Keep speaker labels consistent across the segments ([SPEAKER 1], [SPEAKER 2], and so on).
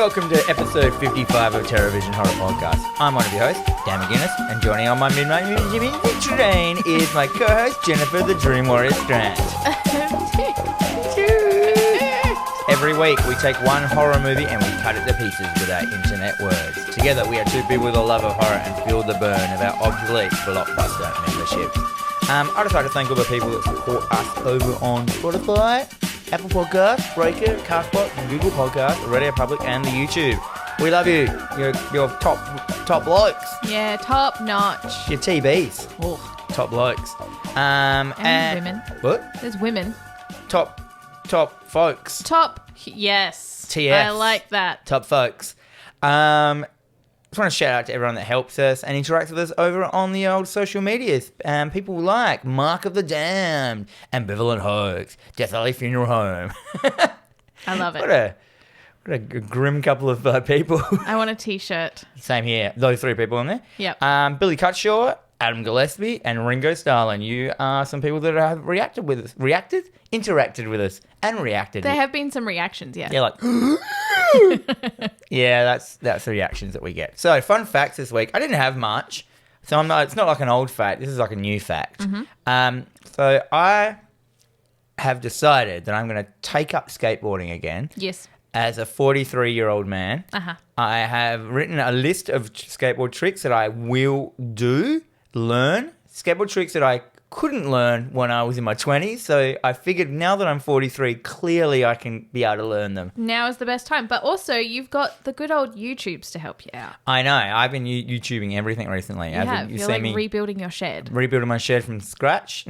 [SPEAKER 1] welcome to episode 55 of TerrorVision Horror Podcast. I'm one of your hosts, Damien, and joining on my midnight train is my co-host, Jennifer the Dream Warrior Strand. Every week, we take one horror movie and we cut it to pieces with our internet words. Together, we are two people with a love of horror and feel the burn of our obsolete blockbuster memberships. I'd just like to thank all the people that support us over on Spotify, Apple Podcasts, Breaker, Castbox, Google Podcasts, Radio Public, and the YouTube. We love you. You're top blokes.
[SPEAKER 2] Yeah, top notch.
[SPEAKER 1] You're TBs.
[SPEAKER 2] Oh.
[SPEAKER 1] Top blokes.
[SPEAKER 2] And women.
[SPEAKER 1] What?
[SPEAKER 2] There's women.
[SPEAKER 1] Top folks.
[SPEAKER 2] Yes.
[SPEAKER 1] TFs.
[SPEAKER 2] I like that.
[SPEAKER 1] Top folks. Just want to shout out to everyone that helps us and interacts with us over on the old social medias. People like Mark of the Damned, Ambivalent Hoax, Death Alley Funeral Home.
[SPEAKER 2] I love it.
[SPEAKER 1] What a grim couple of people.
[SPEAKER 2] I want a t-shirt.
[SPEAKER 1] Same here. Those three people in there.
[SPEAKER 2] Yep.
[SPEAKER 1] Billy Cutshaw, Adam Gillespie, and Ringo Starlin. You are some people that have interacted with us, and reacted.
[SPEAKER 2] There have been some reactions, yeah.
[SPEAKER 1] Yeah, like... Yeah, that's the reactions that we get. So, fun facts this week. I didn't have much, so it's not like an old fact. This is like a new fact.
[SPEAKER 2] Mm-hmm.
[SPEAKER 1] So I have decided that I'm going to take up skateboarding again.
[SPEAKER 2] Yes.
[SPEAKER 1] As a 43-year-old man.
[SPEAKER 2] Uh-huh.
[SPEAKER 1] I have written a list of skateboard tricks that I will learn. Skateboard tricks that I couldn't learn when I was in my 20s, so I figured now that I'm 43, clearly I can be able to learn them.
[SPEAKER 2] Now is the best time, but also you've got the good old YouTubes to help you out.
[SPEAKER 1] I know. I've been YouTubing everything recently.
[SPEAKER 2] You're like rebuilding your shed.
[SPEAKER 1] Rebuilding my shed from scratch.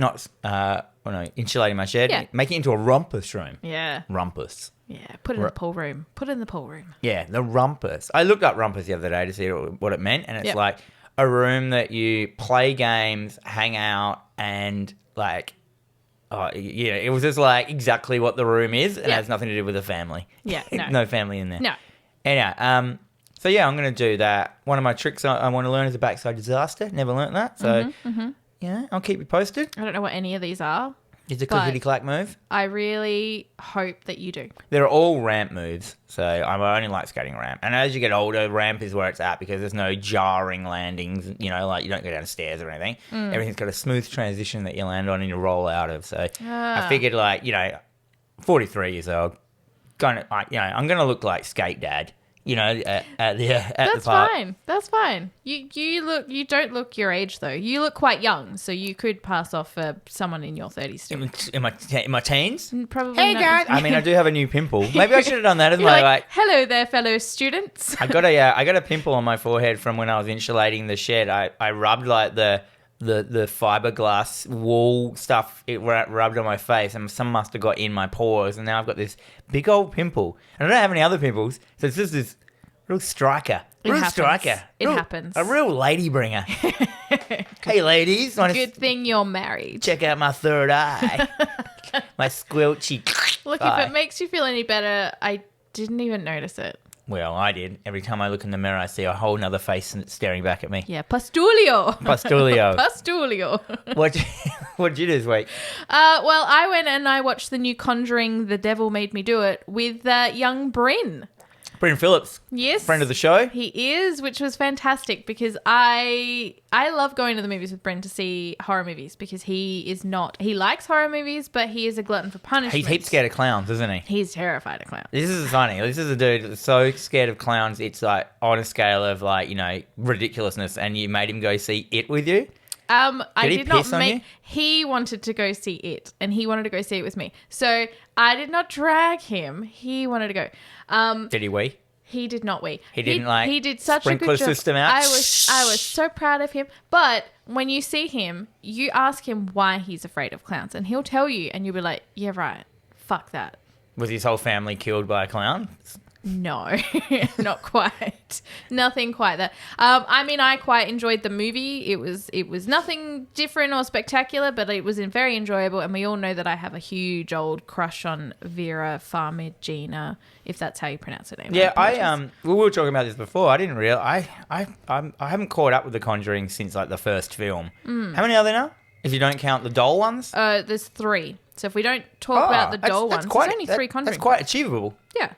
[SPEAKER 1] Insulating my shed.
[SPEAKER 2] Yeah.
[SPEAKER 1] Making it into a rumpus room.
[SPEAKER 2] Yeah.
[SPEAKER 1] Rumpus.
[SPEAKER 2] Yeah, put it in the pool room.
[SPEAKER 1] Yeah, the rumpus. I looked up rumpus the other day to see what it meant, and it's like a room that you play games, hang out, and like, it was just like exactly what the room is, and it has nothing to do with the family.
[SPEAKER 2] Yeah, no.
[SPEAKER 1] No family in there.
[SPEAKER 2] No.
[SPEAKER 1] Anyhow, so yeah, I'm going to do that. One of my tricks I want to learn is a backside disaster. Never learnt that, so yeah, I'll keep you posted.
[SPEAKER 2] I don't know what any of these are.
[SPEAKER 1] It's a clickety-clack move.
[SPEAKER 2] I really hope that you do.
[SPEAKER 1] They're all ramp moves, so I only like skating ramp. And as you get older, ramp is where it's at because there's no jarring landings, like you don't go down stairs or anything. Everything's got a smooth transition that you land on and you roll out of. So I figured 43 years old, I'm going to look like Skate Dad. At the park.
[SPEAKER 2] That's fine. You don't look your age though. You look quite young, so you could pass off for someone in your 30s still.
[SPEAKER 1] In my teens?
[SPEAKER 2] Probably.
[SPEAKER 1] Hey guys. I mean, I do have a new pimple. Maybe I should have done that as
[SPEAKER 2] You're
[SPEAKER 1] my
[SPEAKER 2] like, hello there, fellow students.
[SPEAKER 1] I got a pimple on my forehead from when I was insulating the shed. I rubbed like the fiberglass wall stuff. It rubbed on my face, and some must have got in my pores, and now I've got this big old pimple. And I don't have any other pimples, so it's just this real striker.
[SPEAKER 2] It happens.
[SPEAKER 1] A real lady bringer. Hey, ladies.
[SPEAKER 2] Good thing you're married.
[SPEAKER 1] Check out my third eye. My squelchy
[SPEAKER 2] Look,
[SPEAKER 1] eye.
[SPEAKER 2] if it makes you feel any better, I didn't even notice it.
[SPEAKER 1] Well, I did. Every time I look in the mirror, I see a whole nother face staring back at me.
[SPEAKER 2] Yeah, Pastulio.
[SPEAKER 1] Pastulio. What'd you do this week?
[SPEAKER 2] Well, I went and I watched the new Conjuring, The Devil Made Me Do It, with young Bryn.
[SPEAKER 1] Bryn Phillips.
[SPEAKER 2] Yes.
[SPEAKER 1] Friend of the show.
[SPEAKER 2] He is, which was fantastic because I love going to the movies with Bryn to see horror movies because he likes horror movies, but he is a glutton for punishment.
[SPEAKER 1] He's heaps scared of clowns, isn't he?
[SPEAKER 2] He's terrified of clowns.
[SPEAKER 1] This is funny. This is a dude that's so scared of clowns, it's like on a scale of ridiculousness, and you made him go see it with you?
[SPEAKER 2] I did not make... He wanted to go see it, and he wanted to go see it with me. So I did not drag him. He wanted to go.
[SPEAKER 1] Did he wee?
[SPEAKER 2] He did not wee.
[SPEAKER 1] He didn't
[SPEAKER 2] He did such a good
[SPEAKER 1] sprinkler
[SPEAKER 2] job.
[SPEAKER 1] system out?
[SPEAKER 2] I was so proud of him. But when you see him, you ask him why he's afraid of clowns, and he'll tell you, and you'll be like, yeah, right. Fuck that.
[SPEAKER 1] Was his whole family killed by a clown?
[SPEAKER 2] No, not quite. Nothing quite that. I quite enjoyed the movie. It was nothing different or spectacular, but it was very enjoyable. And we all know that I have a huge old crush on Vera Farmiga, if that's how you pronounce her name.
[SPEAKER 1] Yeah, we were talking about this before. I didn't realize I haven't caught up with The Conjuring since like the first film. How many are there now? If you don't count the doll ones?
[SPEAKER 2] There's 3. So if we don't talk about the doll ones, there's only 3 Conjuring.
[SPEAKER 1] That's quite achievable.
[SPEAKER 2] Yeah.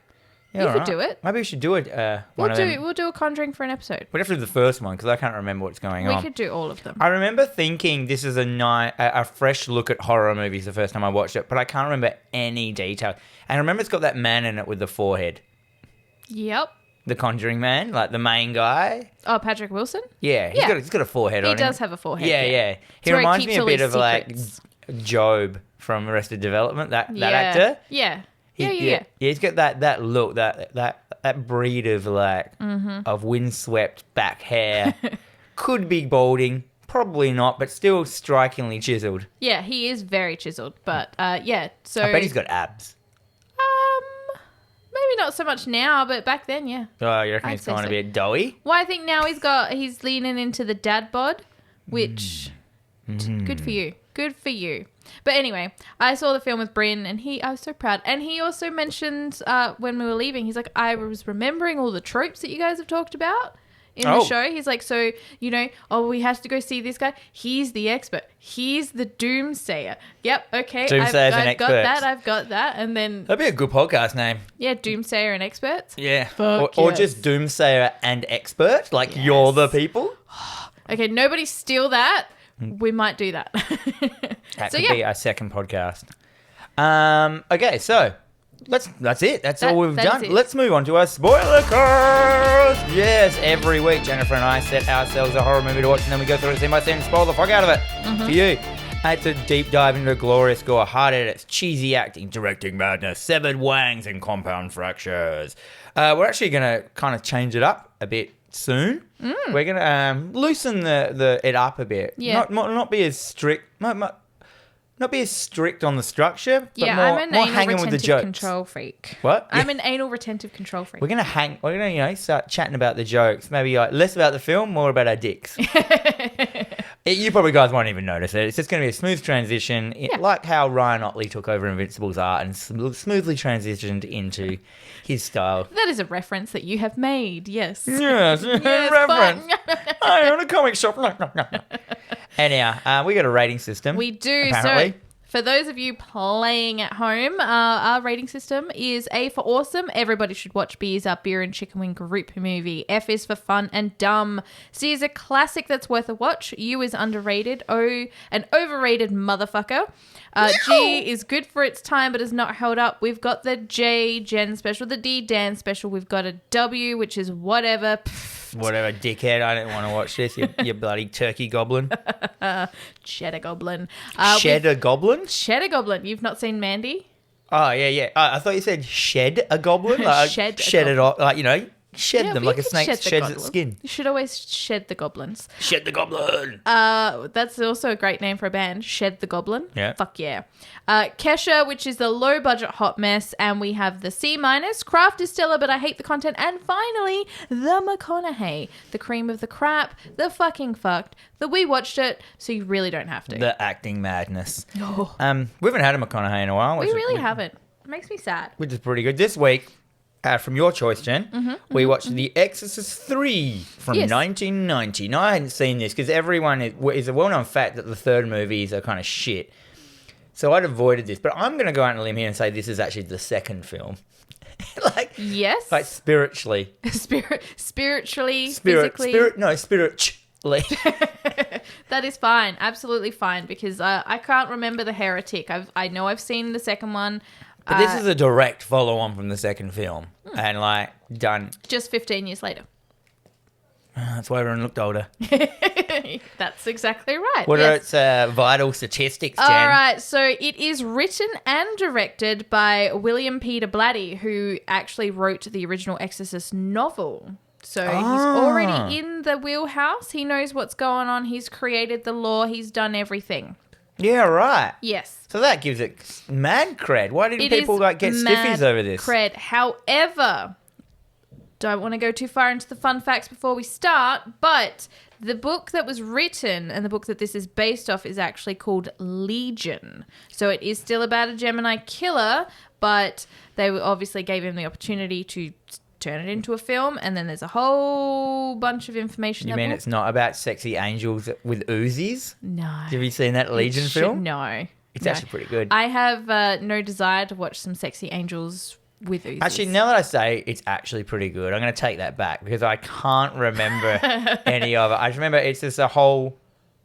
[SPEAKER 1] Yeah,
[SPEAKER 2] You
[SPEAKER 1] all
[SPEAKER 2] could
[SPEAKER 1] right.
[SPEAKER 2] do it.
[SPEAKER 1] Maybe we should do it. One of them.
[SPEAKER 2] We'll do a Conjuring for an episode.
[SPEAKER 1] We'd have to do the first one because I can't remember what's going on.
[SPEAKER 2] We could do all of them.
[SPEAKER 1] I remember thinking this is a fresh look at horror movies the first time I watched it, but I can't remember any detail. And I remember it's got that man in it with the forehead.
[SPEAKER 2] Yep.
[SPEAKER 1] The Conjuring man, like the main guy.
[SPEAKER 2] Oh, Patrick Wilson?
[SPEAKER 1] Yeah, he's got a forehead on him.
[SPEAKER 2] He does have a forehead.
[SPEAKER 1] Yeah. He
[SPEAKER 2] where he
[SPEAKER 1] reminds me
[SPEAKER 2] keeps
[SPEAKER 1] a
[SPEAKER 2] all
[SPEAKER 1] bit
[SPEAKER 2] his
[SPEAKER 1] of
[SPEAKER 2] secrets.
[SPEAKER 1] like Job from Arrested Development, that actor.
[SPEAKER 2] Yeah.
[SPEAKER 1] Yeah, he's got that look, that breed of like of windswept back hair. Could be balding, probably not, but still strikingly chiseled.
[SPEAKER 2] Yeah, he is very chiseled, but yeah. So
[SPEAKER 1] I bet he's got abs.
[SPEAKER 2] Maybe not so much now, but back then, yeah.
[SPEAKER 1] Oh, you reckon
[SPEAKER 2] I'd
[SPEAKER 1] he's
[SPEAKER 2] say
[SPEAKER 1] kind of
[SPEAKER 2] so.
[SPEAKER 1] a bit doughy?
[SPEAKER 2] Well, I think now he's leaning into the dad bod, which good for you. Good for you. But anyway, I saw the film with Bryn and I was so proud. And he also mentioned when we were leaving, he's like, I was remembering all the tropes that you guys have talked about in the show. He's like, so, we have to go see this guy. He's the expert. He's the doomsayer. Yep, okay.
[SPEAKER 1] Doomsayers and
[SPEAKER 2] I've got
[SPEAKER 1] experts.
[SPEAKER 2] that. I've got that. And then,
[SPEAKER 1] That'd be a good podcast name.
[SPEAKER 2] yeah, doomsayer and experts.
[SPEAKER 1] Yeah.
[SPEAKER 2] Fuck
[SPEAKER 1] or
[SPEAKER 2] yes.
[SPEAKER 1] just doomsayer and expert, like you're the people.
[SPEAKER 2] Okay, nobody steal that. We might do that.
[SPEAKER 1] That
[SPEAKER 2] So,
[SPEAKER 1] could
[SPEAKER 2] yeah.
[SPEAKER 1] be our second podcast. Okay, so that's it. That's all we've
[SPEAKER 2] that is
[SPEAKER 1] done.
[SPEAKER 2] it.
[SPEAKER 1] Let's move on to our Spoilercast. Yes, every week Jennifer and I set ourselves a horror movie to watch, and then we go through it scene by scene and spoil the fuck out of it for you. It's a deep dive into glorious gore, hard edits, cheesy acting, directing madness, severed wangs, and compound fractures. We're actually going to kind of change it up a bit soon. We're going to loosen it up a bit.
[SPEAKER 2] Yeah.
[SPEAKER 1] Not be as strict. Not be as strict on the structure, but
[SPEAKER 2] Yeah,
[SPEAKER 1] more,
[SPEAKER 2] I'm an
[SPEAKER 1] more
[SPEAKER 2] anal
[SPEAKER 1] hanging with the
[SPEAKER 2] retentive
[SPEAKER 1] jokes.
[SPEAKER 2] control freak.
[SPEAKER 1] What?
[SPEAKER 2] I'm an anal retentive control freak.
[SPEAKER 1] We're gonna start chatting about the jokes. Maybe like less about the film, more about our dicks. You probably guys won't even notice it. It's just gonna be a smooth transition, like how Ryan Otley took over Invincible's art and smoothly transitioned into his style.
[SPEAKER 2] That is a reference that you have made, yes.
[SPEAKER 1] Yes, reference. I own a comic shop. Anyhow, we got a rating system.
[SPEAKER 2] We do.
[SPEAKER 1] Apparently.
[SPEAKER 2] So, for those of you playing at home, our rating system is A for awesome. Everybody should watch. B is our beer and chicken wing group movie. F is for fun and dumb. C is a classic that's worth a watch. U is underrated. O, an overrated motherfucker. G is good for its time but is not held up. We've got the J, Jen special. The D, Dan special. We've got a W, which is whatever.
[SPEAKER 1] Whatever, dickhead. I don't want to watch this. You bloody turkey goblin.
[SPEAKER 2] Cheddar Goblin.
[SPEAKER 1] Cheddar goblin?
[SPEAKER 2] Cheddar Goblin. You've not seen Mandy?
[SPEAKER 1] Oh, yeah. I thought you said shed a goblin. Like,
[SPEAKER 2] Shed a
[SPEAKER 1] shed it off. Like, shed
[SPEAKER 2] Yeah,
[SPEAKER 1] them
[SPEAKER 2] but
[SPEAKER 1] like
[SPEAKER 2] you
[SPEAKER 1] a
[SPEAKER 2] can
[SPEAKER 1] snake
[SPEAKER 2] shed the
[SPEAKER 1] sheds
[SPEAKER 2] goblin.
[SPEAKER 1] its skin.
[SPEAKER 2] You should always shed the goblins.
[SPEAKER 1] Shed the goblin.
[SPEAKER 2] That's also a great name for a band. Shed the Goblin.
[SPEAKER 1] Yeah.
[SPEAKER 2] Fuck yeah. Kesha, which is the low budget hot mess, and we have the C minus. Craft is stellar, but I hate the content. And finally, the McConaughey, the cream of the crap, the fucking fucked. The we watched it, so you really don't have to.
[SPEAKER 1] The acting madness.
[SPEAKER 2] Oh.
[SPEAKER 1] We haven't had a McConaughey in a while.
[SPEAKER 2] We really haven't. It makes me sad.
[SPEAKER 1] Which is pretty good. This week, from your choice, Jen, we watched The Exorcist III from
[SPEAKER 2] Yes.
[SPEAKER 1] 1990. Now, I hadn't seen this because everyone is a well-known fact that the third movies are kind of shit. So I'd avoided this. But I'm going to go out on a limb here and say this is actually the second film.
[SPEAKER 2] Yes.
[SPEAKER 1] Like spiritually.
[SPEAKER 2] Spiritually, physically.
[SPEAKER 1] Spiritually.
[SPEAKER 2] That is fine. Absolutely fine. Because I can't remember The Heretic. I know I've seen the second one.
[SPEAKER 1] But this is a direct follow-on from the second film. And, done.
[SPEAKER 2] Just 15 years later.
[SPEAKER 1] That's why everyone looked older.
[SPEAKER 2] That's exactly right.
[SPEAKER 1] What
[SPEAKER 2] yes.
[SPEAKER 1] are its vital statistics, Jen?
[SPEAKER 2] All right, so it is written and directed by William Peter Blatty, who actually wrote the original Exorcist novel. So he's already in the wheelhouse. He knows what's going on. He's created the lore. He's done everything.
[SPEAKER 1] Yeah, right.
[SPEAKER 2] Yes.
[SPEAKER 1] So that gives it mad cred. Why didn't
[SPEAKER 2] It
[SPEAKER 1] people
[SPEAKER 2] is
[SPEAKER 1] get
[SPEAKER 2] mad
[SPEAKER 1] stiffies over this?
[SPEAKER 2] Cred. However, don't want to go too far into the fun facts before we start, but the book that was written and the book that this is based off is actually called Legion. So it is still about a Gemini killer, but they obviously gave him the opportunity to turn it into a film, and then there's a whole bunch of information.
[SPEAKER 1] You mean it's not about sexy angels with Uzis?
[SPEAKER 2] No.
[SPEAKER 1] Have you seen that Legion film?
[SPEAKER 2] No.
[SPEAKER 1] It's actually pretty good.
[SPEAKER 2] I have no desire to watch some sexy angels with Uzis.
[SPEAKER 1] Actually, now that I say it's actually pretty good, I'm going to take that back because I can't remember any of it. I just remember it's just a whole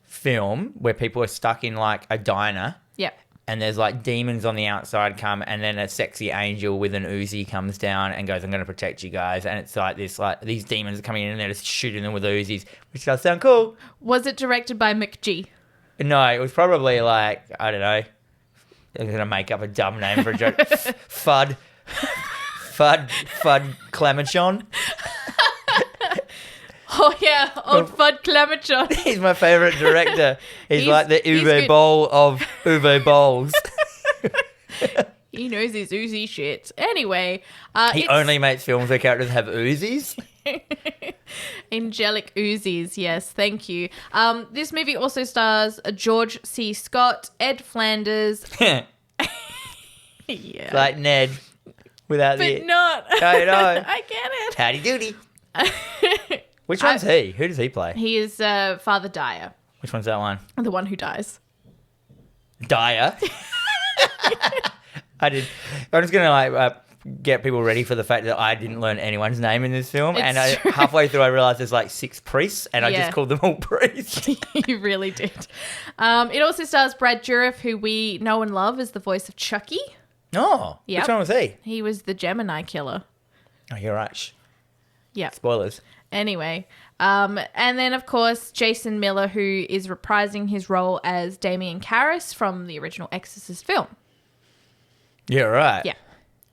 [SPEAKER 1] film where people are stuck in like a diner.
[SPEAKER 2] Yep.
[SPEAKER 1] And there's like demons on the outside come, and then a sexy angel with an Uzi comes down and goes, "I'm going to protect you guys." And it's like this, like these demons are coming in and they're just shooting them with Uzis, which does sound cool.
[SPEAKER 2] Was it directed by McG?
[SPEAKER 1] No, it was probably like, I don't know. I'm going to make up a dumb name for a joke. Fudd Clemenchon.
[SPEAKER 2] Oh, yeah. Old Fudd Clemenchon.
[SPEAKER 1] He's my favourite director. He's like the
[SPEAKER 2] he's
[SPEAKER 1] Uwe
[SPEAKER 2] good.
[SPEAKER 1] Boll of Uwe Bolls.
[SPEAKER 2] He knows his Uzi shit. Anyway.
[SPEAKER 1] He only makes films where characters have Uzis.
[SPEAKER 2] Angelic Uzis, yes, thank you. This movie also stars George C. Scott, Ed Flanders. Yeah.
[SPEAKER 1] Like Ned without
[SPEAKER 2] But
[SPEAKER 1] the...
[SPEAKER 2] not.
[SPEAKER 1] I know.
[SPEAKER 2] I get it.
[SPEAKER 1] Howdy doody. Which one's he? Who does he play?
[SPEAKER 2] He is Father Dyer,
[SPEAKER 1] Which one's that one?
[SPEAKER 2] the one who dies.
[SPEAKER 1] Dyer. I'm just going to like get people ready for the fact that I didn't learn anyone's name in this film.
[SPEAKER 2] It's true.
[SPEAKER 1] Halfway through I realised there's like 6 priests and I just called them all priests.
[SPEAKER 2] You really did. It also stars Brad Dourif, who we know and love as the voice of Chucky.
[SPEAKER 1] Oh,
[SPEAKER 2] Yep.
[SPEAKER 1] which one was he?
[SPEAKER 2] He was the Gemini killer.
[SPEAKER 1] Oh, you're right.
[SPEAKER 2] Yeah.
[SPEAKER 1] Spoilers.
[SPEAKER 2] Anyway, and then of course Jason Miller, who is reprising his role as Damien Karras from the original Exorcist film.
[SPEAKER 1] Yeah, right.
[SPEAKER 2] Yeah.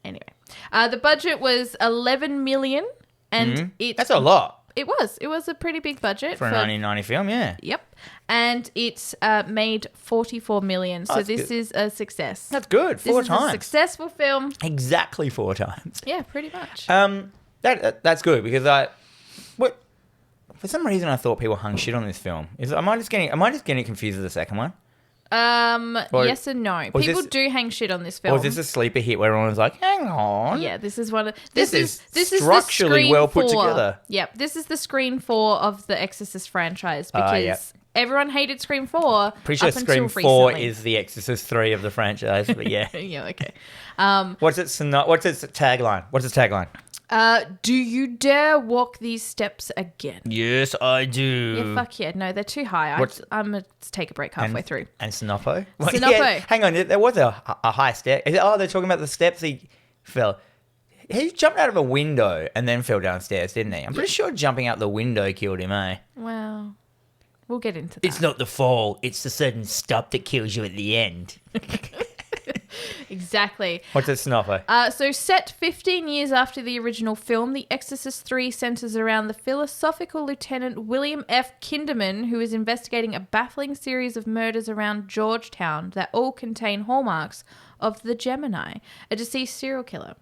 [SPEAKER 2] Anyway, the budget was $11 million, and
[SPEAKER 1] That's a lot
[SPEAKER 2] It was a pretty big budget
[SPEAKER 1] for a 1990 film, yeah.
[SPEAKER 2] Yep, and it's made $44 million. So
[SPEAKER 1] that's
[SPEAKER 2] this
[SPEAKER 1] good.
[SPEAKER 2] is a success.
[SPEAKER 1] That's good.
[SPEAKER 2] This
[SPEAKER 1] 4
[SPEAKER 2] is
[SPEAKER 1] times.
[SPEAKER 2] a successful film.
[SPEAKER 1] Exactly 4 times.
[SPEAKER 2] Yeah, pretty much.
[SPEAKER 1] That's good because for some reason I thought people hung shit on this film. Am I just getting confused with the second one?
[SPEAKER 2] Yes and no.
[SPEAKER 1] or is
[SPEAKER 2] People
[SPEAKER 1] this-
[SPEAKER 2] do hang shit on this film.
[SPEAKER 1] Or is this a sleeper hit where everyone's like, hang on?
[SPEAKER 2] Yeah, this is one of
[SPEAKER 1] This is
[SPEAKER 2] the
[SPEAKER 1] structurally
[SPEAKER 2] screen
[SPEAKER 1] well put
[SPEAKER 2] 4.
[SPEAKER 1] together.
[SPEAKER 2] Yep, this is the Screen 4 of the Exorcist franchise because
[SPEAKER 1] yep.
[SPEAKER 2] everyone hated Scream 4
[SPEAKER 1] Pretty sure
[SPEAKER 2] up until
[SPEAKER 1] Scream 4
[SPEAKER 2] recently.
[SPEAKER 1] is the Exorcist 3 of the franchise, but yeah.
[SPEAKER 2] Yeah, okay.
[SPEAKER 1] What's its tagline?
[SPEAKER 2] Do you dare walk these steps again?
[SPEAKER 1] Yes, I do.
[SPEAKER 2] Yeah, fuck yeah. No, they're too high. I'm going to take a break halfway through.
[SPEAKER 1] And Sinoppo?
[SPEAKER 2] Sinoppo.
[SPEAKER 1] Yeah, hang on, there was a high step. They're talking about the steps he fell. He jumped out of a window and then fell downstairs, didn't he? I'm pretty sure jumping out the window killed him, eh?
[SPEAKER 2] Well, we'll get into that.
[SPEAKER 1] It's not the fall, it's the sudden stop that kills you at the end.
[SPEAKER 2] Exactly.
[SPEAKER 1] What's it, Sinoppo?
[SPEAKER 2] So set 15 years after the original film, The Exorcist III centers around the philosophical Lieutenant William F. Kinderman, who is investigating a baffling series of murders around Georgetown that all contain hallmarks of the Gemini, a deceased serial killer.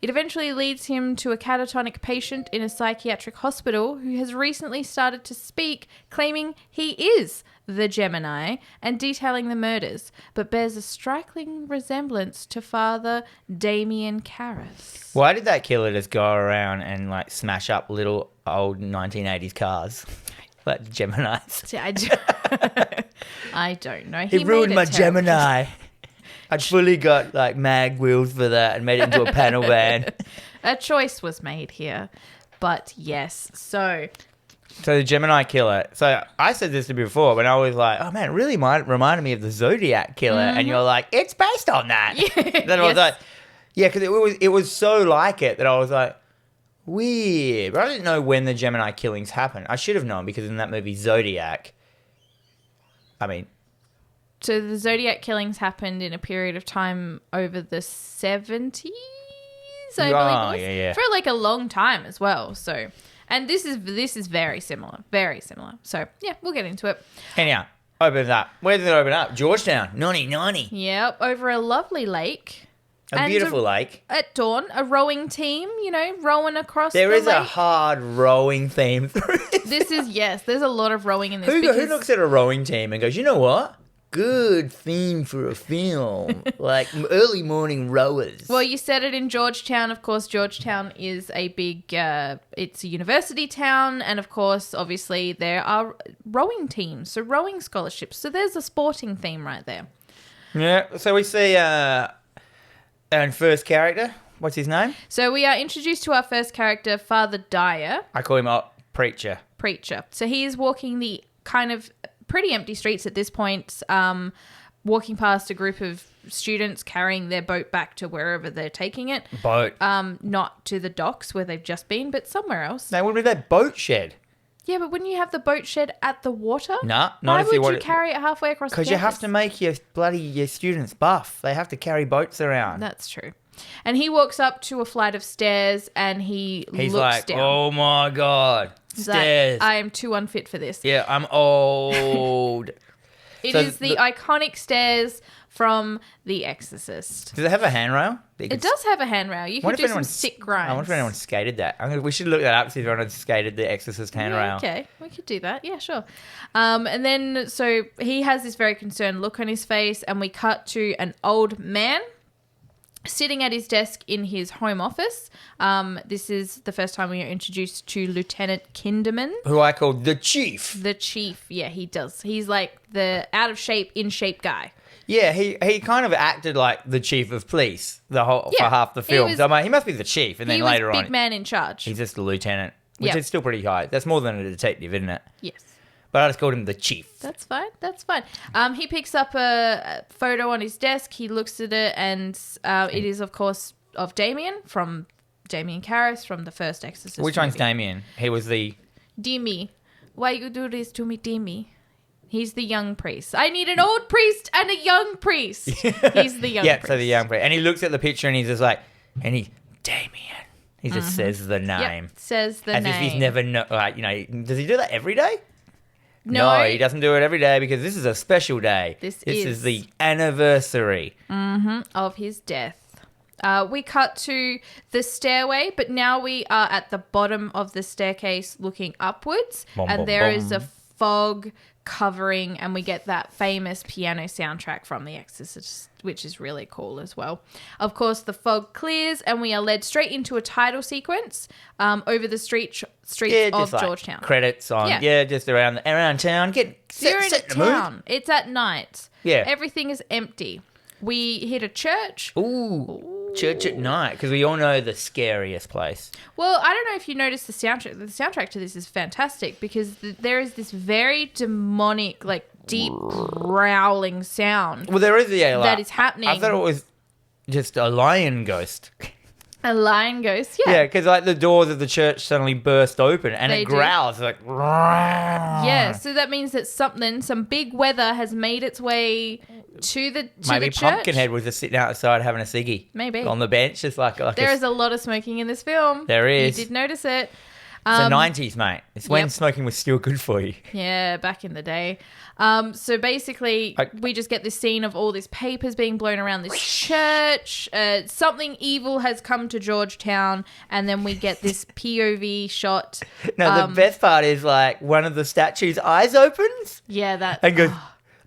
[SPEAKER 2] It eventually leads him to a catatonic patient in a psychiatric hospital who has recently started to speak, claiming he is the Gemini and detailing the murders, but bears a striking resemblance to Father Damien Karras.
[SPEAKER 1] Why did that killer just go around and like smash up little old 1980s cars? Like Geminis.
[SPEAKER 2] See, I don't know.
[SPEAKER 1] He ruined
[SPEAKER 2] made
[SPEAKER 1] my
[SPEAKER 2] it terrible.
[SPEAKER 1] Gemini. I'd fully got like mag wheels for that and made it into a panel van.
[SPEAKER 2] A choice was made here, but yes. So
[SPEAKER 1] the Gemini killer. So I said this to you before when I was like, oh man, it really reminded me of the Zodiac killer. And you're like, it's based on that.
[SPEAKER 2] Yeah.
[SPEAKER 1] Then I was
[SPEAKER 2] Yes.
[SPEAKER 1] like, yeah, because it was so like it that I was like, weird. But I didn't know when the Gemini killings happened. I should have known because in that movie Zodiac,
[SPEAKER 2] So the Zodiac killings happened in a period of time over the 70s, I believe it was.
[SPEAKER 1] yeah.
[SPEAKER 2] For like a long time as well. So, and this is very similar. So, yeah, we'll get into it.
[SPEAKER 1] anyhow, opens up. Where did it open up? Georgetown. 90.
[SPEAKER 2] Yep, over a lovely lake.
[SPEAKER 1] A
[SPEAKER 2] And
[SPEAKER 1] beautiful lake.
[SPEAKER 2] At dawn, a rowing team, rowing across
[SPEAKER 1] There
[SPEAKER 2] the
[SPEAKER 1] is a
[SPEAKER 2] lake.
[SPEAKER 1] hard rowing theme through this.
[SPEAKER 2] There's a lot of rowing in this.
[SPEAKER 1] Who
[SPEAKER 2] because
[SPEAKER 1] looks at a rowing team and goes, you know what? Good theme for a film. Like early morning rowers.
[SPEAKER 2] Well, you said it in Georgetown. Of course, Georgetown is a big, it's a university town. And of course, obviously, there are rowing teams, so rowing scholarships. So there's a sporting theme right there.
[SPEAKER 1] Yeah, so we see our first character, What's his name?
[SPEAKER 2] So we are introduced to our first character, Father Dyer.
[SPEAKER 1] I call him a preacher.
[SPEAKER 2] So he is walking the kind of pretty empty streets at this point, walking past a group of students carrying their boat back to wherever they're taking it.
[SPEAKER 1] Boat.
[SPEAKER 2] Not to the docks where they've just been, but somewhere else.
[SPEAKER 1] They would be that boat shed.
[SPEAKER 2] Yeah, but wouldn't you have the boat shed at the water?
[SPEAKER 1] Nah, not
[SPEAKER 2] Why
[SPEAKER 1] if you
[SPEAKER 2] would
[SPEAKER 1] want
[SPEAKER 2] you carry it halfway across the
[SPEAKER 1] Because
[SPEAKER 2] campus?
[SPEAKER 1] you have to make your students buff. They have to carry boats around.
[SPEAKER 2] That's true. And he walks up to a flight of stairs and
[SPEAKER 1] He's
[SPEAKER 2] looks
[SPEAKER 1] like,
[SPEAKER 2] down.
[SPEAKER 1] oh my God,
[SPEAKER 2] He's
[SPEAKER 1] stairs.
[SPEAKER 2] like, I am too unfit for this.
[SPEAKER 1] Yeah, I'm old.
[SPEAKER 2] It is the iconic stairs from The Exorcist.
[SPEAKER 1] Does it have a handrail?
[SPEAKER 2] It does have a handrail. You can do some sick grinds.
[SPEAKER 1] I wonder if anyone skated that. We should look that up, see if anyone had skated the Exorcist handrail.
[SPEAKER 2] Yeah, okay, we could do that. Yeah, sure. And then, so he has this very concerned look on his face, and we cut to an old man sitting at his desk in his home office. This is the first time we are introduced to Lieutenant Kinderman.
[SPEAKER 1] Who I call the Chief.
[SPEAKER 2] The Chief, yeah, he does. He's like the out of shape, in shape guy.
[SPEAKER 1] Yeah, he kind of acted like the Chief of Police for half the film. So I'm like, he must be the Chief, and then later
[SPEAKER 2] big man in charge.
[SPEAKER 1] he's just the lieutenant, which is still pretty high. That's more than a detective, isn't it?
[SPEAKER 2] Yes.
[SPEAKER 1] But I just called him the Chief.
[SPEAKER 2] That's fine. He picks up a photo on his desk. He looks at it, and it is, of course, of Damien Karras from the first Exorcist
[SPEAKER 1] Which one's
[SPEAKER 2] movie.
[SPEAKER 1] Damien? He was the...
[SPEAKER 2] Demi. Why you do this to me, Demi? He's the young priest. I need an old priest and a young priest. He's the young priest.
[SPEAKER 1] so the young priest. And he looks at the picture and he's just like, Damien. He just says the name.
[SPEAKER 2] Yep, says the
[SPEAKER 1] As
[SPEAKER 2] name.
[SPEAKER 1] if he's never, does he do that every day?
[SPEAKER 2] No,
[SPEAKER 1] he doesn't do it every day because this is a special day.
[SPEAKER 2] This
[SPEAKER 1] is
[SPEAKER 2] is
[SPEAKER 1] the anniversary.
[SPEAKER 2] of his death. We cut to the stairway, but now we are at the bottom of the staircase looking upwards, and there is a fog covering, and we get that famous piano soundtrack from The Exorcist, which is really cool as well. Of course, the fog clears, and we are led straight into a title sequence over the streets of Georgetown.
[SPEAKER 1] Credits on, just around town.
[SPEAKER 2] You're in
[SPEAKER 1] set the
[SPEAKER 2] town.
[SPEAKER 1] mood.
[SPEAKER 2] It's at night.
[SPEAKER 1] Yeah.
[SPEAKER 2] Everything is empty. We hit a church.
[SPEAKER 1] Ooh. Church at night, because we all know the scariest place.
[SPEAKER 2] Well, I don't know if you noticed the soundtrack. The soundtrack to this is fantastic because there is this very demonic, like deep growling sound.
[SPEAKER 1] Well, there is
[SPEAKER 2] that is happening.
[SPEAKER 1] I thought it was just a lion ghost.
[SPEAKER 2] A lion ghost, yeah.
[SPEAKER 1] Yeah, because like the doors of the church suddenly burst open and
[SPEAKER 2] They
[SPEAKER 1] it
[SPEAKER 2] do.
[SPEAKER 1] growls like.
[SPEAKER 2] Yeah, so that means that some big weather has made its way to the
[SPEAKER 1] Maybe
[SPEAKER 2] church.
[SPEAKER 1] Pumpkinhead was just sitting outside having a ciggy.
[SPEAKER 2] Maybe.
[SPEAKER 1] On the bench, just like
[SPEAKER 2] There is a lot of smoking in this film.
[SPEAKER 1] There is.
[SPEAKER 2] You did notice it.
[SPEAKER 1] It's the 90s, mate. It's when smoking was still good for you.
[SPEAKER 2] Yeah, back in the day. So basically, we just get this scene of all these papers being blown around this church. Something evil has come to Georgetown, and then we get this POV shot.
[SPEAKER 1] Now, the best part is like one of the statues' eyes opens.
[SPEAKER 2] Yeah, that.
[SPEAKER 1] And goes,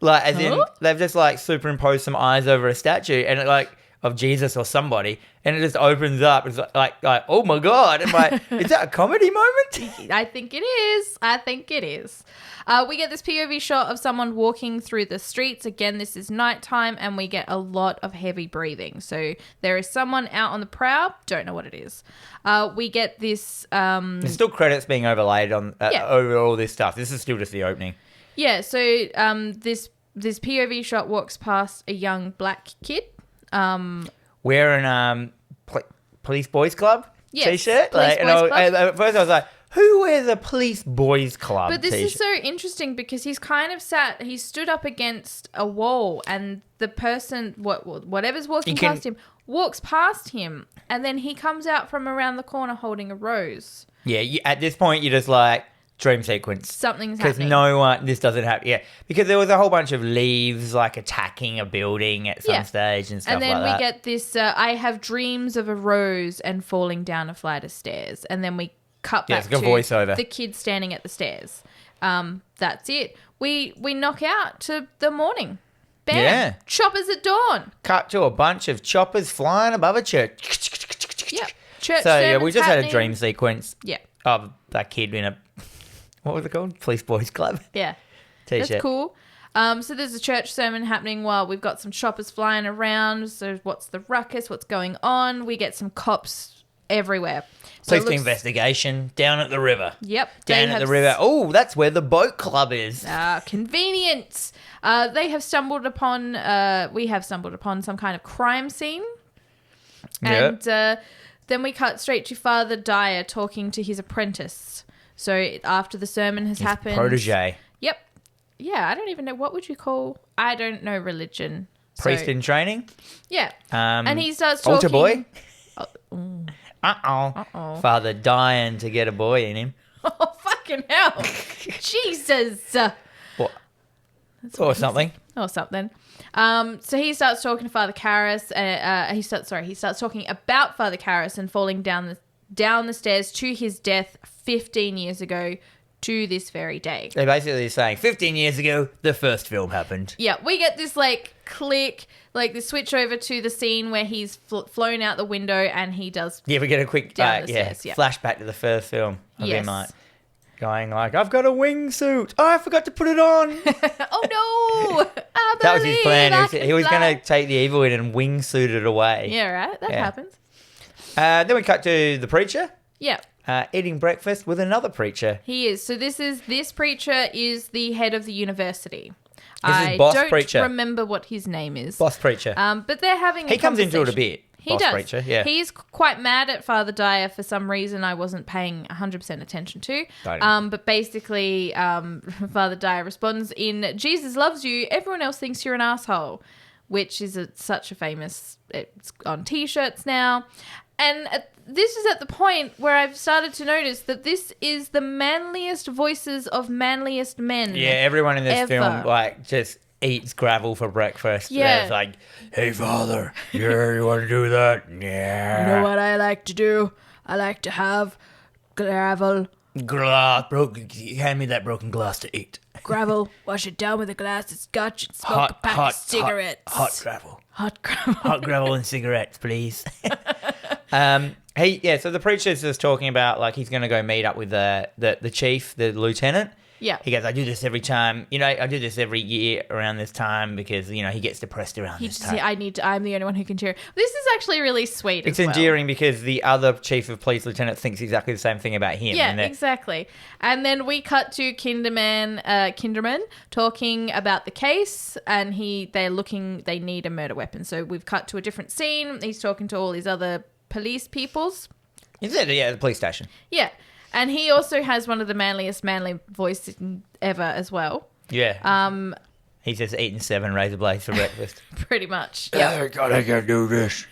[SPEAKER 1] like, as in, they've just like superimposed some eyes over a statue and it like, of Jesus or somebody, and it just opens up. It's like oh my God. I'm like, is that a comedy moment?
[SPEAKER 2] I think it is. We get this POV shot of someone walking through the streets. Again, this is nighttime, and we get a lot of heavy breathing. So there is someone out on the prowl. Don't know what it is. We get this...
[SPEAKER 1] There's still credits being overlaid on over all this stuff. This is still just the opening.
[SPEAKER 2] Yeah, so this POV shot walks past a young black kid.
[SPEAKER 1] Wearing Police Boys Club t-shirt.
[SPEAKER 2] Police Boys Club.
[SPEAKER 1] At first I was like, who wears a Police Boys Club
[SPEAKER 2] But this
[SPEAKER 1] t-shirt?
[SPEAKER 2] is so interesting because he's kind of he stood up against a wall, and the person, whatever's walking past him, walks past him, and then he comes out from around the corner holding a rose.
[SPEAKER 1] Yeah, at this point you're just like, dream sequence.
[SPEAKER 2] Something's happening.
[SPEAKER 1] Because this doesn't happen. Yeah, because there was a whole bunch of leaves like attacking a building at some stage and stuff like that.
[SPEAKER 2] And then we get this, I have dreams of a rose and falling down a flight of stairs. And then we cut back to
[SPEAKER 1] voiceover.
[SPEAKER 2] The kid standing at the stairs. That's it. We knock out to the morning. Bam.
[SPEAKER 1] Yeah.
[SPEAKER 2] Choppers at dawn.
[SPEAKER 1] Cut to a bunch of choppers flying above a church.
[SPEAKER 2] Yep. Church
[SPEAKER 1] So yeah, we
[SPEAKER 2] sermons
[SPEAKER 1] just had a
[SPEAKER 2] happening.
[SPEAKER 1] dream sequence
[SPEAKER 2] Yeah.
[SPEAKER 1] of that kid in a, what was it called? Police Boys Club
[SPEAKER 2] Yeah.
[SPEAKER 1] t-shirt.
[SPEAKER 2] That's cool. So there's a church sermon happening while we've got some choppers flying around. So what's the ruckus? What's going on? We get some cops everywhere. So
[SPEAKER 1] Police investigation down at the river.
[SPEAKER 2] Yep.
[SPEAKER 1] Down at the river. Oh, that's where the boat club is.
[SPEAKER 2] Convenient. They have stumbled upon, we have stumbled upon some kind of crime scene. And then we cut straight to Father Dyer talking to his apprentice. So after the sermon has happened.
[SPEAKER 1] Protege.
[SPEAKER 2] Yep. Yeah, I don't even know. What would you call? I don't know religion.
[SPEAKER 1] Priest in training.
[SPEAKER 2] Yeah. And he starts talking.
[SPEAKER 1] Altar boy.
[SPEAKER 2] Uh-oh.
[SPEAKER 1] Father dying to get a boy in him.
[SPEAKER 2] Oh, fucking hell. Jesus.
[SPEAKER 1] What? Or something.
[SPEAKER 2] Or something. So he starts talking to Father Karras. He starts talking about Father Karras and falling down the stairs to his death 15 years ago to this very day.
[SPEAKER 1] They're basically saying 15 years ago, the first film happened.
[SPEAKER 2] Yeah, we get this click, the switch over to the scene where he's flown out the window and he does.
[SPEAKER 1] Yeah, we get a quick flashback to the first film of him going I've got a wingsuit. Oh, I forgot to put it on.
[SPEAKER 2] Oh no!
[SPEAKER 1] That was his plan. He was going to take the evil in and wingsuit it away.
[SPEAKER 2] Yeah, right. That happens.
[SPEAKER 1] Then we cut to the preacher.
[SPEAKER 2] Yeah.
[SPEAKER 1] Eating breakfast with another preacher.
[SPEAKER 2] He is. So this preacher is the head of the university.
[SPEAKER 1] This is boss preacher.
[SPEAKER 2] I don't remember what his name is.
[SPEAKER 1] Boss preacher.
[SPEAKER 2] But they're having
[SPEAKER 1] He comes into it a bit.
[SPEAKER 2] He does.
[SPEAKER 1] Preacher, yeah.
[SPEAKER 2] He's quite mad at Father Dyer for some reason I wasn't paying 100% attention to. But basically, Father Dyer responds in, Jesus loves you, everyone else thinks you're an asshole, which is such a famous, it's on T-shirts now. And this is at the point where I've started to notice that this is the manliest voices of manliest men.
[SPEAKER 1] Yeah, everyone in this film, just eats gravel for breakfast.
[SPEAKER 2] Yeah.
[SPEAKER 1] It's like, hey, Father, you want to do that? Yeah.
[SPEAKER 2] You know what I like to do? I like to have gravel.
[SPEAKER 1] Hand me that broken glass to eat.
[SPEAKER 2] Gravel, wash it down with a glass of scotch and smoke a pack of cigarettes.
[SPEAKER 1] Hot gravel.
[SPEAKER 2] Hot gravel.
[SPEAKER 1] Hot gravel and cigarettes, please. So the preacher's just talking about he's going to go meet up with the chief, the lieutenant.
[SPEAKER 2] Yeah.
[SPEAKER 1] He goes, I do this every time. I do this every year around this time because, he gets depressed around this time.
[SPEAKER 2] I'm the only one who can cheer. This is actually really sweet.
[SPEAKER 1] It's endearing because the other chief of police lieutenant thinks exactly the same thing about him.
[SPEAKER 2] Yeah, exactly. And then we cut to Kinderman talking about the case, and they need a murder weapon. So we've cut to a different scene. He's talking to all his other police peoples.
[SPEAKER 1] Is it? Yeah, the police station.
[SPEAKER 2] Yeah. And he also has one of the manliest manly voices ever as well.
[SPEAKER 1] Yeah. He's just eating 7 razor blades for breakfast.
[SPEAKER 2] Pretty much.
[SPEAKER 1] Yeah. God, I can't do this.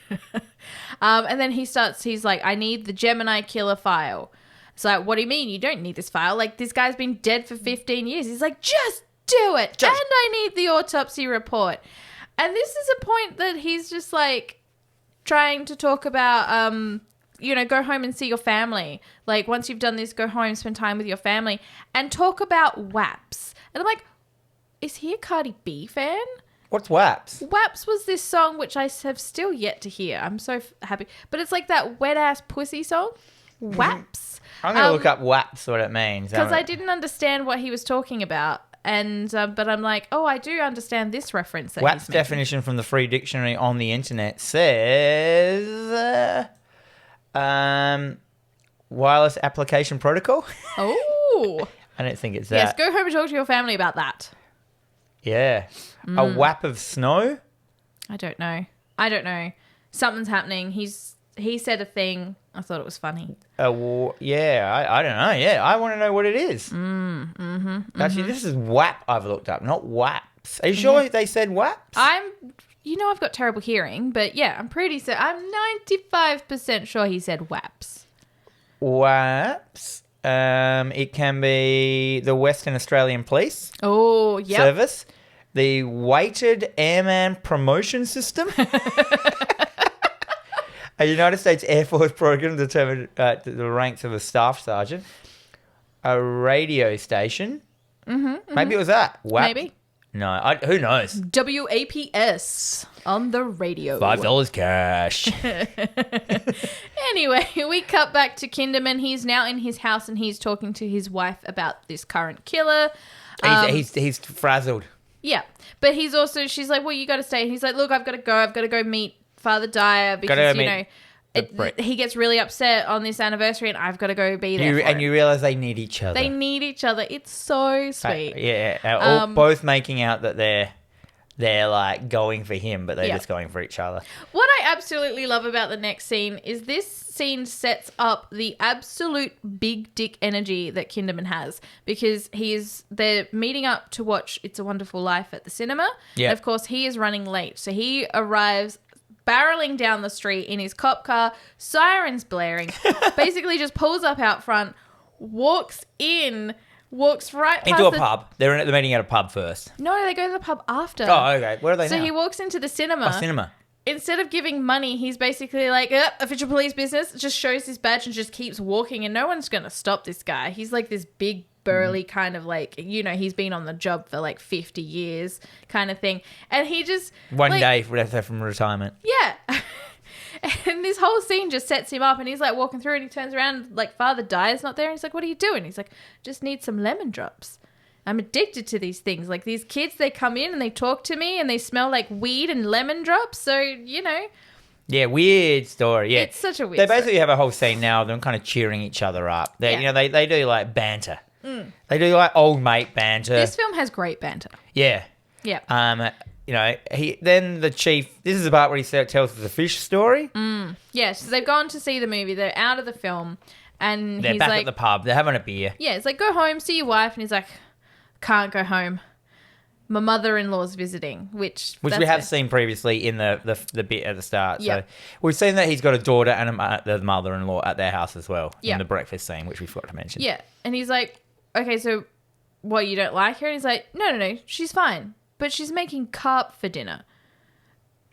[SPEAKER 2] And then he's like, I need the Gemini killer file. It's like, what do you mean? You don't need this file. This guy's been dead for 15 years. He's like, just do it. And I need the autopsy report. And this is a point that he's just trying to talk about, go home and see your family. Once you've done this, go home, spend time with your family, and talk about Whaps. And I'm like, is he a Cardi B fan?
[SPEAKER 1] What's Whaps?
[SPEAKER 2] Whaps was this song which I have still yet to hear. I'm so happy. But it's that wet-ass pussy song. Whaps.
[SPEAKER 1] I'm going to look up Whaps, what it means.
[SPEAKER 2] Because I didn't understand what he was talking about. And but I'm like, oh, I do understand this reference.
[SPEAKER 1] Whaps definition from the free dictionary on the internet says... wireless application protocol.
[SPEAKER 2] Oh.
[SPEAKER 1] I don't think it's that.
[SPEAKER 2] Yes, go home and talk to your family about that.
[SPEAKER 1] Yeah. A whap of snow?
[SPEAKER 2] I don't know. Something's happening. He said a thing. I thought it was funny.
[SPEAKER 1] I don't know. Yeah, I want to know what it is. Actually, this is whap I've looked up, not whaps. Are you sure they said whaps?
[SPEAKER 2] I've got terrible hearing, but yeah, I'm 95% sure he said whaps.
[SPEAKER 1] Whaps. It can be the Western Australian Police.
[SPEAKER 2] Oh, yeah.
[SPEAKER 1] Service. The Weighted Airman Promotion System. A United States Air Force program determined the ranks of a staff sergeant. A radio station. Maybe it was that. WAP.
[SPEAKER 2] Maybe.
[SPEAKER 1] No, who knows?
[SPEAKER 2] WAPS on the radio.
[SPEAKER 1] $5 cash.
[SPEAKER 2] Anyway, we cut back to Kinderman. He's now in his house and he's talking to his wife about this current killer.
[SPEAKER 1] He's frazzled.
[SPEAKER 2] Yeah. But she's like, well, you got to stay. And he's like, look, I've got to go meet Father Dyer because, he gets really upset on this anniversary and I've got to go be there.
[SPEAKER 1] And you realise they need each other.
[SPEAKER 2] They need each other. It's so sweet.
[SPEAKER 1] Both making out that they're like going for him, but they're just going for each other.
[SPEAKER 2] What I absolutely love about the next scene is this scene sets up the absolute big dick energy that Kinderman has because they're meeting up to watch It's a Wonderful Life at the cinema. Yeah. And of course, he is running late. So he arrives barreling down the street in his cop car, sirens blaring, basically just pulls up out front, walks right past
[SPEAKER 1] into a pub. They're meeting at a pub first.
[SPEAKER 2] No, they go to the pub after.
[SPEAKER 1] Oh, okay. Where are they now?
[SPEAKER 2] So he walks into the cinema.
[SPEAKER 1] Cinema.
[SPEAKER 2] Instead of giving money, he's basically like, official police business, just shows his badge and just keeps walking and no one's going to stop this guy. He's like this big, burly kind of like, he's been on the job for like 50 years kind of thing. And he just...
[SPEAKER 1] One day from retirement.
[SPEAKER 2] Yeah. And this whole scene just sets him up and he's like walking through and he turns around like Father Dyer's not there and he's like, what are you doing? He's like, just need some lemon drops. I'm addicted to these things. Like these kids, they come in and they talk to me and they smell like weed and lemon drops. So,
[SPEAKER 1] Yeah, weird story. Yeah.
[SPEAKER 2] It's such a weird story.
[SPEAKER 1] They basically have a whole scene now of them kind of cheering each other up. They do like banter. They do like old mate banter.
[SPEAKER 2] This film has great banter.
[SPEAKER 1] Yeah.
[SPEAKER 2] Yeah.
[SPEAKER 1] Then the chief, this is the part where he tells us the fish story.
[SPEAKER 2] Yeah, so they've gone to see the movie. They're out of the film and
[SPEAKER 1] they're
[SPEAKER 2] he's
[SPEAKER 1] back
[SPEAKER 2] like...
[SPEAKER 1] at the pub. They're having a beer.
[SPEAKER 2] Yeah, it's like, go home, see your wife. And he's like... Can't go home. My mother-in-law's visiting, which
[SPEAKER 1] we have seen previously in the bit at the start.
[SPEAKER 2] Yep.
[SPEAKER 1] So we've seen that he's got a daughter and the mother-in-law at their house as well in the breakfast scene, which we forgot to mention.
[SPEAKER 2] Yeah, and he's like, okay, so what, you don't like her? And he's like, no, she's fine, but she's making carp for dinner.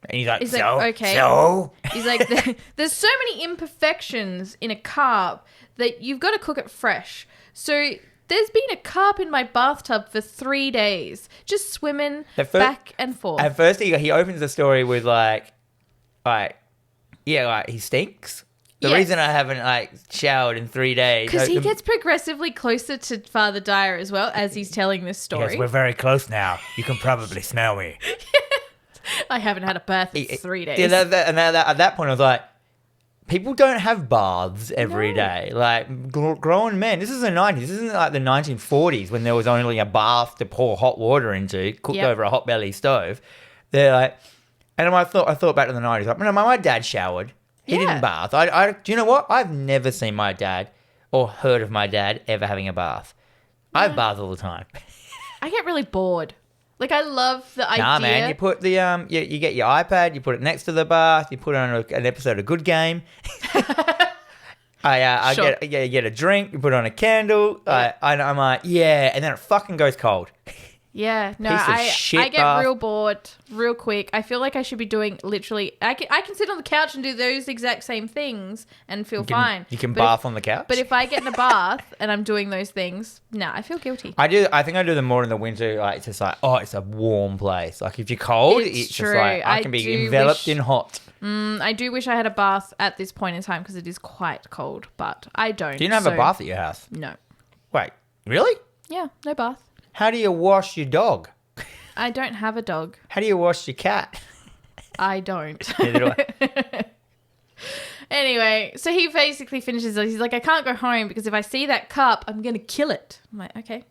[SPEAKER 1] And he's like,
[SPEAKER 2] okay.
[SPEAKER 1] So?
[SPEAKER 2] He's like, there's so many imperfections in a carp that you've got to cook it fresh. So... There's been a carp in my bathtub for 3 days, just swimming back and forth.
[SPEAKER 1] At first, he opens the story with he stinks. The reason I haven't showered in 3 days
[SPEAKER 2] because he gets progressively closer to Father Dyer as well as he's telling this story.
[SPEAKER 1] Yes, we're very close now. You can probably smell me.
[SPEAKER 2] I haven't had a bath in 3 days.
[SPEAKER 1] Yeah, at that point, I was like. People don't have baths every day. Like, grown men. This is the 90s. This isn't like the 1940s when there was only a bath to pour hot water into, cooked over a hot belly stove. They're like... And I thought back to the 90s. Like, my dad showered. He didn't bath. Do you know what? I've never seen my dad or heard of my dad ever having a bath. I bath all the time.
[SPEAKER 2] I get really bored. Like, I love the idea.
[SPEAKER 1] Nah, man, you put the you get your iPad, you put it next to the bath, you put on an episode of Good Game. You get a drink, you put on a candle. I'm like, and then it fucking goes cold.
[SPEAKER 2] Yeah, no, I get real bored real quick. I feel like I should be doing literally... I can sit on the couch and do those exact same things and feel fine.
[SPEAKER 1] You can bath on the couch?
[SPEAKER 2] But if I get in a bath and I'm doing those things, I feel guilty.
[SPEAKER 1] I think I do them more in the winter. Like, it's just like, it's a warm place. Like, if you're cold, it's
[SPEAKER 2] true.
[SPEAKER 1] Just like, I can be enveloped in hot.
[SPEAKER 2] I do wish I had a bath at this point in time because it is quite cold, but I don't.
[SPEAKER 1] Do you not have a bath at your house?
[SPEAKER 2] No.
[SPEAKER 1] Wait, really?
[SPEAKER 2] Yeah, no bath.
[SPEAKER 1] How do you wash your dog?
[SPEAKER 2] I don't have a dog.
[SPEAKER 1] How do you wash your cat?
[SPEAKER 2] I don't.
[SPEAKER 1] Neither do I.
[SPEAKER 2] Anyway, so he basically finishes it. He's like, I can't go home because if I see that carp, I'm going to kill it. I'm like, okay.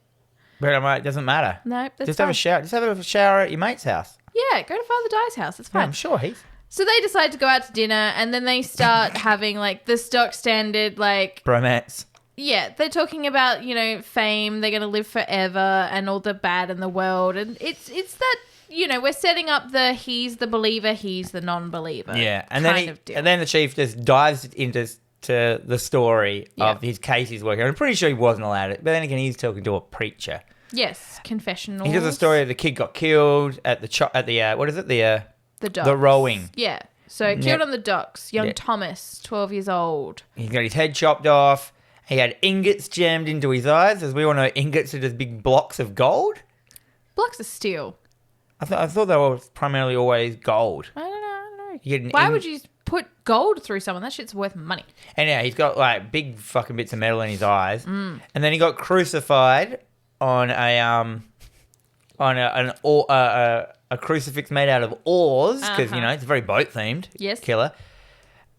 [SPEAKER 1] But I'm like, it doesn't matter.
[SPEAKER 2] No, that's
[SPEAKER 1] Just
[SPEAKER 2] fine.
[SPEAKER 1] have a shower. Just have a shower at your mate's house.
[SPEAKER 2] Yeah, go to Father Dyer's house. It's fine.
[SPEAKER 1] Yeah, I'm sure he's...
[SPEAKER 2] So they decide to go out to dinner and then they start having like the stock standard like...
[SPEAKER 1] Bromance.
[SPEAKER 2] Yeah, they're talking about, fame, they're going to live forever and all the bad in the world. And it's that, we're setting up the he's the believer, he's the non-believer.
[SPEAKER 1] Yeah, and then the chief just dives into the story of his case he's working on. I'm pretty sure he wasn't allowed it, but then again, he's talking to a preacher.
[SPEAKER 2] Yes, confessionals.
[SPEAKER 1] He does the story of the kid got killed at the what is it? The
[SPEAKER 2] docks.
[SPEAKER 1] The rowing.
[SPEAKER 2] Yeah, so killed on the docks. Young Thomas, 12 years old.
[SPEAKER 1] He got his head chopped off. He had ingots jammed into his eyes. As we all know, ingots are just big blocks of gold.
[SPEAKER 2] Blocks of steel.
[SPEAKER 1] I thought they were primarily always gold.
[SPEAKER 2] I don't know. Why would you put gold through someone? That shit's worth money.
[SPEAKER 1] And yeah, he's got like big fucking bits of metal in his eyes. And then he got crucified on a on a crucifix made out of oars because, it's very boat themed.
[SPEAKER 2] Yes.
[SPEAKER 1] Killer.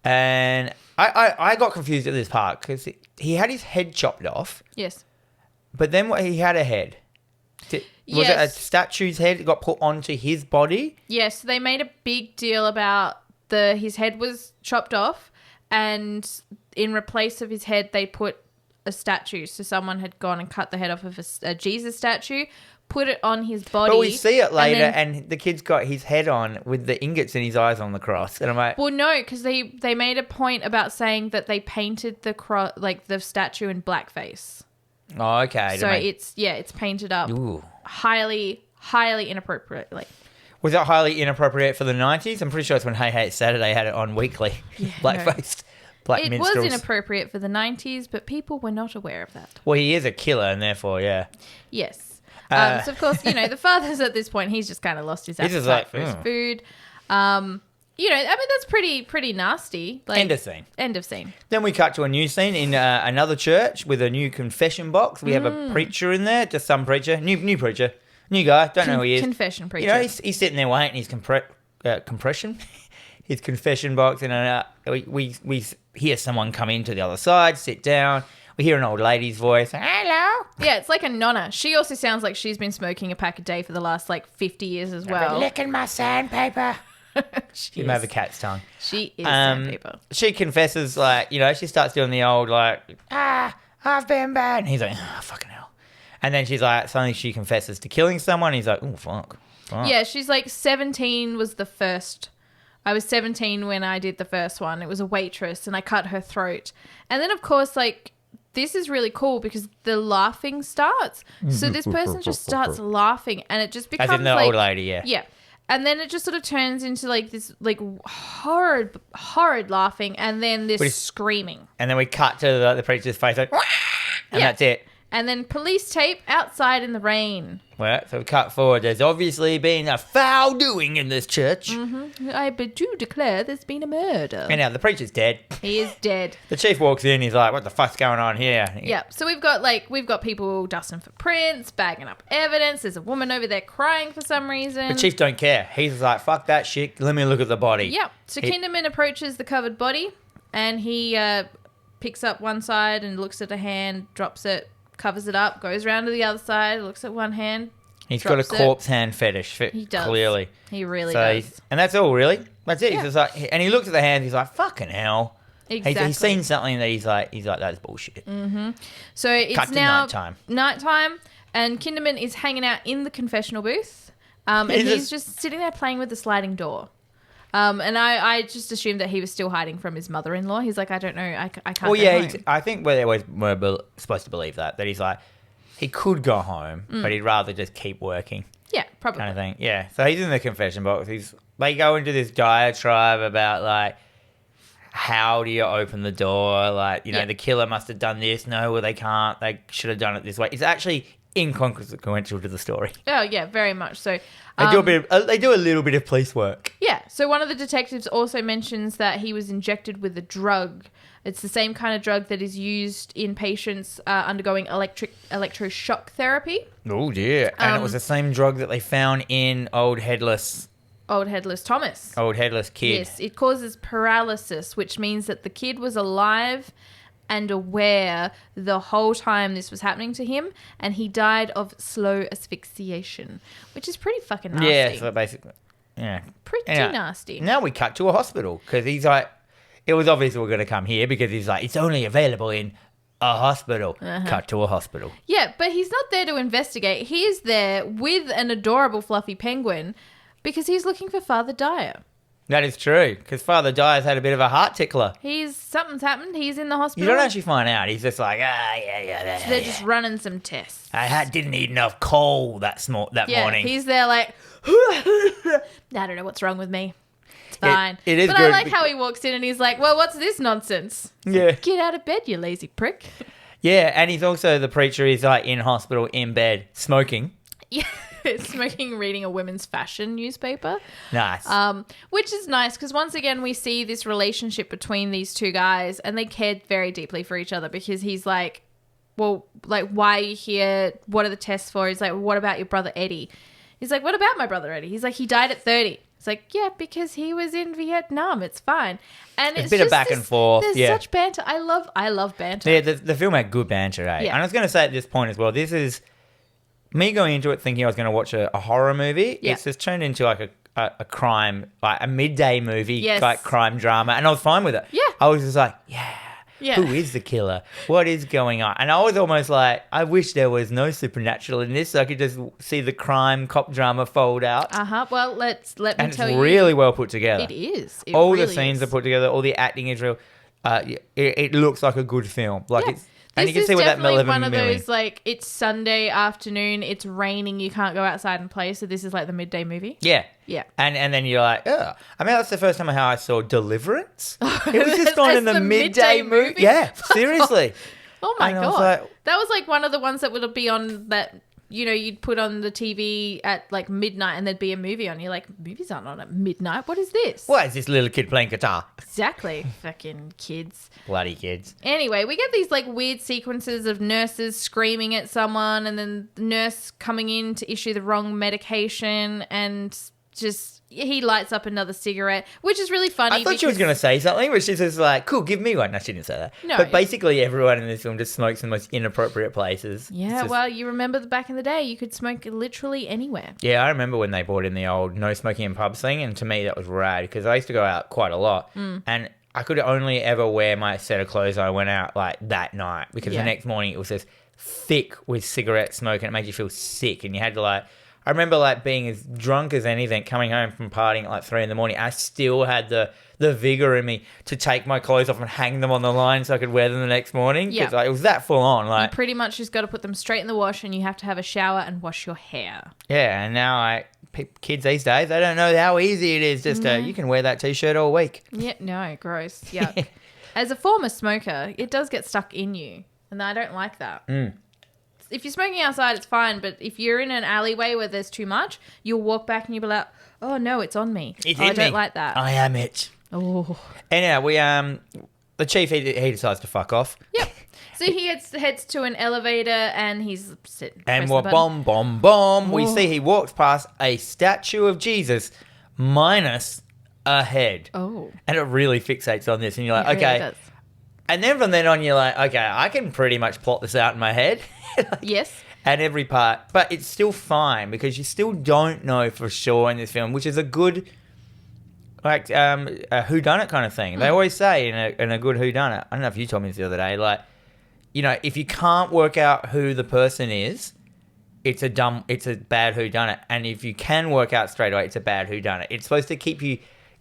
[SPEAKER 1] And I got confused at this part because he had his head chopped off.
[SPEAKER 2] Yes.
[SPEAKER 1] But then he had a head. Was it a statue's head that got put onto his body?
[SPEAKER 2] Yes, they made a big deal about his head was chopped off, and in replace of his head, they put a statue. So someone had gone and cut the head off of a Jesus statue, put it on his body.
[SPEAKER 1] But we see it later, and the kid's got his head on with the ingots in his eyes on the cross. And I'm like...
[SPEAKER 2] Well, no, because they made a point about saying that they painted the statue in blackface.
[SPEAKER 1] Oh, okay.
[SPEAKER 2] So it's painted up highly, highly inappropriately.
[SPEAKER 1] Was that highly inappropriate for the 90s? I'm pretty sure it's when Hey Hey It's Saturday had it on weekly. Black-faced. Black
[SPEAKER 2] it
[SPEAKER 1] minstrels.
[SPEAKER 2] was inappropriate for the 90s, but people were not aware of that.
[SPEAKER 1] Well, he is a killer, and therefore, yeah.
[SPEAKER 2] Yes. So, of course, the father's at this point, he's just kind of lost his appetite for his food. That's pretty nasty.
[SPEAKER 1] End of scene.
[SPEAKER 2] End of scene.
[SPEAKER 1] Then we cut to a new scene in another church with a new confession box. We have a preacher in there, just some preacher, new preacher, new guy, don't know who he is.
[SPEAKER 2] Confession preacher.
[SPEAKER 1] He's sitting there waiting his compression, his confession box, and we hear someone come into the other side, sit down. We hear an old lady's voice. Hello.
[SPEAKER 2] Yeah, it's like a nonna. She also sounds like she's been smoking a pack a day for the last 50 years as well.
[SPEAKER 1] I've been licking my sandpaper.
[SPEAKER 2] She
[SPEAKER 1] might have a cat's tongue.
[SPEAKER 2] She is sandpaper.
[SPEAKER 1] She confesses, she starts doing the old, I've been bad. And he's like, oh, fucking hell. And then she's like, suddenly she confesses to killing someone. He's like, oh, fuck.
[SPEAKER 2] Yeah, she's like 17 was the first. I was 17 when I did the first one. It was a waitress and I cut her throat. And then, of course, this is really cool because the laughing starts. So this person just starts laughing and it just becomes
[SPEAKER 1] as in the old lady, yeah.
[SPEAKER 2] Yeah. And then it just sort of turns into this horrid laughing and then this screaming.
[SPEAKER 1] And then we cut to the preacher's face and that's it.
[SPEAKER 2] And then police tape outside in the rain.
[SPEAKER 1] Well, so we cut forward. There's obviously been a foul doing in this church.
[SPEAKER 2] Mm-hmm. I do declare there's been a murder.
[SPEAKER 1] And now the preacher's dead.
[SPEAKER 2] He is dead.
[SPEAKER 1] The chief walks in. He's like, what the fuck's going on here?
[SPEAKER 2] Yeah. So we've got people dusting for prints, bagging up evidence. There's a woman over there crying for some reason.
[SPEAKER 1] The chief don't care. He's like, fuck that shit. Let me look at the body.
[SPEAKER 2] Yep. So Kinderman approaches the covered body and he picks up one side and looks at a hand, drops it, covers it up, goes around to the other side, looks at one hand.
[SPEAKER 1] He's got a corpse hand fetish.
[SPEAKER 2] He does.
[SPEAKER 1] Clearly.
[SPEAKER 2] He really does.
[SPEAKER 1] And that's all, really. That's it.
[SPEAKER 2] Yeah.
[SPEAKER 1] He's just and he looks at the hand. He's like, fucking hell.
[SPEAKER 2] Exactly.
[SPEAKER 1] He's seen something that he's like, that's bullshit.
[SPEAKER 2] Mm-hmm. So it's now nighttime, and Kinderman is hanging out in the confessional booth, and he's just sitting there playing with the sliding door. And I just assumed that he was still hiding from his mother-in-law. He's like, I don't know, I can't go home.
[SPEAKER 1] I think we're always supposed to believe that he's like, he could go home, but he'd rather just keep working.
[SPEAKER 2] Yeah, probably.
[SPEAKER 1] Kind of thing. Yeah. So he's in the confession box. They go into this diatribe about how do you open the door? The killer must have done this. No, well, they can't. They should have done it this way. It's actually inconsequential to the story.
[SPEAKER 2] Oh, yeah, very much so.
[SPEAKER 1] They do a little bit of police work.
[SPEAKER 2] Yeah. So one of the detectives also mentions that he was injected with a drug. It's the same kind of drug that is used in patients undergoing electroshock therapy.
[SPEAKER 1] Oh, dear. And it was the same drug that they found in Old Headless
[SPEAKER 2] Thomas.
[SPEAKER 1] Old Headless Kid.
[SPEAKER 2] Yes. It causes paralysis, which means that the kid was alive and aware the whole time this was happening to him, and he died of slow asphyxiation, which is pretty fucking nasty.
[SPEAKER 1] Yeah, so basically, yeah.
[SPEAKER 2] Pretty nasty.
[SPEAKER 1] Now we cut to a hospital, because he's like, it was obvious we were going to come here, because he's like, it's only available in a hospital. Cut to a hospital.
[SPEAKER 2] Yeah, but he's not there to investigate. He is there with an adorable fluffy penguin, because he's looking for Father Dyer.
[SPEAKER 1] That is true, because Father Dyer's had a bit of a heart tickler.
[SPEAKER 2] Something's happened. He's in the hospital.
[SPEAKER 1] You don't actually find out. He's just like, yeah.
[SPEAKER 2] So they're just running some tests.
[SPEAKER 1] I didn't eat enough coal that morning.
[SPEAKER 2] He's there like, I don't know what's wrong with me. It's fine.
[SPEAKER 1] It is
[SPEAKER 2] but
[SPEAKER 1] good.
[SPEAKER 2] I like how he walks in and he's like, well, what's this nonsense?
[SPEAKER 1] Yeah.
[SPEAKER 2] Get out of bed, you lazy prick.
[SPEAKER 1] Yeah, and he's also, the preacher is in hospital, in bed, smoking.
[SPEAKER 2] Yeah. Smoking, reading a women's fashion newspaper.
[SPEAKER 1] Nice.
[SPEAKER 2] Which is nice because once again we see this relationship between these two guys and they cared very deeply for each other because he's like, well, like, why are you here? What are the tests for? He's like, what about your brother Eddie? He's like, what about my brother Eddie? He's like, he died at 30. It's like, yeah, because he was in Vietnam. It's fine. And
[SPEAKER 1] it's a bit of back and forth.
[SPEAKER 2] There's such banter. I love banter.
[SPEAKER 1] Yeah, the film had good banter, eh?
[SPEAKER 2] Yeah.
[SPEAKER 1] And I was going to say at this point as well, this is me going into it thinking I was going to watch a horror movie.
[SPEAKER 2] Yeah.
[SPEAKER 1] It's just turned into like a crime, like a midday movie,
[SPEAKER 2] Yes.
[SPEAKER 1] like crime drama. And I was fine with it.
[SPEAKER 2] Yeah.
[SPEAKER 1] I was just like, yeah.
[SPEAKER 2] Yeah.
[SPEAKER 1] Who is the killer? What is going on? And I was almost like, I wish there was no supernatural in this so I could just see the crime cop drama fold out.
[SPEAKER 2] Well, let me
[SPEAKER 1] And
[SPEAKER 2] tell
[SPEAKER 1] it's
[SPEAKER 2] you.
[SPEAKER 1] really well put together.
[SPEAKER 2] It is. It
[SPEAKER 1] All
[SPEAKER 2] really
[SPEAKER 1] the scenes
[SPEAKER 2] is.
[SPEAKER 1] are put together. All the acting is real. It looks like a good film. Like
[SPEAKER 2] Yeah.
[SPEAKER 1] it's, and you can see
[SPEAKER 2] This
[SPEAKER 1] where
[SPEAKER 2] is
[SPEAKER 1] that
[SPEAKER 2] definitely
[SPEAKER 1] 11
[SPEAKER 2] one of
[SPEAKER 1] million.
[SPEAKER 2] those, like, it's Sunday afternoon, it's raining, you can't go outside and play, so this is like the midday movie.
[SPEAKER 1] Yeah.
[SPEAKER 2] Yeah.
[SPEAKER 1] And then you're like, oh. I mean, that's the first time how I saw Deliverance. It was just on
[SPEAKER 2] As
[SPEAKER 1] in the
[SPEAKER 2] the
[SPEAKER 1] midday
[SPEAKER 2] midday
[SPEAKER 1] movie.
[SPEAKER 2] movie?
[SPEAKER 1] Yeah, seriously.
[SPEAKER 2] Oh my
[SPEAKER 1] And I was
[SPEAKER 2] God.
[SPEAKER 1] like-
[SPEAKER 2] That was like one of the ones that would be on that, you know, you'd put on the TV at like midnight and there'd be a movie on. You're like, movies aren't on at midnight. What is this?
[SPEAKER 1] Why is this little kid playing guitar?
[SPEAKER 2] Exactly. Fucking kids.
[SPEAKER 1] Bloody kids.
[SPEAKER 2] Anyway, we get these like weird sequences of nurses screaming at someone and then the nurse coming in to issue the wrong medication and just he lights up another cigarette, which is really funny.
[SPEAKER 1] I thought she was going to say something, but she's just like, cool, give me one. No, she didn't say that.
[SPEAKER 2] No.
[SPEAKER 1] But basically everyone in this film just smokes in the most inappropriate places.
[SPEAKER 2] Yeah,
[SPEAKER 1] It's just-
[SPEAKER 2] well, you remember back in the day, you could smoke literally anywhere.
[SPEAKER 1] Yeah, I remember when they brought in the old no smoking in pubs thing, and to me that was rad because I used to go out quite a lot, and I could only ever wear my set of clothes I went out like that night because
[SPEAKER 2] Yeah.
[SPEAKER 1] the next morning it was just thick with cigarette smoke and it made you feel sick, and you had to like. I remember like being as drunk as anything, coming home from partying at like 3 a.m. I still had the vigor in me to take my clothes off and hang them on the line so I could wear them the next morning.
[SPEAKER 2] Yeah.
[SPEAKER 1] Because like, it was that full on.
[SPEAKER 2] You
[SPEAKER 1] Like,
[SPEAKER 2] pretty much just got to put them straight in the wash and you have to have a shower and wash your hair.
[SPEAKER 1] yeah, and now kids these days, they don't know how easy it is. Just you can wear that t-shirt all week.
[SPEAKER 2] Yeah, no, gross. Yuck. As a former smoker, it does get stuck in you, and I don't like that. If you're smoking outside, it's fine, but if you're in an alleyway where there's too much, you'll walk back and you'll be like, oh no, it's on me.
[SPEAKER 1] It's
[SPEAKER 2] I
[SPEAKER 1] in
[SPEAKER 2] don't
[SPEAKER 1] me.
[SPEAKER 2] like that.
[SPEAKER 1] I am it.
[SPEAKER 2] Oh.
[SPEAKER 1] Anyhow, the chief, he decides to fuck off.
[SPEAKER 2] Yep. So he heads to an elevator and he's sitting.
[SPEAKER 1] And what bomb. We see he walks past a statue of Jesus minus a head.
[SPEAKER 2] Oh.
[SPEAKER 1] And it really fixates on this. And you're like,
[SPEAKER 2] It really
[SPEAKER 1] okay.
[SPEAKER 2] does.
[SPEAKER 1] And then from then on, you're like, okay, I can pretty much plot this out in my head.
[SPEAKER 2] Yes.
[SPEAKER 1] At every part. But it's still fine because you still don't know for sure in this film, which is a good, like, a whodunit kind of thing. They always say in a good whodunit, I don't know if you told me this the other day, like, you know, if you can't work out who the person is, it's a bad whodunit. And if you can work out straight away, it's a bad whodunit. It's supposed to keep you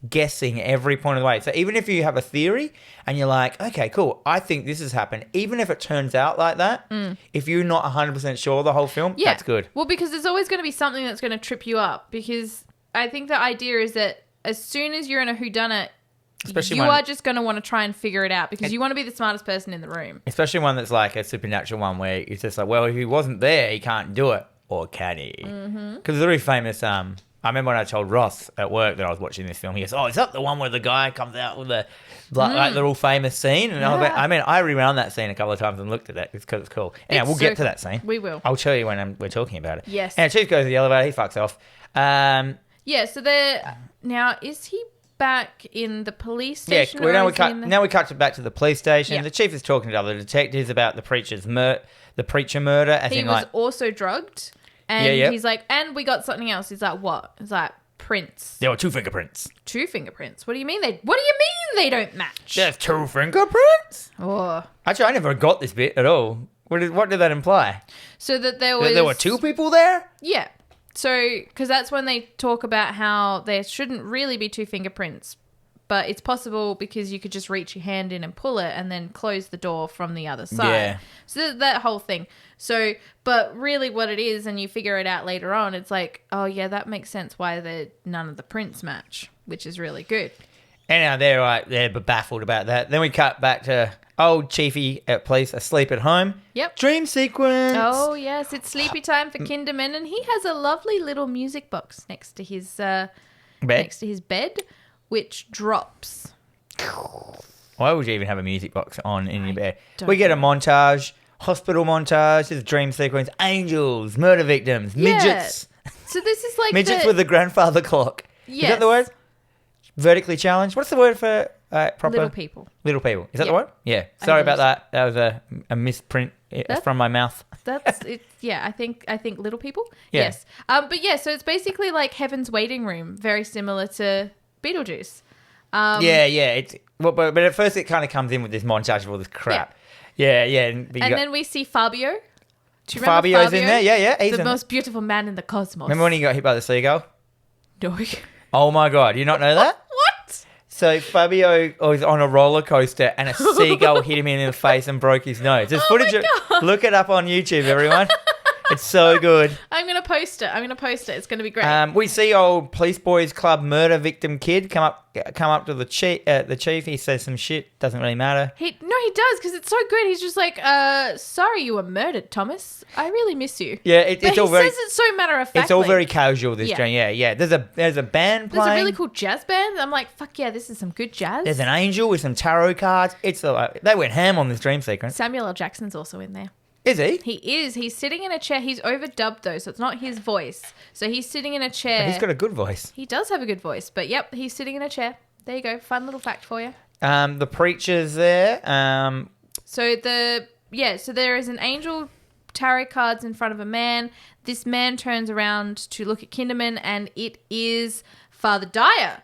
[SPEAKER 1] guessing every point of the way. So even if you have a theory and you're like, okay, cool, I think this has happened, even if it turns out like that, if you're not 100% sure the whole film, that's good.
[SPEAKER 2] Well, because there's always going to be something that's going to trip you up, because I think the idea is that as soon as you're in a whodunit,
[SPEAKER 1] Especially
[SPEAKER 2] you
[SPEAKER 1] one-
[SPEAKER 2] are just going to want to try and figure it out because you want to be the smartest person in the room.
[SPEAKER 1] Especially one that's like a supernatural one where it's just like, well, if he wasn't there, he can't do it. Or can he? Because there's a really famous... I remember when I told Ross at work that I was watching this film, he goes, oh, is that the one where the guy comes out with the little famous scene? And I was like, I mean, I rewound that scene a couple of times and looked at it because it's cool. Anyway,
[SPEAKER 2] It's
[SPEAKER 1] we'll
[SPEAKER 2] so
[SPEAKER 1] get to
[SPEAKER 2] cool.
[SPEAKER 1] that scene.
[SPEAKER 2] We will.
[SPEAKER 1] I'll show you when we're talking about it.
[SPEAKER 2] Yes.
[SPEAKER 1] And Chief goes to the elevator, he fucks off.
[SPEAKER 2] Yeah, so now, is he back in the police
[SPEAKER 1] Yeah,
[SPEAKER 2] station?
[SPEAKER 1] now we cut back to the police station.
[SPEAKER 2] Yeah.
[SPEAKER 1] The chief is talking to other detectives about the preacher murder. As
[SPEAKER 2] He
[SPEAKER 1] in,
[SPEAKER 2] was
[SPEAKER 1] like,
[SPEAKER 2] also drugged. And
[SPEAKER 1] Yeah.
[SPEAKER 2] he's like, and we got something else. He's like, what? He's like, prints.
[SPEAKER 1] there were 2 fingerprints.
[SPEAKER 2] 2 fingerprints. What do you mean they don't match?
[SPEAKER 1] There's 2 fingerprints?
[SPEAKER 2] Oh.
[SPEAKER 1] Actually, I never got this bit at all. What did that imply?
[SPEAKER 2] So that there was...
[SPEAKER 1] There were 2 people there?
[SPEAKER 2] Yeah. So, because that's when they talk about how there shouldn't really be 2 fingerprints, but it's possible because you could just reach your hand in and pull it and then close the door from the other side.
[SPEAKER 1] Yeah.
[SPEAKER 2] So that whole thing. So, but really what it is, and you figure it out later on, it's like, oh yeah, that makes sense why none of the prints match, which is really good.
[SPEAKER 1] Anyhow, they're baffled about that. Then we cut back to old Chiefy at police asleep at home.
[SPEAKER 2] Yep.
[SPEAKER 1] Dream sequence.
[SPEAKER 2] Oh yes, it's sleepy time for Kinderman, and he has a lovely little music box next to his bed, which drops.
[SPEAKER 1] Why would you even have a music box on in your bed?
[SPEAKER 2] don't
[SPEAKER 1] We get a montage hospital montage, there's a dream sequence, angels, murder victims, midgets.
[SPEAKER 2] So this is like
[SPEAKER 1] midgets with the grandfather clock.
[SPEAKER 2] Yes.
[SPEAKER 1] Is that the word? Vertically challenged. What's the word for proper?
[SPEAKER 2] Little people.
[SPEAKER 1] Little people. Is that the word? Yeah. Sorry about that. That was a misprint from my mouth.
[SPEAKER 2] That's it. Yeah, I think little people.
[SPEAKER 1] Yeah.
[SPEAKER 2] Yes. But yeah, so it's basically like Heaven's Waiting Room, very similar to Beetlejuice.
[SPEAKER 1] Yeah. It's but at first it kind of comes in with this montage of all this crap. Yeah. And
[SPEAKER 2] then we see Fabio. Do you remember
[SPEAKER 1] Fabio's
[SPEAKER 2] Fabio?
[SPEAKER 1] in there. Yeah. He's
[SPEAKER 2] the most beautiful man in the cosmos.
[SPEAKER 1] Remember when he got hit by the seagull?
[SPEAKER 2] No.
[SPEAKER 1] Oh my God! Do you not know that?
[SPEAKER 2] What?
[SPEAKER 1] So Fabio was on a roller coaster and a seagull hit him in the face and broke his nose. There's footage. Look it up on YouTube, everyone. It's so good.
[SPEAKER 2] I'm gonna post it. It's gonna be great.
[SPEAKER 1] We see old Police Boys Club murder victim kid come up to the chief. He says some shit. Doesn't really matter.
[SPEAKER 2] He does, because it's so good. He's just like, sorry you were murdered, Thomas. I really miss you.
[SPEAKER 1] Yeah, it's all very.
[SPEAKER 2] He says it so matter of factly.
[SPEAKER 1] It's all very casual. This dream. Yeah. There's a band playing.
[SPEAKER 2] There's a really cool jazz band. I'm like, fuck yeah, this is some good jazz.
[SPEAKER 1] There's an angel with some tarot cards. They went ham on this dream sequence.
[SPEAKER 2] Samuel L. Jackson's also in there.
[SPEAKER 1] Is he?
[SPEAKER 2] He is. He's sitting in a chair. He's overdubbed though, so it's not his voice. So he's sitting in a chair.
[SPEAKER 1] But he's got a good voice.
[SPEAKER 2] He does have a good voice, but yep, he's sitting in a chair. There you go. Fun little fact for you.
[SPEAKER 1] The preacher's there.
[SPEAKER 2] So there is an angel tarot cards in front of a man. This man turns around to look at Kinderman, and it is Father Dyer.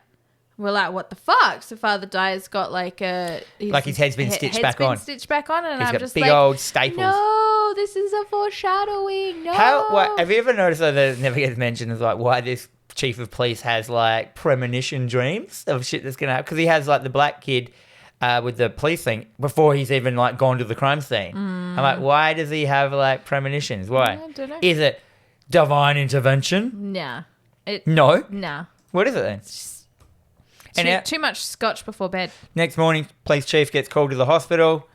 [SPEAKER 2] We're like, what the fuck? So Father Dyer's got like his
[SPEAKER 1] head's been stitched back on.
[SPEAKER 2] And
[SPEAKER 1] He's
[SPEAKER 2] I'm
[SPEAKER 1] got
[SPEAKER 2] just
[SPEAKER 1] big
[SPEAKER 2] like,
[SPEAKER 1] old staples.
[SPEAKER 2] No, this is a foreshadowing. No.
[SPEAKER 1] Have you ever noticed that it never gets mentioned as like why this chief of police has like premonition dreams of shit that's gonna happen? Because he has like the black kid with the police thing before he's even like gone to the crime scene. I'm like, why does he have like premonitions? Why?
[SPEAKER 2] I don't know.
[SPEAKER 1] Is it divine intervention?
[SPEAKER 2] Nah.
[SPEAKER 1] No.
[SPEAKER 2] Nah.
[SPEAKER 1] What is it then?
[SPEAKER 2] Too much scotch before bed.
[SPEAKER 1] Next morning, police chief gets called to the hospital.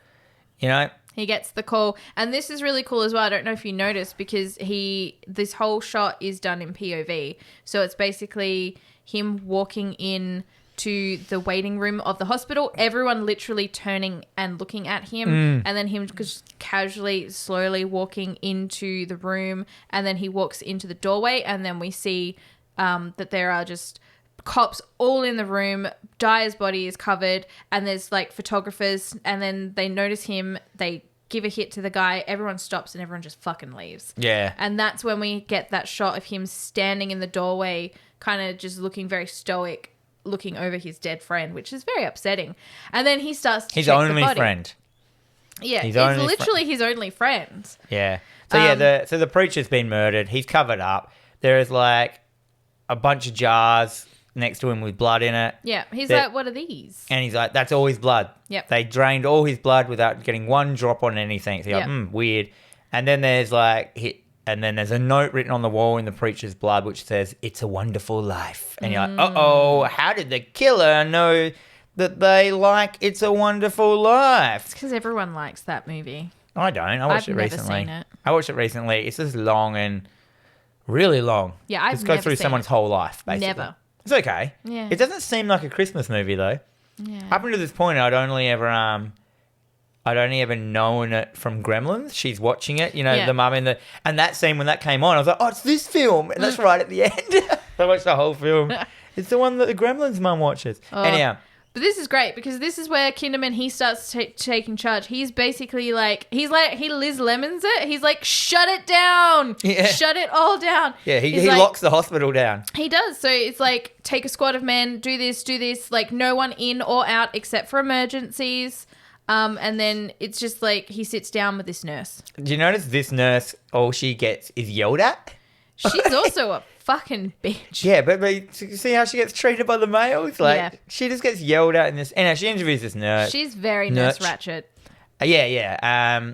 [SPEAKER 1] You know,
[SPEAKER 2] he gets the call, and this is really cool as well. I don't know if you noticed, because this whole shot is done in POV, so it's basically him walking in to the waiting room of the hospital, everyone literally turning and looking at him, and then him just casually, slowly walking into the room, and then he walks into the doorway, and then we see that there are just cops all in the room. Dyer's body is covered, and there's like photographers, and then they notice him, they give a hit to the guy, everyone stops, and everyone just fucking leaves.
[SPEAKER 1] Yeah.
[SPEAKER 2] And that's when we get that shot of him standing in the doorway, kind of just looking very stoic, looking over his dead friend, which is very upsetting. And then he starts to
[SPEAKER 1] his
[SPEAKER 2] check
[SPEAKER 1] only
[SPEAKER 2] the body.
[SPEAKER 1] friend.
[SPEAKER 2] Yeah, it's literally his only friend.
[SPEAKER 1] Yeah. So the preacher's been murdered. He's covered up. There is like a bunch of jars next to him with blood in it.
[SPEAKER 2] Yeah. He's like, what are these?
[SPEAKER 1] And he's like, that's all his blood.
[SPEAKER 2] Yep.
[SPEAKER 1] They drained all his blood without getting one drop on anything. So you're like, weird. And then there's there's a note written on the wall in the preacher's blood which says, "It's a wonderful life." And you're like, uh-oh, how did the killer know that they like It's a Wonderful Life?
[SPEAKER 2] It's because everyone likes that movie.
[SPEAKER 1] I don't. I watched it recently. I've never seen it. I watched it recently. It's just long and really long.
[SPEAKER 2] Yeah, I've
[SPEAKER 1] just go
[SPEAKER 2] never
[SPEAKER 1] through
[SPEAKER 2] seen
[SPEAKER 1] someone's whole life, basically.
[SPEAKER 2] Never.
[SPEAKER 1] It's okay.
[SPEAKER 2] Yeah.
[SPEAKER 1] It doesn't seem like a Christmas movie though.
[SPEAKER 2] Yeah.
[SPEAKER 1] Up until this point, I'd only ever known it from Gremlins. She's watching it, the mum and that scene when that came on, I was like, oh, it's this film, and that's right at the end. I watched the whole film. It's the one that the Gremlins mum watches. Anyhow.
[SPEAKER 2] But this is great, because this is where Kinderman, he starts taking charge. He's basically he Liz Lemons it. He's like, shut it down. Yeah. Shut it all down.
[SPEAKER 1] Yeah, he locks the hospital down.
[SPEAKER 2] He does. So it's like, take a squad of men, do this, like no one in or out except for emergencies. And then it's just like he sits down with this nurse.
[SPEAKER 1] Do you notice this nurse, all she gets is yelled at?
[SPEAKER 2] She's also a fucking bitch.
[SPEAKER 1] Yeah, but see how she gets treated by the males? Like, she just gets yelled at in this. And she interviews this nurse.
[SPEAKER 2] She's very Nurse Ratched.
[SPEAKER 1] Yeah.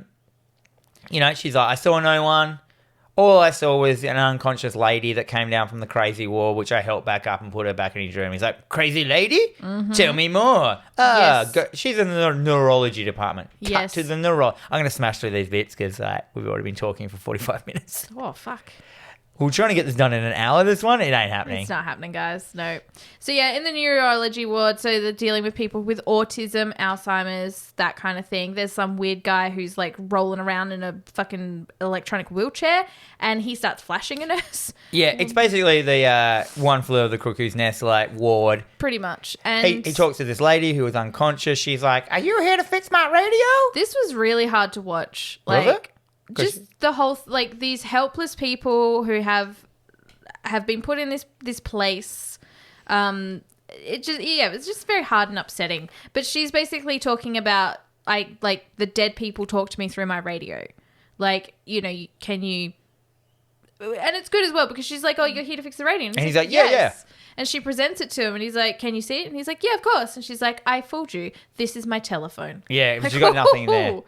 [SPEAKER 1] She's like, I saw no one. All I saw was an unconscious lady that came down from the crazy wall, which I helped back up and put her back in his room. He's like, crazy lady? Mm-hmm. Tell me more.
[SPEAKER 2] Yes.
[SPEAKER 1] She's in the neurology department.
[SPEAKER 2] Yes.
[SPEAKER 1] Cut to the neuro. I'm going to smash through these bits because we've already been talking for 45 minutes.
[SPEAKER 2] Oh, fuck.
[SPEAKER 1] we're trying to get this done in an hour, this one. It ain't happening.
[SPEAKER 2] It's not happening, guys. No. So, yeah, in the neurology ward, so they're dealing with people with autism, Alzheimer's, that kind of thing. There's some weird guy who's, like, rolling around in a fucking electronic wheelchair, and he starts flashing at us.
[SPEAKER 1] Yeah, it's basically the One Flew Over the Cuckoo's Nest, like, ward.
[SPEAKER 2] Pretty much. And
[SPEAKER 1] he talks to this lady who was unconscious. She's like, are you here to fix my radio?
[SPEAKER 2] this was really hard to watch.
[SPEAKER 1] Was
[SPEAKER 2] Like,
[SPEAKER 1] it?
[SPEAKER 2] just the whole, like, these helpless people who have been put in this place. It's just very hard and upsetting. But she's basically talking about, like the dead people talk to me through my radio. Like, you know, can you... And it's good as well because she's like, oh, you're here to fix the radio.
[SPEAKER 1] And he's like, yeah,
[SPEAKER 2] yes. And she presents it to him and he's like, can you see it? And he's like, yeah, of course. And she's like, I fooled you. This is my telephone.
[SPEAKER 1] Yeah,
[SPEAKER 2] Like,
[SPEAKER 1] she's got nothing there.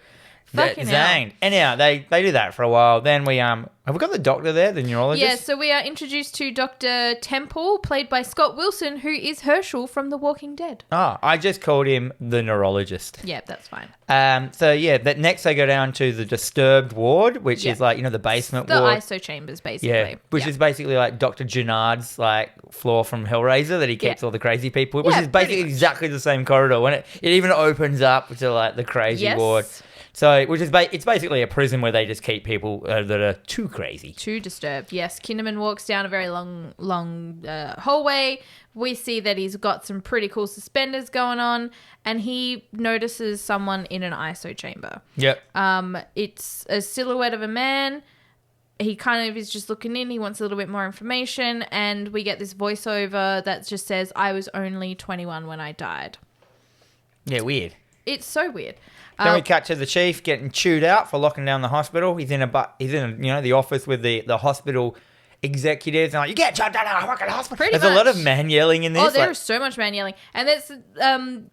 [SPEAKER 2] Fucking hell.
[SPEAKER 1] Zanged. Anyhow, they do that for a while. Then we have we got the doctor there, the neurologist?
[SPEAKER 2] Yeah, so we are introduced to Dr. Temple, played by Scott Wilson, who is Herschel from The Walking Dead.
[SPEAKER 1] Oh, I just called him the neurologist.
[SPEAKER 2] Yeah, that's fine.
[SPEAKER 1] So yeah, that next they go down to the disturbed ward, which is like, you know, the basement
[SPEAKER 2] The
[SPEAKER 1] ward.
[SPEAKER 2] ISO chambers, basically.
[SPEAKER 1] Yeah, which is basically like Dr. Gennard's like floor from Hellraiser that he keeps all the crazy people, which is basically exactly the same corridor. When it even opens up to like the crazy ward. So, which is it's basically a prison where they just keep people that are too crazy.
[SPEAKER 2] Too disturbed, yes. Kinderman walks down a very long hallway. We see that he's got some pretty cool suspenders going on, and he notices someone in an ISO chamber.
[SPEAKER 1] Yep.
[SPEAKER 2] It's a silhouette of a man. He kind of is just looking in. He wants a little bit more information, and we get this voiceover that just says, I was only 21 when I died.
[SPEAKER 1] Yeah, weird.
[SPEAKER 2] It's so weird.
[SPEAKER 1] Then we cut to the chief getting chewed out for locking down the hospital. He's in the office with the hospital executives. And like, you get chucked out of the fucking hospital. There's a lot of man yelling in this.
[SPEAKER 2] Oh, there is so much man yelling. And there's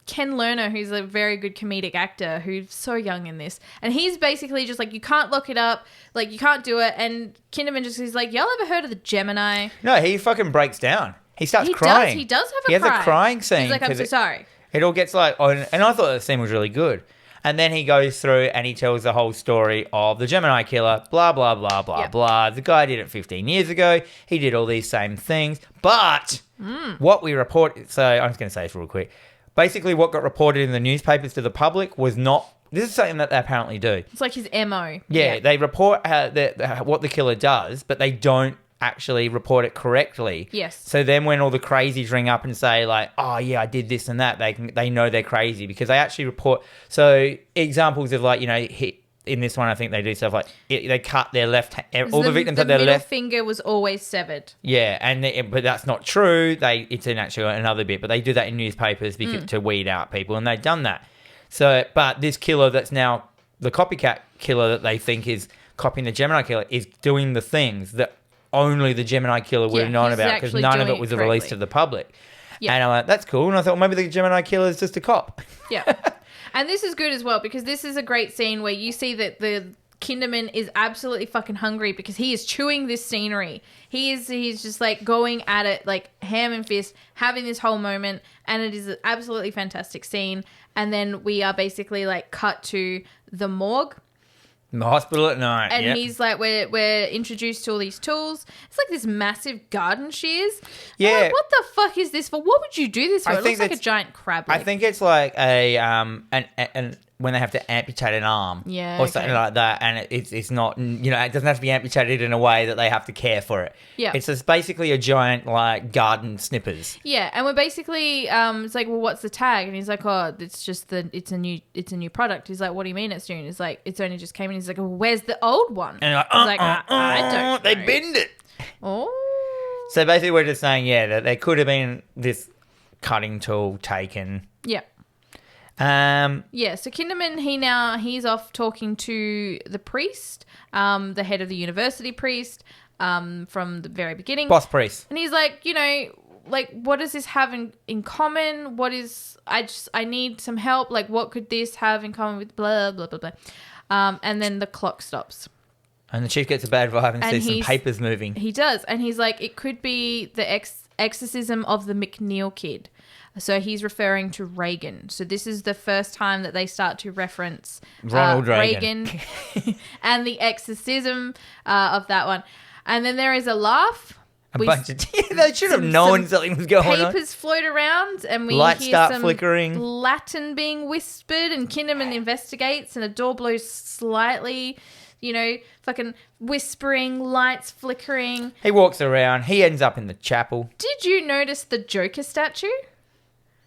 [SPEAKER 2] Ken Lerner, who's a very good comedic actor, who's so young in this. And he's basically just like, you can't lock it up. Like, you can't do it. And Kinderman just is like, y'all ever heard of the Gemini?
[SPEAKER 1] No, he fucking breaks down. He starts crying.
[SPEAKER 2] He does have a cry.
[SPEAKER 1] He has a crying scene.
[SPEAKER 2] He's like, I'm so sorry.
[SPEAKER 1] It all gets like, and I thought the scene was really good. And then he goes through and he tells the whole story of the Gemini killer, blah, blah, blah, blah, blah. The guy did it 15 years ago. He did all these same things. But what we report... So I'm just going to say this real quick. Basically, what got reported in the newspapers to the public was not... This is something that they apparently do.
[SPEAKER 2] It's like his MO.
[SPEAKER 1] Yeah, they report what the killer does, but they don't actually report it correctly.
[SPEAKER 2] Yes.
[SPEAKER 1] So then when all the crazies ring up and say like, oh yeah, I did this and that, they know they're crazy because they actually report. So examples of like, you know, in this one, I think they do stuff like they cut their left hand. All the victims had their left
[SPEAKER 2] finger was always severed.
[SPEAKER 1] Yeah, but that's not true. It's in actually another bit, but they do that in newspapers to weed out people, and they've done that. So, but this killer that's now the copycat killer that they think is copying the Gemini killer is doing the things that only the Gemini killer would have known about because none of it was released to the public. Yeah. And I'm like, that's cool. And I thought, well, maybe the Gemini killer is just a cop.
[SPEAKER 2] Yeah. And this is good as well because this is a great scene where you see that the Kinderman is absolutely fucking hungry because he is chewing this scenery. He's just like going at it like ham and fist, having this whole moment, and it is an absolutely fantastic scene. And then we are basically like cut to the morgue.
[SPEAKER 1] In the hospital at night.
[SPEAKER 2] And he's like, we're introduced to all these tools. It's like this massive garden shears.
[SPEAKER 1] Yeah.
[SPEAKER 2] I'm like, what the fuck is this for? What would you do this for? It looks like a giant crab leg.
[SPEAKER 1] I think it's like an when they have to amputate an arm.
[SPEAKER 2] Yeah.
[SPEAKER 1] Or something like that. And it's not, you know, it doesn't have to be amputated in a way that they have to care for it.
[SPEAKER 2] Yeah.
[SPEAKER 1] It's just basically a giant like garden snippers.
[SPEAKER 2] Yeah. And we're basically, it's like, well, what's the tag? And he's like, oh, it's just it's a new product. He's like, what do you mean it's new? And he's like, it's only just came in. He's like, well, where's the old one?
[SPEAKER 1] And
[SPEAKER 2] I don't know.
[SPEAKER 1] They binned it.
[SPEAKER 2] Oh.
[SPEAKER 1] So basically we're just saying, that there could have been this cutting tool taken.
[SPEAKER 2] Yeah. So Kinderman, he's off talking to the priest, the head of the university priest, from the very beginning.
[SPEAKER 1] Boss priest.
[SPEAKER 2] And he's like, you know, like, what does this have in common? I need some help. Like, what could this have in common with blah, blah, blah, blah. And then the clock stops.
[SPEAKER 1] And the chief gets a bad vibe and sees some papers moving.
[SPEAKER 2] He does. And he's like, it could be the exorcism of the McNeil kid. So he's referring to Reagan. So this is the first time that they start to reference
[SPEAKER 1] Ronald Reagan
[SPEAKER 2] and the exorcism of that one. And then there is a laugh.
[SPEAKER 1] They should have known something was going on.
[SPEAKER 2] Papers float around and we
[SPEAKER 1] Lights
[SPEAKER 2] hear
[SPEAKER 1] start
[SPEAKER 2] some
[SPEAKER 1] flickering.
[SPEAKER 2] Latin being whispered and Kinnaman investigates and a door blows slightly, fucking whispering, lights flickering.
[SPEAKER 1] He walks around. He ends up in the chapel.
[SPEAKER 2] Did you notice the Joker statue?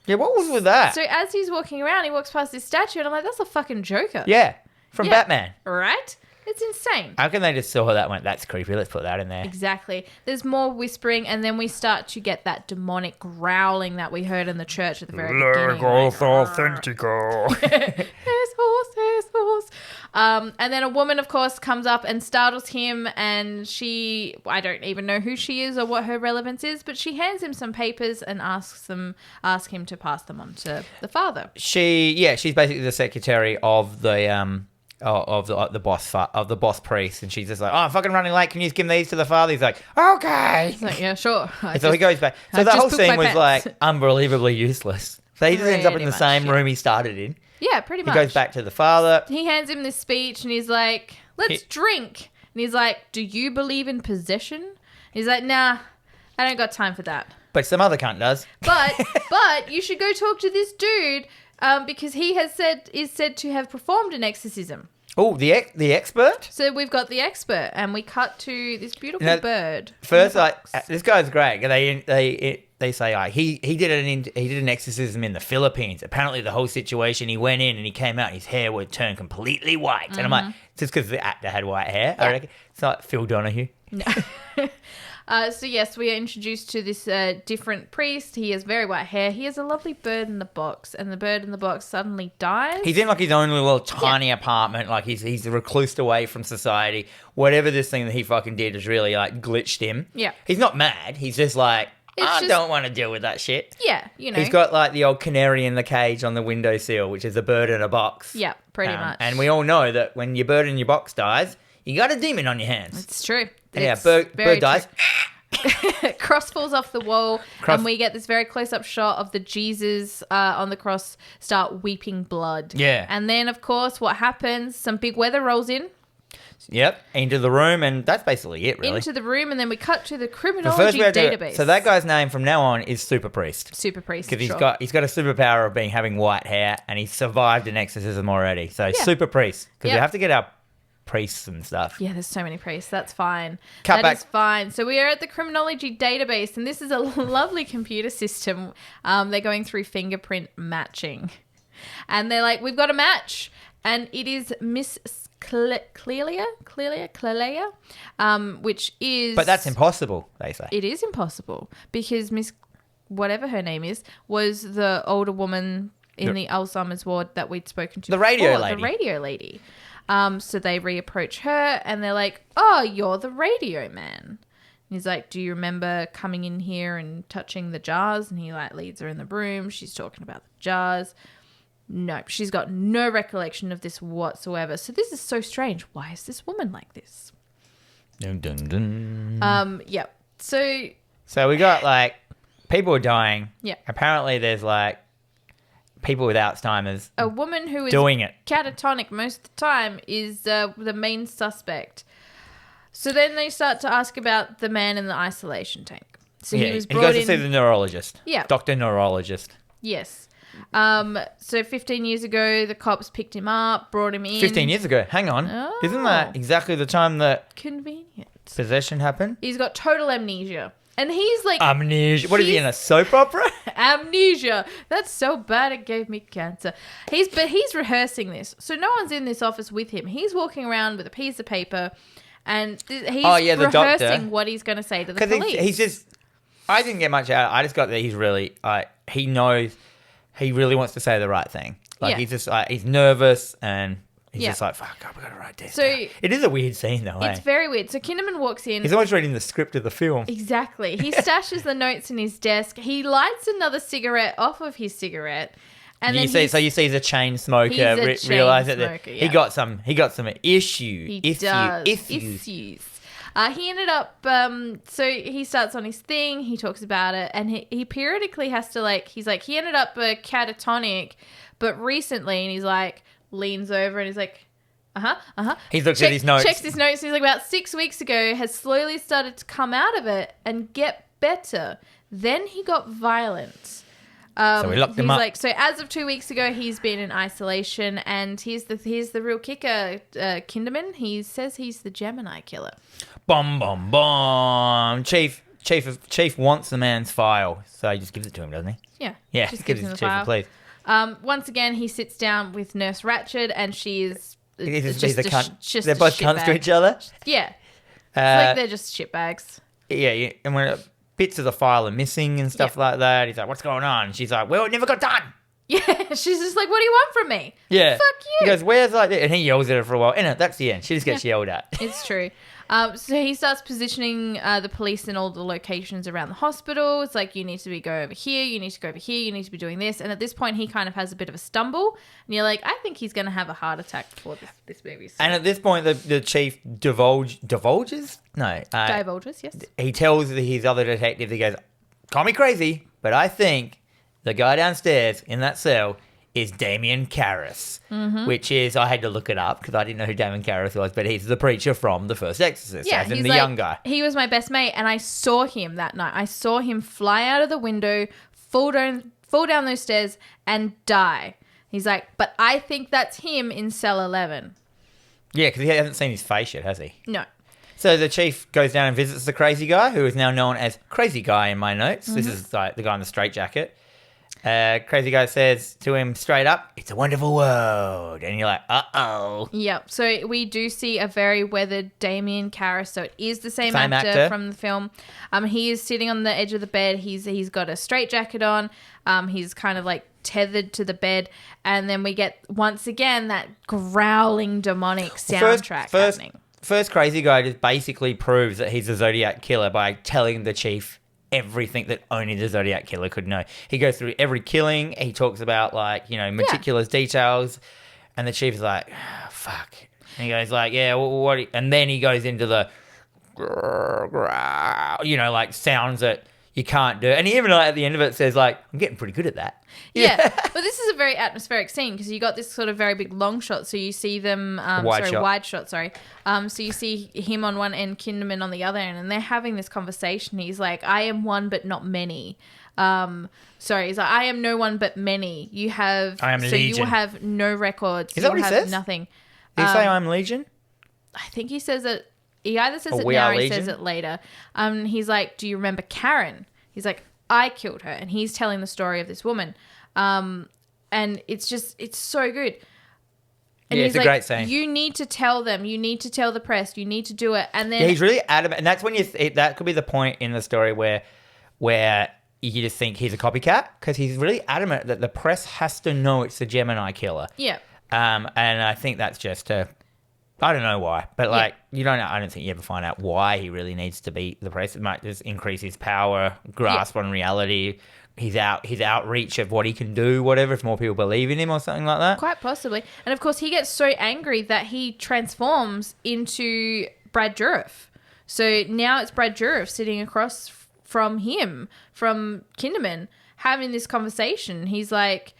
[SPEAKER 1] Yeah, what was with that?
[SPEAKER 2] So as he's walking around, he walks past this statue and I'm like, that's a fucking Joker.
[SPEAKER 1] Yeah, from Batman.
[SPEAKER 2] Right? It's insane.
[SPEAKER 1] How can they just saw that and went, that's creepy, let's put that in there.
[SPEAKER 2] Exactly. There's more whispering and then we start to get that demonic growling that we heard in the church at the very beginning.
[SPEAKER 1] Authentico.
[SPEAKER 2] Jesus. And then a woman, of course, comes up and startles him and I don't even know who she is or what her relevance is, but she hands him some papers and asks him to pass them on to the father.
[SPEAKER 1] She's basically the secretary of the boss priest, and she's just like, oh, I'm fucking running late. Can you just give these to the father? He's like, okay.
[SPEAKER 2] He's like, yeah, sure.
[SPEAKER 1] So he goes back. So the whole scene was like unbelievably useless. So he just ends up in the same room he started in.
[SPEAKER 2] Yeah, pretty much.
[SPEAKER 1] He goes back to the father.
[SPEAKER 2] He hands him this speech, and he's like, let's drink. And he's like, do you believe in possession? He's like, nah, I don't got time for that.
[SPEAKER 1] But some other cunt does.
[SPEAKER 2] But you should go talk to this dude because he is said to have performed an exorcism.
[SPEAKER 1] Oh, the expert?
[SPEAKER 2] So we've got the expert, and we cut to this beautiful bird.
[SPEAKER 1] First, this guy's great. They say he did an exorcism in the Philippines. Apparently, the whole situation, he went in and he came out, and his hair would turn completely white. And I'm like, it's just because the actor had white hair. Yeah. I reckon it's not Phil Donahue.
[SPEAKER 2] No. So yes, we are introduced to this different priest. He has very white hair. He has a lovely bird in the box, and the bird in the box suddenly dies.
[SPEAKER 1] He's in like his own little tiny apartment. Like he's reclused away from society. Whatever this thing that he fucking did has really like glitched him.
[SPEAKER 2] Yeah.
[SPEAKER 1] He's not mad. He's just like, don't want to deal with that shit.
[SPEAKER 2] Yeah,
[SPEAKER 1] He's got like the old canary in the cage on the windowsill, which is a bird in a box.
[SPEAKER 2] Yeah, pretty much.
[SPEAKER 1] And we all know that when your bird in your box dies, you got a demon on your hands.
[SPEAKER 2] It's true.
[SPEAKER 1] Bird dies.
[SPEAKER 2] Cross falls off the wall, and we get this very close-up shot of the Jesus on the cross start weeping blood.
[SPEAKER 1] Yeah.
[SPEAKER 2] And then, of course, what happens? Some big weather rolls in.
[SPEAKER 1] Yep, into the room, and that's basically it, really.
[SPEAKER 2] Into the room, and then we cut to the criminology database.
[SPEAKER 1] So that guy's name from now on is Super Priest.
[SPEAKER 2] Super Priest,
[SPEAKER 1] because he's got a superpower of having white hair, and he's survived an exorcism already. So Super Priest, because we have to get our priests and stuff.
[SPEAKER 2] Yeah, there's so many priests. That's fine.
[SPEAKER 1] That
[SPEAKER 2] is fine. So we are at the criminology database, and this is a lovely computer system. They're going through fingerprint matching, and they're like, "We've got a match," and it is Miss Clelia, which is.
[SPEAKER 1] But that's impossible, they say.
[SPEAKER 2] It is impossible because Miss, whatever her name is, was the older woman in the Alzheimer's ward that we'd spoken to.
[SPEAKER 1] The radio lady.
[SPEAKER 2] The radio lady. So they reapproach her and they're like, oh, you're the radio man. And he's like, do you remember coming in here and touching the jars? And he leads her in the room. She's talking about the jars. Nope, she's got no recollection of this whatsoever. So this is so strange. Why is this woman like this?
[SPEAKER 1] Dun, dun, dun.
[SPEAKER 2] Yep. So
[SPEAKER 1] we got people are dying.
[SPEAKER 2] Yeah.
[SPEAKER 1] Apparently there's people with Alzheimer's.
[SPEAKER 2] A woman who is
[SPEAKER 1] doing it.
[SPEAKER 2] Catatonic most of the time is the main suspect. So then they start to ask about the man in the isolation tank. So he was brought in.
[SPEAKER 1] He goes to see the neurologist.
[SPEAKER 2] Yeah.
[SPEAKER 1] Dr. Neurologist.
[SPEAKER 2] Yes. So 15 years ago, the cops picked him up, brought him in.
[SPEAKER 1] 15 years ago? Hang on.
[SPEAKER 2] Oh.
[SPEAKER 1] Isn't that exactly the time that
[SPEAKER 2] Convenient.
[SPEAKER 1] possession happened?
[SPEAKER 2] He's got total amnesia. And he's like...
[SPEAKER 1] Amnesia? What is he, in a soap opera?
[SPEAKER 2] Amnesia. That's so bad it gave me cancer. But he's rehearsing this. So no one's in this office with him. He's walking around with a piece of paper and he's rehearsing what he's going to say to the police.
[SPEAKER 1] He's just... I didn't get much out. I just got that he's really... he knows... He really wants to say the right thing. He's just he's nervous and he's just like, fuck, we got to write this down. It is a weird scene though,
[SPEAKER 2] It's very weird. So Kinnaman walks in.
[SPEAKER 1] He's almost reading the script of the film.
[SPEAKER 2] Exactly. He stashes the notes in his desk. He lights another cigarette off of his cigarette. And
[SPEAKER 1] you see he's a chain smoker. Realize that he got some issues.
[SPEAKER 2] He does. Issues. He ended up, so he starts on his thing, he talks about it, and he periodically has to he ended up catatonic, but recently, and he's leans over and he's like,
[SPEAKER 1] He looks at his notes.
[SPEAKER 2] Checks his notes. He's like, about 6 weeks ago, has slowly started to come out of it and get better. Then he got violent.
[SPEAKER 1] So we locked him up.
[SPEAKER 2] So as of 2 weeks ago, he's been in isolation, and here's the real kicker, Kinderman. He says he's the Gemini killer.
[SPEAKER 1] Bom, bom, bom. Chief wants the man's file, so he just gives it to him, doesn't he?
[SPEAKER 2] Yeah.
[SPEAKER 1] Yeah,
[SPEAKER 2] just
[SPEAKER 1] gives
[SPEAKER 2] him
[SPEAKER 1] it
[SPEAKER 2] the
[SPEAKER 1] to Chief,
[SPEAKER 2] file.
[SPEAKER 1] please.
[SPEAKER 2] Once again, he sits down with Nurse Ratched, and she's
[SPEAKER 1] He's
[SPEAKER 2] just
[SPEAKER 1] a cunt. They're both cunts to each other?
[SPEAKER 2] Yeah. It's like they're just shitbags.
[SPEAKER 1] Yeah, and when bits of the file are missing and stuff like that, he's like, what's going on? And she's like, well, it never got done.
[SPEAKER 2] Yeah, she's just like, what do you want from me?
[SPEAKER 1] Yeah.
[SPEAKER 2] Fuck you.
[SPEAKER 1] He goes, where's like that? And he yells at her for a while. And that's the end. She just gets yelled at.
[SPEAKER 2] It's true. So he starts positioning the police in all the locations around the hospital. It's like, you need to go over here, you need to go over here, you need to be doing this. And at this point, he kind of has a bit of a stumble. And you're like, I think he's going to have a heart attack before this movie starts.
[SPEAKER 1] And at this point, the chief divulges? No.
[SPEAKER 2] Divulges, yes.
[SPEAKER 1] He tells his other detectives, he goes, call me crazy, but I think the guy downstairs in that cell is Damien Karras, which is, I had to look it up because I didn't know who Damien Karras was, but he's the preacher from the first Exorcist, as in the young guy.
[SPEAKER 2] He was my best mate, and I saw him that night. I saw him fly out of the window, fall down those stairs, and die. He's like, but I think that's him in cell 11.
[SPEAKER 1] Yeah, because he hasn't seen his face yet, has he?
[SPEAKER 2] No.
[SPEAKER 1] So the chief goes down and visits the crazy guy, who is now known as Crazy Guy in my notes. This is like the guy in the straitjacket. Crazy Guy says to him straight up, it's a wonderful world. And you're like, uh-oh.
[SPEAKER 2] Yep. So we do see a very weathered Damien Karras. So it is the same actor from the film. He is sitting on the edge of the bed. He's got a straitjacket on. He's kind of like tethered to the bed. And then we get, once again, that growling demonic soundtrack happening.
[SPEAKER 1] First Crazy Guy just basically proves that he's a Zodiac killer by telling the chief everything that only the Zodiac killer could know. He goes through every killing. He talks about, like, meticulous details. And the chief is like, oh, fuck. And he goes like, yeah, what? And then he goes into the, like sounds that you can't do. And he even at the end of it says like, I'm getting pretty good at that.
[SPEAKER 2] Yeah. But this is a very atmospheric scene because you got this sort of very big long shot. So you see them, wide shot. So you see him on one end, Kinderman on the other end, and they're having this conversation. He's like, I am one, but not many. He's like, I am no one, but many. I am Legion. You will have no records.
[SPEAKER 1] Is that what he says?
[SPEAKER 2] Nothing.
[SPEAKER 1] Did he say I'm Legion?
[SPEAKER 2] I think he says it. He either says it now or he says it later. He's like, do you remember Karen? He's like, I killed her. And he's telling the story of this woman. And it's so good. And
[SPEAKER 1] yeah, it's a great scene.
[SPEAKER 2] You need to tell them. You need to tell the press. You need to do it. And then
[SPEAKER 1] he's really adamant. And that's when that could be the point in the story where you just think he's a copycat, because he's really adamant that the press has to know it's the Gemini killer.
[SPEAKER 2] Yeah.
[SPEAKER 1] And I think that's just I don't know why, but I don't think you ever find out why he really needs to be the press. It might just increase his power, grasp on reality, his outreach of what he can do, whatever, if more people believe in him or something like that.
[SPEAKER 2] Quite possibly. And of course, he gets so angry that he transforms into Brad Dourif. So now it's Brad Dourif sitting across from him, from Kinderman, having this conversation. He's like...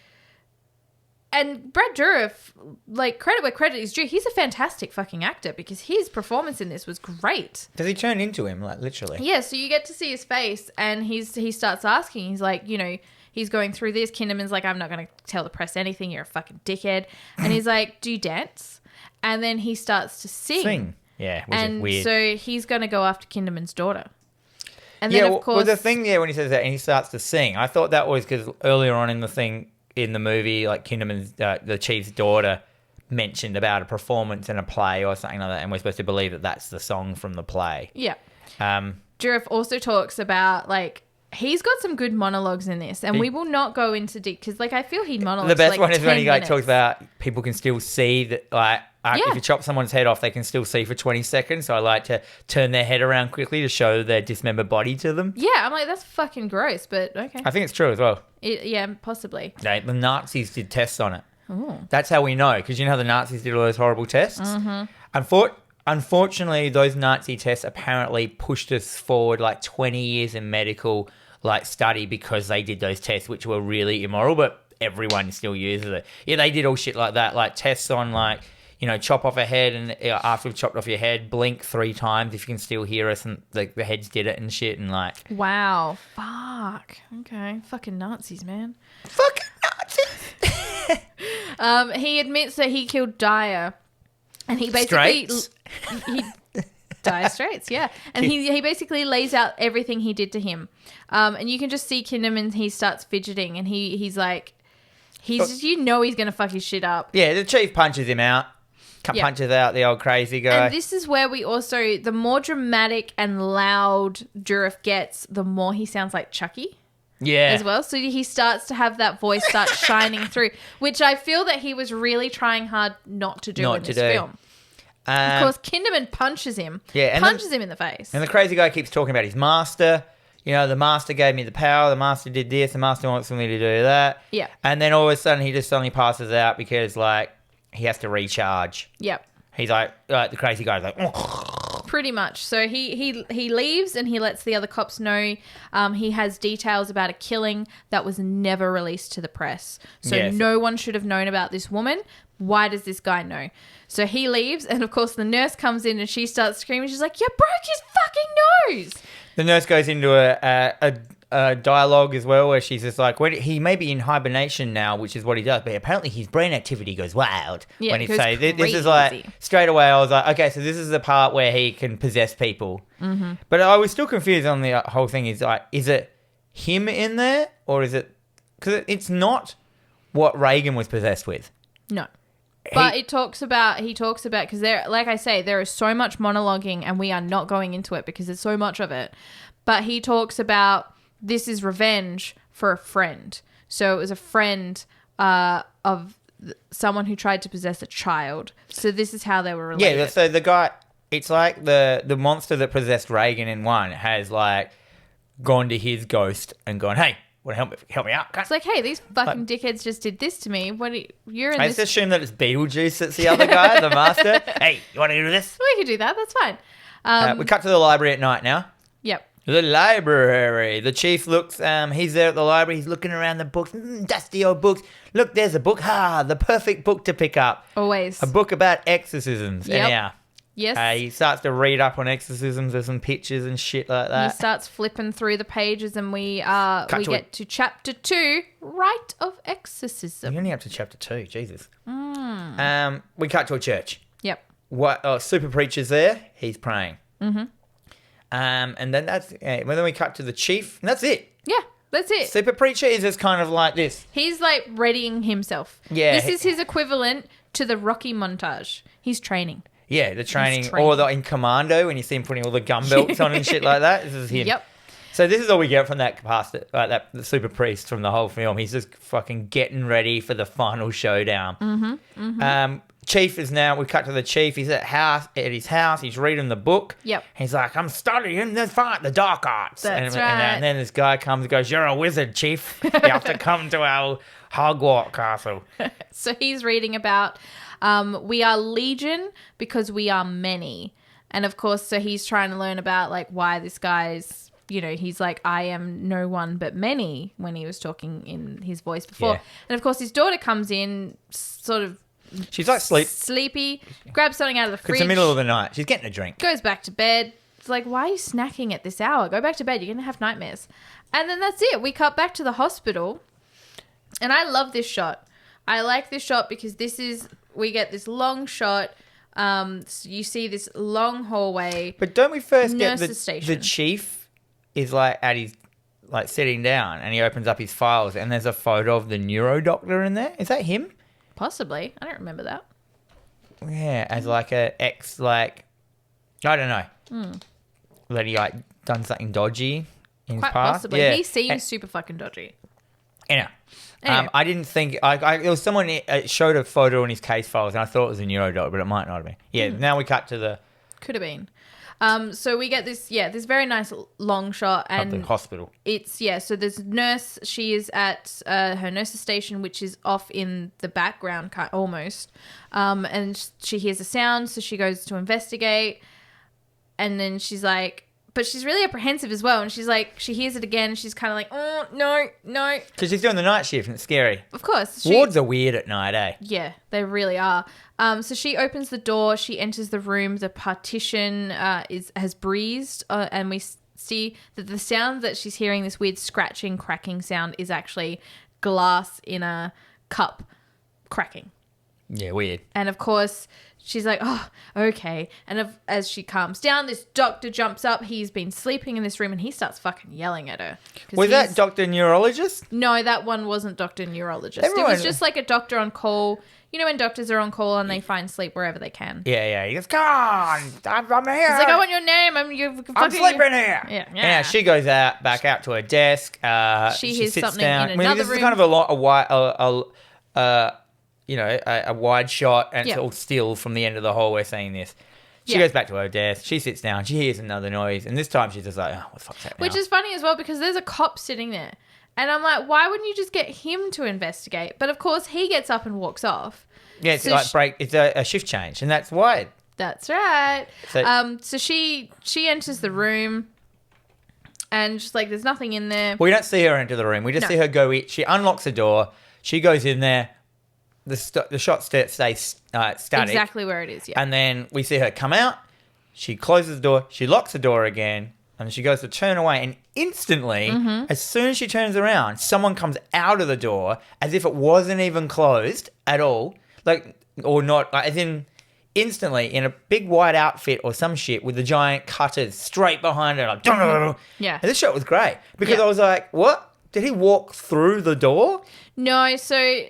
[SPEAKER 2] And Brad Dourif, like, credit where credit is due, he's a fantastic fucking actor because his performance in this was great.
[SPEAKER 1] Does he turn into him, like, literally?
[SPEAKER 2] Yeah, so you get to see his face and he starts asking. He's like, he's going through this. Kinderman's like, I'm not going to tell the press anything. You're a fucking dickhead. And he's like, do you dance? And then he starts to sing.
[SPEAKER 1] Yeah, which is weird.
[SPEAKER 2] So he's going to go after Kinderman's daughter. And then, of course...
[SPEAKER 1] Well, the thing there when he says that and he starts to sing, I thought that was because earlier on in the thing... in the movie, like Kinderman's, the chief's daughter mentioned about a performance in a play or something like that, and we're supposed to believe that that's the song from the play.
[SPEAKER 2] Yeah. Dourif also talks about, like, he's got some good monologues in this, and we will not go into deep, because, like, I feel he monologues
[SPEAKER 1] the best
[SPEAKER 2] like
[SPEAKER 1] one is when he
[SPEAKER 2] minutes.
[SPEAKER 1] talks about people can still see that, like, if you chop someone's head off, they can still see for 20 seconds, so I like to turn their head around quickly to show their dismembered body to them.
[SPEAKER 2] Yeah, I'm like, that's fucking gross, but okay.
[SPEAKER 1] I think it's true as well.
[SPEAKER 2] Yeah, possibly.
[SPEAKER 1] The Nazis did tests on it.
[SPEAKER 2] Ooh.
[SPEAKER 1] That's how we know, because you know how the Nazis did all those horrible tests?
[SPEAKER 2] Mm-hmm.
[SPEAKER 1] Unfortunately, those Nazi tests apparently pushed us forward like 20 years in medical like study because they did those tests, which were really immoral, but everyone still uses it. Yeah, they did all shit like that, like tests on like, chop off a head, and after we've chopped off your head, blink 3 times if you can still hear us, and the heads did it and shit, and like...
[SPEAKER 2] Wow. Fuck. Okay. Fucking Nazis, man.
[SPEAKER 1] Fucking Nazis!
[SPEAKER 2] He admits that he killed Dyer, and he basically...
[SPEAKER 1] Straits?
[SPEAKER 2] Dire Straits, yeah. And he basically lays out everything he did to him. And you can just see Kinderman, he starts fidgeting, and he's like... he's going to fuck his shit up.
[SPEAKER 1] Yeah, the chief punches him out. Punches out the old crazy guy.
[SPEAKER 2] And this is where we also... the more dramatic and loud Durif gets, the more he sounds like Chucky.
[SPEAKER 1] Yeah.
[SPEAKER 2] As well. So he starts to have that voice start shining through, which I feel that he was really trying hard not to do in this film. Of course, Kinderman punches him. Yeah, punches him in the face.
[SPEAKER 1] And the crazy guy keeps talking about his master. The master gave me the power. The master did this. The master wants me to do that.
[SPEAKER 2] Yeah.
[SPEAKER 1] And then all of a sudden, he just suddenly passes out because, like, he has to recharge.
[SPEAKER 2] Yep.
[SPEAKER 1] He's like the crazy guy's like...
[SPEAKER 2] Pretty much. So he leaves and he lets the other cops know. He has details about a killing that was never released to the press. So no one should have known about this woman. Why does this guy know? So he leaves, and of course the nurse comes in and she starts screaming. She's like, "You broke his fucking nose!"
[SPEAKER 1] The nurse goes into a dialogue as well where she's just like, he may be in hibernation now, which is what he does, but apparently his brain activity goes wild.
[SPEAKER 2] Yeah,
[SPEAKER 1] when he says this is like, straight away I was like, okay, so this is the part where he can possess people. Mm-hmm. But I was still confused on the whole thing. Is like, is it him in there, or is it... because it's not what Reagan was possessed with.
[SPEAKER 2] No. But he talks about, because there, like I say, there is so much monologuing and we are not going into it because there's so much of it. But he talks about this is revenge for a friend. So it was a friend of someone who tried to possess a child. So this is how they were related.
[SPEAKER 1] Yeah, so the guy, it's like the monster that possessed Reagan in 1 has like gone to his ghost and gone, hey, want to help me out?
[SPEAKER 2] It's like, hey, these fucking dickheads just did this to me. You're in this...
[SPEAKER 1] I just assume that it's Beetlejuice that's the other guy, the master. Hey, you want to do this?
[SPEAKER 2] We could do that. That's fine.
[SPEAKER 1] We cut to the library at night now.
[SPEAKER 2] Yep.
[SPEAKER 1] The library. The chief looks, he's there at the library. He's looking around the books. Dusty old books. Look, there's a book. The perfect book to pick up.
[SPEAKER 2] Always.
[SPEAKER 1] A book about exorcisms.
[SPEAKER 2] Yep.
[SPEAKER 1] Anyhow.
[SPEAKER 2] Yes.
[SPEAKER 1] He starts to read up on exorcisms. There's some pictures and shit like that.
[SPEAKER 2] He starts flipping through the pages, and we get to chapter 2, Rite of Exorcism.
[SPEAKER 1] You're only up to chapter 2. Jesus. We cut to a church.
[SPEAKER 2] Yep.
[SPEAKER 1] Super preacher's there. He's praying. Mm-hmm. And then then we cut to the chief, and that's it.
[SPEAKER 2] Yeah, that's it.
[SPEAKER 1] Super preacher is just kind of like this.
[SPEAKER 2] He's like readying himself. Yeah. This is his equivalent to the Rocky montage. He's training.
[SPEAKER 1] Yeah, the training. Or in Commando when you see him putting all the gun belts on and shit like that. This is him. Yep. So this is all we get from that pastor, the super priest from the whole film. He's just fucking getting ready for the final showdown. Mm-hmm. Mm-hmm. Chief is now, we cut to the chief. He's at his house. He's reading the book.
[SPEAKER 2] Yep.
[SPEAKER 1] He's like, I'm studying the dark arts.
[SPEAKER 2] That's right.
[SPEAKER 1] And then this guy comes and goes, you're a wizard, chief. You have to come to our Hogwarts castle.
[SPEAKER 2] So he's reading about, we are legion because we are many. And of course, so he's trying to learn about like why this guy's, he's like, I am no one but many when he was talking in his voice before. Yeah. And of course, his daughter comes in sort of,
[SPEAKER 1] she's like
[SPEAKER 2] sleepy, grabs something out of the fridge.
[SPEAKER 1] It's the middle of the night. She's getting a drink.
[SPEAKER 2] Goes back to bed. It's like, why are you snacking at this hour? Go back to bed. You're going to have nightmares. And then that's it. We cut back to the hospital. And I love this shot. I like this shot because we get this long shot. So you see this long hallway.
[SPEAKER 1] But don't we first get
[SPEAKER 2] station.
[SPEAKER 1] The chief is like at his, like sitting down and he opens up his files and there's a photo of the neuro doctor in there. Is that him?
[SPEAKER 2] Possibly. I don't remember that.
[SPEAKER 1] Yeah, as like a ex, like, I don't know. That he like done something dodgy in his past.
[SPEAKER 2] Possibly.
[SPEAKER 1] Yeah.
[SPEAKER 2] He seems super fucking dodgy.
[SPEAKER 1] Anyway. I didn't think, there was someone showed a photo in his case files and I thought it was a neuro doctor, but it might not have been. Yeah, now we cut to the...
[SPEAKER 2] Could have been. So we get this very nice long shot. And
[SPEAKER 1] of the hospital.
[SPEAKER 2] So there's a nurse. She is at her nurse's station, which is off in the background, almost. And she hears a sound, so she goes to investigate. And then she's like, but she's really apprehensive as well. And she's like, she hears it again. And she's kind of like, oh, no.
[SPEAKER 1] Because she's doing the night shift and it's scary.
[SPEAKER 2] Of course.
[SPEAKER 1] Wards are weird at night, eh?
[SPEAKER 2] Yeah, they really are. So she opens the door. She enters the room. The partition has breezed. And we see that the sound that she's hearing, this weird scratching, cracking sound, is actually glass in a cup cracking.
[SPEAKER 1] Yeah, weird.
[SPEAKER 2] And of course, she's like, oh, okay. And as she calms down, this doctor jumps up. He's been sleeping in this room and he starts fucking yelling at her.
[SPEAKER 1] Was that Dr. Neurologist?
[SPEAKER 2] No, that one wasn't Dr. Neurologist. It was just like a doctor on call. You know when doctors are on call and they find sleep wherever they can.
[SPEAKER 1] Yeah. He goes, come on, I'm here.
[SPEAKER 2] He's like, I want your name. I'm
[SPEAKER 1] sleeping here. Yeah. She goes back out to her desk.
[SPEAKER 2] She hears
[SPEAKER 1] sits
[SPEAKER 2] something
[SPEAKER 1] down.
[SPEAKER 2] in another room.
[SPEAKER 1] This is kind of a wide shot, and it's all still from the end of the hall. We're seeing this. She goes back to her desk. She sits down. She hears another noise, and this time she's just like, "Oh, what the fuck's that?"
[SPEAKER 2] Which is funny as well because there's a cop sitting there, and I'm like, why wouldn't you just get him to investigate? But of course, he gets up and walks off.
[SPEAKER 1] Yeah, it's it's a shift change, and that's why.
[SPEAKER 2] That's right. So she enters the room. And just like, there's nothing in there.
[SPEAKER 1] We don't see her enter the room. We just see her go in. She unlocks the door. She goes in there. The shot stays static.
[SPEAKER 2] Exactly where it is, yeah.
[SPEAKER 1] And then we see her come out. She closes the door. She locks the door again. And she goes to turn away. And instantly, as soon as she turns around, someone comes out of the door as if it wasn't even closed at all. As in... instantly in a big white outfit or some shit with the giant cutters straight behind her. Like,
[SPEAKER 2] yeah.
[SPEAKER 1] And this shot was great because I was like, what? Did he walk through the door?
[SPEAKER 2] No, so...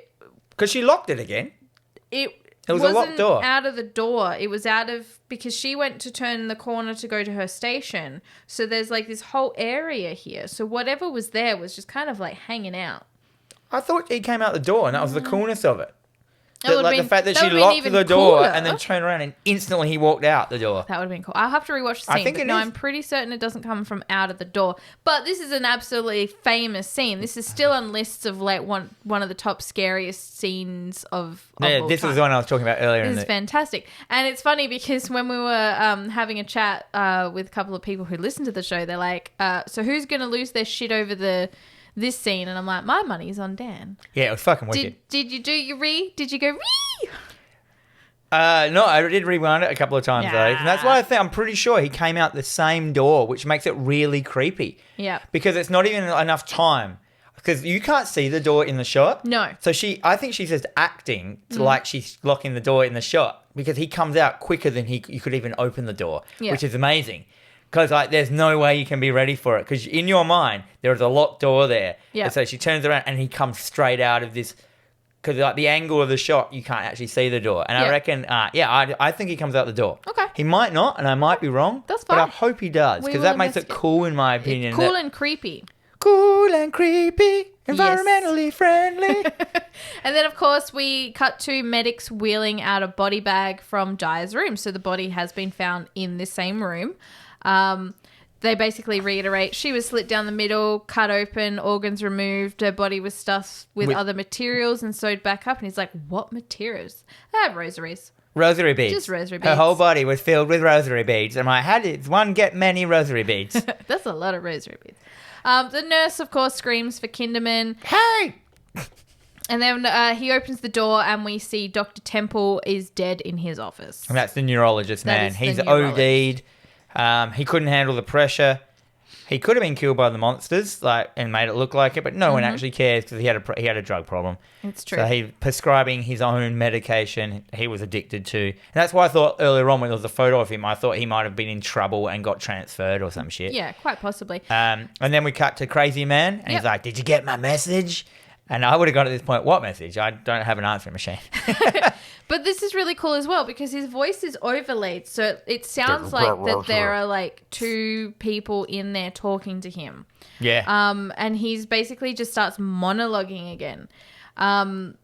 [SPEAKER 1] Because she locked it again.
[SPEAKER 2] It
[SPEAKER 1] was
[SPEAKER 2] wasn't
[SPEAKER 1] a locked door.
[SPEAKER 2] Out of the door. It was out of... because she went to turn the corner to go to her station. So there's like this whole area here. So whatever was there was just kind of like hanging out.
[SPEAKER 1] I thought he came out the door and that was the coolness of it.
[SPEAKER 2] The
[SPEAKER 1] fact that she locked the door and then turned around and instantly he walked out the door.
[SPEAKER 2] That would have been cool. I'll have to rewatch the scene. I'm pretty certain it doesn't come from out of the door. But this is an absolutely famous scene. This is still on lists of like one of the top scariest scenes of all
[SPEAKER 1] this
[SPEAKER 2] time.
[SPEAKER 1] was the one I was talking about earlier.
[SPEAKER 2] This is fantastic. And it's funny because when we were having a chat with a couple of people who listen to the show, they're like, so who's going to lose their shit over this scene? And I'm like, my money's on Dan.
[SPEAKER 1] Yeah, it was fucking wicked.
[SPEAKER 2] Did you do your Did you go ree?
[SPEAKER 1] No, I did rewind it a couple of times though. And that's why I'm pretty sure he came out the same door, which makes it really creepy.
[SPEAKER 2] Yeah.
[SPEAKER 1] Because it's not even enough time. Because you can't see the door in the shot.
[SPEAKER 2] No.
[SPEAKER 1] So I think she's just acting to like she's locking the door in the shot because he comes out quicker than you could even open the door, which is amazing. Because there's no way you can be ready for it. Because in your mind, there is a locked door there. Yeah. And so she turns around and he comes straight out of this. Because the angle of the shot, you can't actually see the door. And I reckon, I think he comes out the door.
[SPEAKER 2] Okay.
[SPEAKER 1] He might not, and I might be wrong.
[SPEAKER 2] That's fine.
[SPEAKER 1] But I hope he does. Because that makes it cool in my opinion.
[SPEAKER 2] Cool and creepy.
[SPEAKER 1] Cool and creepy. Environmentally friendly.
[SPEAKER 2] And then, of course, we cut to medics wheeling out a body bag from Dyer's room. So the body has been found in the same room. They basically reiterate she was slit down the middle, cut open, organs removed, her body was stuffed with other materials and sewed back up. And he's like, what materials? Rosaries.
[SPEAKER 1] Rosary beads.
[SPEAKER 2] Just rosary beads.
[SPEAKER 1] Her whole body was filled with rosary beads. And how did one get many rosary beads?
[SPEAKER 2] That's a lot of rosary beads. The nurse, of course, screams for Kinderman.
[SPEAKER 1] Hey!
[SPEAKER 2] And then he opens the door and we see Dr. Temple is dead in his office.
[SPEAKER 1] And that's the neurologist, man. He's OD'd. He couldn't handle the pressure. He could have been killed by the monsters, and made it look like it, but no one actually cares because he had a drug problem.
[SPEAKER 2] It's true.
[SPEAKER 1] So he prescribing his own medication he was addicted to. And that's why I thought earlier on when there was a photo of him, I thought he might have been in trouble and got transferred or some shit.
[SPEAKER 2] Yeah, quite possibly.
[SPEAKER 1] And then we cut to Crazy Man, and he's like, "Did you get my message?" And I would have got at this point, what message? I don't have an answering machine.
[SPEAKER 2] But this is really cool as well because his voice is overlaid. So it sounds like that there are like two people in there talking to him.
[SPEAKER 1] Yeah.
[SPEAKER 2] And he's basically just starts monologuing again. And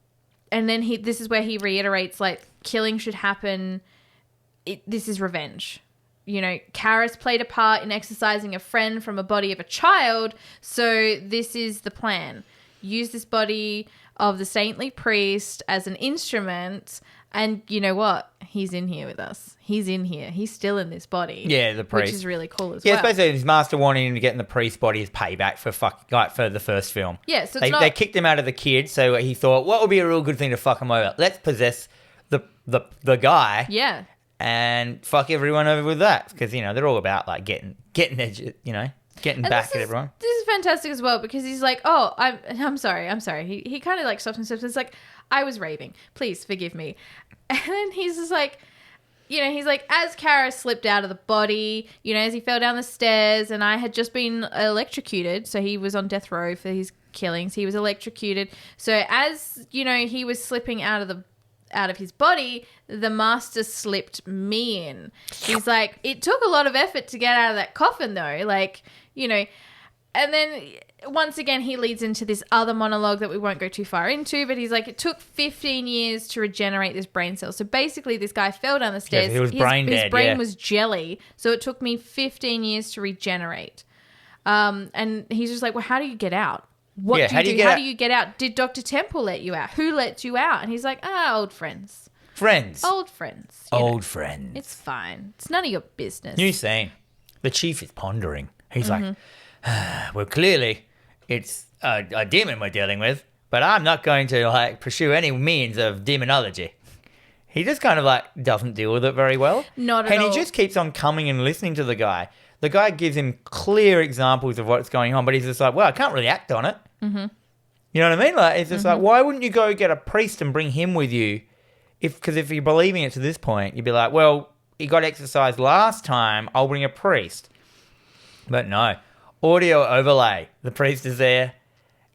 [SPEAKER 2] then this is where he reiterates like killing should happen. This is revenge. You know, Karis played a part in exorcising a friend from a body of a child. So this is the plan. Use this body of the saintly priest as an instrument And you know what? He's in here with us. He's in here. He's still in this body.
[SPEAKER 1] Yeah, the priest.
[SPEAKER 2] Which is really cool as
[SPEAKER 1] Yeah,
[SPEAKER 2] well.
[SPEAKER 1] it's basically his master wanting him to get in the priest body as payback for for the first film.
[SPEAKER 2] Yeah, so
[SPEAKER 1] they kicked him out of the kid, so he thought, what would be a real good thing to fuck him over? Let's possess the guy.
[SPEAKER 2] Yeah.
[SPEAKER 1] And fuck everyone over with that. Because, they're all about, like, getting edge, getting back at everyone.
[SPEAKER 2] This is fantastic as well because he's like, oh, I'm sorry. He kind of like stops himself and is like, I was raving. Please forgive me. And then he's just like, he's like, as Kara slipped out of the body, as he fell down the stairs and I had just been electrocuted. So he was on death row for his killings. He was electrocuted. So as, he was slipping out of his body, the master slipped me in. He's like, it took a lot of effort to get out of that coffin though. Like, and then once again, he leads into this other monologue that we won't go too far into, but he's like, it took 15 years to regenerate this brain cell. So basically this guy fell down the stairs.
[SPEAKER 1] Yeah, he was brain dead.
[SPEAKER 2] His brain was jelly. So it took me 15 years to regenerate. And he's just like, well, how do you get out? What do you do? How do you get out? Did Dr. Temple let you out? Who let you out? And he's like, old friends. Old friends.
[SPEAKER 1] Old friends.
[SPEAKER 2] It's fine. It's none of your business.
[SPEAKER 1] New scene. The chief is pondering. He's like, well, clearly it's a demon we're dealing with, but I'm not going to pursue any means of demonology. He just kind of doesn't deal with it very well.
[SPEAKER 2] Not at all.
[SPEAKER 1] And he just keeps on coming and listening to the guy. The guy gives him clear examples of what's going on, but he's just like, well, I can't really act on it. Mm-hmm. You know what I mean? It's just like, why wouldn't you go get a priest and bring him with you? Because if you're believing it to this point, you'd be like, well, he got exercised last time, I'll bring a priest. But no. Audio overlay. The priest is there.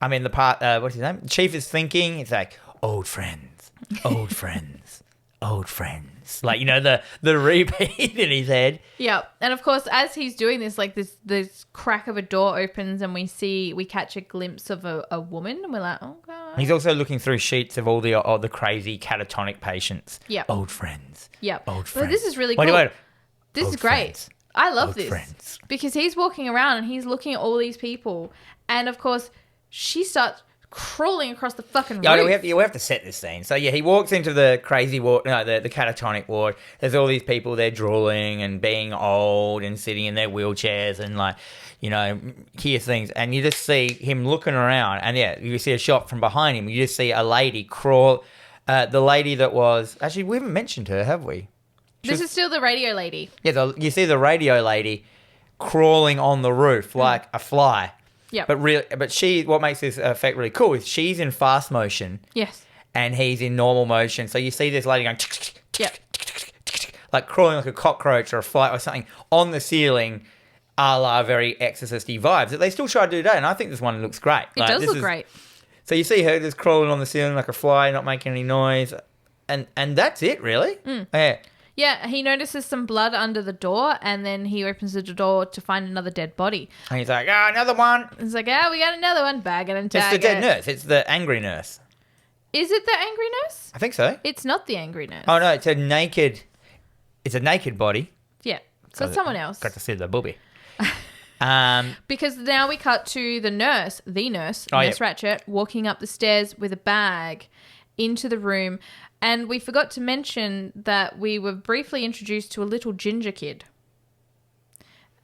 [SPEAKER 1] I mean, what's his name? The chief is thinking. It's like, old friends, old friends, old friends. Like, the repeat in his head.
[SPEAKER 2] Yeah. And of course, as he's doing this, this crack of a door opens and we catch a glimpse of a woman. And we're like, oh, God.
[SPEAKER 1] He's also looking through sheets of all the crazy catatonic patients.
[SPEAKER 2] Yeah.
[SPEAKER 1] Old friends.
[SPEAKER 2] Yeah.
[SPEAKER 1] Old friends.
[SPEAKER 2] But this is really cool. This is great.
[SPEAKER 1] Friends.
[SPEAKER 2] I love
[SPEAKER 1] old
[SPEAKER 2] this.
[SPEAKER 1] Friends.
[SPEAKER 2] Because he's walking around and he's looking at all these people. And of course, she starts crawling across the fucking roof.
[SPEAKER 1] We have to set this scene. So, yeah, he walks into the crazy ward, the catatonic ward. There's all these people there drooling and being old and sitting in their wheelchairs and, hear things. And you just see him looking around. And, yeah, you see a shot from behind him. You just see a lady crawl. The lady that was... Actually, we haven't mentioned her, have we?
[SPEAKER 2] This is still the radio lady.
[SPEAKER 1] Yeah, you see the radio lady crawling on the roof like a fly.
[SPEAKER 2] Yeah.
[SPEAKER 1] But what makes this effect really cool is she's in fast motion.
[SPEAKER 2] Yes.
[SPEAKER 1] And he's in normal motion. So you see this lady going
[SPEAKER 2] yeah.
[SPEAKER 1] like crawling like a cockroach or a fly or something on the ceiling, a la very Exorcist-y vibes that they still try to do today. And I think this one looks great.
[SPEAKER 2] It does look great.
[SPEAKER 1] So you see her just crawling on the ceiling like a fly, not making any noise. And that's it, really. Yeah.
[SPEAKER 2] Yeah, he notices some blood under the door, and then he opens the door to find another dead body.
[SPEAKER 1] And he's like, another one.
[SPEAKER 2] He's like, we got another one. Bag it and tag it.
[SPEAKER 1] It's the dead nurse. It's the angry nurse.
[SPEAKER 2] Is it the angry nurse?
[SPEAKER 1] I think so.
[SPEAKER 2] It's not the angry nurse.
[SPEAKER 1] Oh, no, it's a naked body.
[SPEAKER 2] Yeah, so it's someone else.
[SPEAKER 1] Got to see the booby.
[SPEAKER 2] Because now we cut to the nurse, Nurse Ratchet, walking up the stairs with a bag into the room. And we forgot to mention that we were briefly introduced to a little ginger kid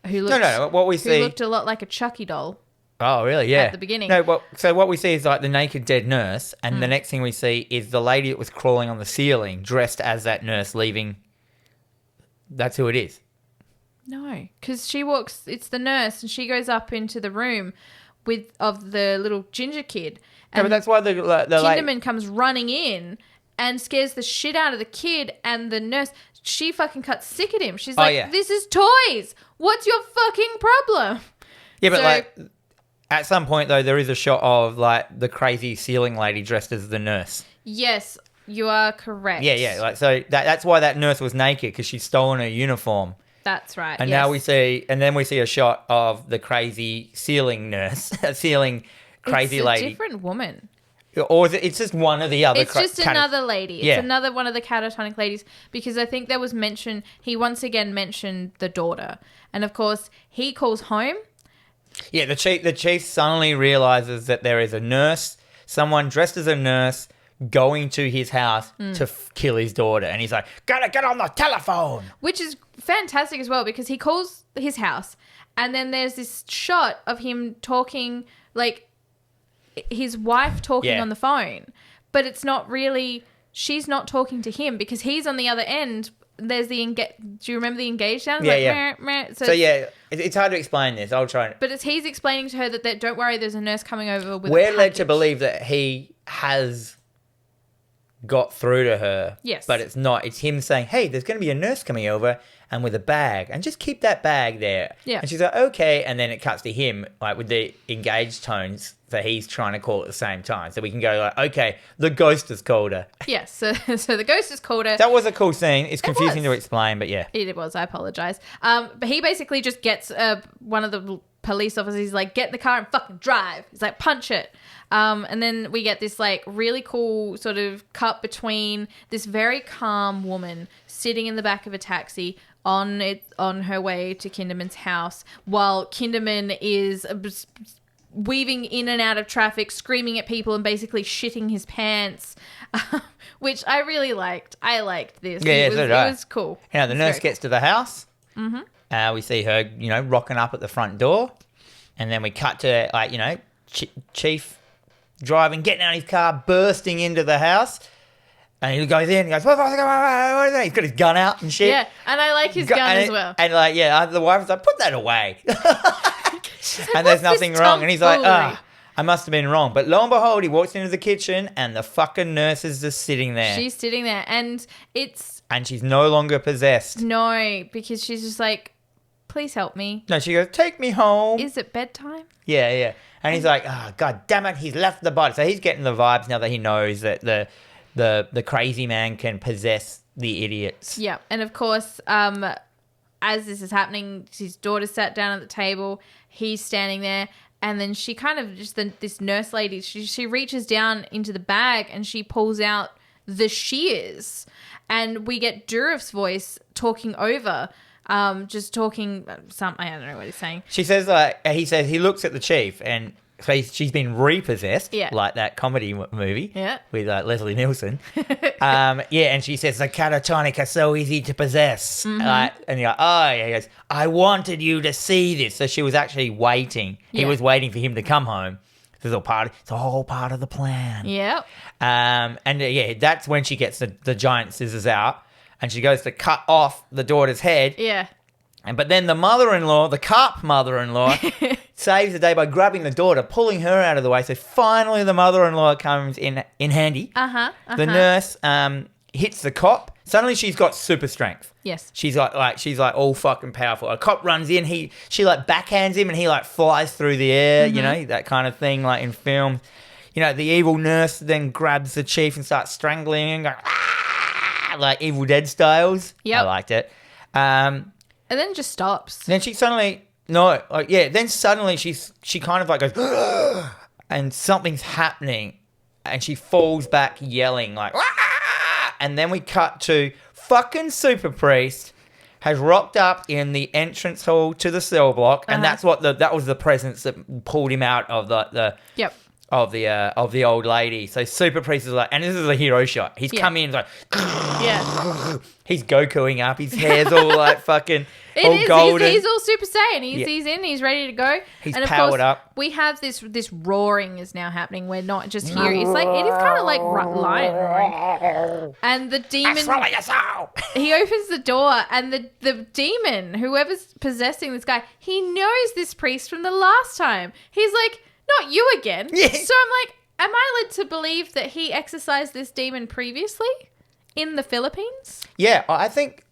[SPEAKER 2] who looked,
[SPEAKER 1] what we see
[SPEAKER 2] looked a lot like a Chucky doll.
[SPEAKER 1] Oh, really? Yeah.
[SPEAKER 2] At the beginning.
[SPEAKER 1] No, so what we see is like the naked dead nurse, and the next thing we see is the lady that was crawling on the ceiling dressed as that nurse leaving. That's who it is. No,
[SPEAKER 2] because it's the nurse, and she goes up into the room of the little ginger kid.
[SPEAKER 1] And but that's why the
[SPEAKER 2] Kinderman comes running in and scares the shit out of the kid, and the nurse, she fucking cuts sick at him. She's like, This is toys. What's your fucking problem?
[SPEAKER 1] Yeah, but at some point, though, there is a shot of the crazy ceiling lady dressed as the nurse.
[SPEAKER 2] Yes, you are correct.
[SPEAKER 1] Yeah. So that's why that nurse was naked, because she's stolen her uniform.
[SPEAKER 2] That's right.
[SPEAKER 1] And now we see a shot of the crazy ceiling nurse, crazy lady.
[SPEAKER 2] It's a different woman.
[SPEAKER 1] Or is it's just one of the other...
[SPEAKER 2] It's just another lady. It's another one of the catatonic ladies, because I think there was mention... He once again mentioned the daughter. And, of course, he calls home.
[SPEAKER 1] Yeah, the chief suddenly realises that there is a nurse, someone dressed as a nurse, going to his house to kill his daughter. And he's like, gotta get on the telephone.
[SPEAKER 2] Which is fantastic as well, because he calls his house and then there's this shot of him talking, like his wife talking on the phone. But it's not really, she's not talking to him because he's on the other end. There's the do you remember the engaged sound?
[SPEAKER 1] Yeah,
[SPEAKER 2] like, meh, meh.
[SPEAKER 1] So it's hard to explain this. I'll try.
[SPEAKER 2] But he's explaining to her that don't worry, there's a nurse coming over with
[SPEAKER 1] We're led to believe that he has got through to her.
[SPEAKER 2] Yes.
[SPEAKER 1] But it's not. It's him saying, hey, there's going to be a nurse coming over and with a bag. And just keep that bag there.
[SPEAKER 2] Yeah.
[SPEAKER 1] And she's like, okay. And then it cuts to him, like, with the engaged tones that he's trying to call at the same time. So we can go like, okay, the ghost has called her.
[SPEAKER 2] Yes. So the ghost has called her.
[SPEAKER 1] That was a cool scene. It's confusing to explain, but yeah.
[SPEAKER 2] It was. I apologize. But he basically just gets one of the police officers. He's like, get in the car and fucking drive. He's like, punch it. And then we get this like really cool sort of cut between this very calm woman sitting in the back of a taxi on her way to Kinderman's house, while Kinderman is weaving in and out of traffic, screaming at people and basically shitting his pants, which I really liked. I liked this.
[SPEAKER 1] Yeah,
[SPEAKER 2] it was cool.
[SPEAKER 1] Now the nurse gets to the house. Mm-hmm. We see her, rocking up at the front door, and then we cut to like, Chief driving, getting out of his car, bursting into the house. And he goes in, he goes, what is that? He's got his gun out and shit.
[SPEAKER 2] Yeah, and I like his gun as well.
[SPEAKER 1] And like, the wife was like, put that away. And there's nothing wrong. And he's like, I must have been wrong. But lo and behold, he walks into the kitchen and the fucking nurse is just sitting there.
[SPEAKER 2] She's sitting there and
[SPEAKER 1] And she's no longer possessed.
[SPEAKER 2] No, because she's just like, please help me.
[SPEAKER 1] No, she goes, take me home.
[SPEAKER 2] Is it bedtime?
[SPEAKER 1] Yeah. And he's like, oh, God damn it, he's left the body. So he's getting the vibes now that he knows that the crazy man can possess the idiots.
[SPEAKER 2] Yeah. And of course, as this is happening, his daughter sat down at the table. He's standing there. And then she kind of this nurse lady, she reaches down into the bag and she pulls out the shears. And we get Durif's voice talking over, just talking something. I don't know what he's saying.
[SPEAKER 1] She says, he looks at the chief and so she's been repossessed, like that comedy movie with Leslie Nielsen. And she says, the catatonic are so easy to possess. And you're like, oh, yeah. He goes, I wanted you to see this. So she was actually waiting. He was waiting for him to come home. It's all part of the plan.
[SPEAKER 2] Yeah.
[SPEAKER 1] That's when she gets the giant scissors out and she goes to cut off the daughter's head.
[SPEAKER 2] Yeah.
[SPEAKER 1] But then the mother-in-law, the cop mother-in-law, saves the day by grabbing the daughter, pulling her out of the way. So finally the mother-in-law comes in handy. The nurse hits the cop. Suddenly she's got super strength.
[SPEAKER 2] Yes.
[SPEAKER 1] She's like all fucking powerful. A cop runs in. She like backhands him and he like flies through the air, that kind of thing like in film. The evil nurse then grabs the chief and starts strangling him, going, ah! Like Evil Dead styles.
[SPEAKER 2] Yep.
[SPEAKER 1] I liked it.
[SPEAKER 2] And then just stops.
[SPEAKER 1] Then she suddenly, then suddenly she kind of like goes, and something's happening. And she falls back yelling like, ah! And then we cut to fucking Super Priest has rocked up in the entrance hall to the cell block. And that's what that was the presence that pulled him out of the of the old lady. So Super Priest is like, and this is a hero shot. He's come in like, he's Gokuing up. His hair's all like fucking all golden.
[SPEAKER 2] He's all Super Saiyan. He's in. He's ready to go.
[SPEAKER 1] He's
[SPEAKER 2] and of
[SPEAKER 1] powered
[SPEAKER 2] course,
[SPEAKER 1] up.
[SPEAKER 2] We have this roaring is now happening. We're not just here. It's like it is kind of like lion roaring. And the demon. He opens the door, and the demon, whoever's possessing this guy, he knows this priest from the last time. He's like, not you again. Yeah. So I'm like, am I led to believe that he exorcised this demon previously in the Philippines?
[SPEAKER 1] Yeah, I think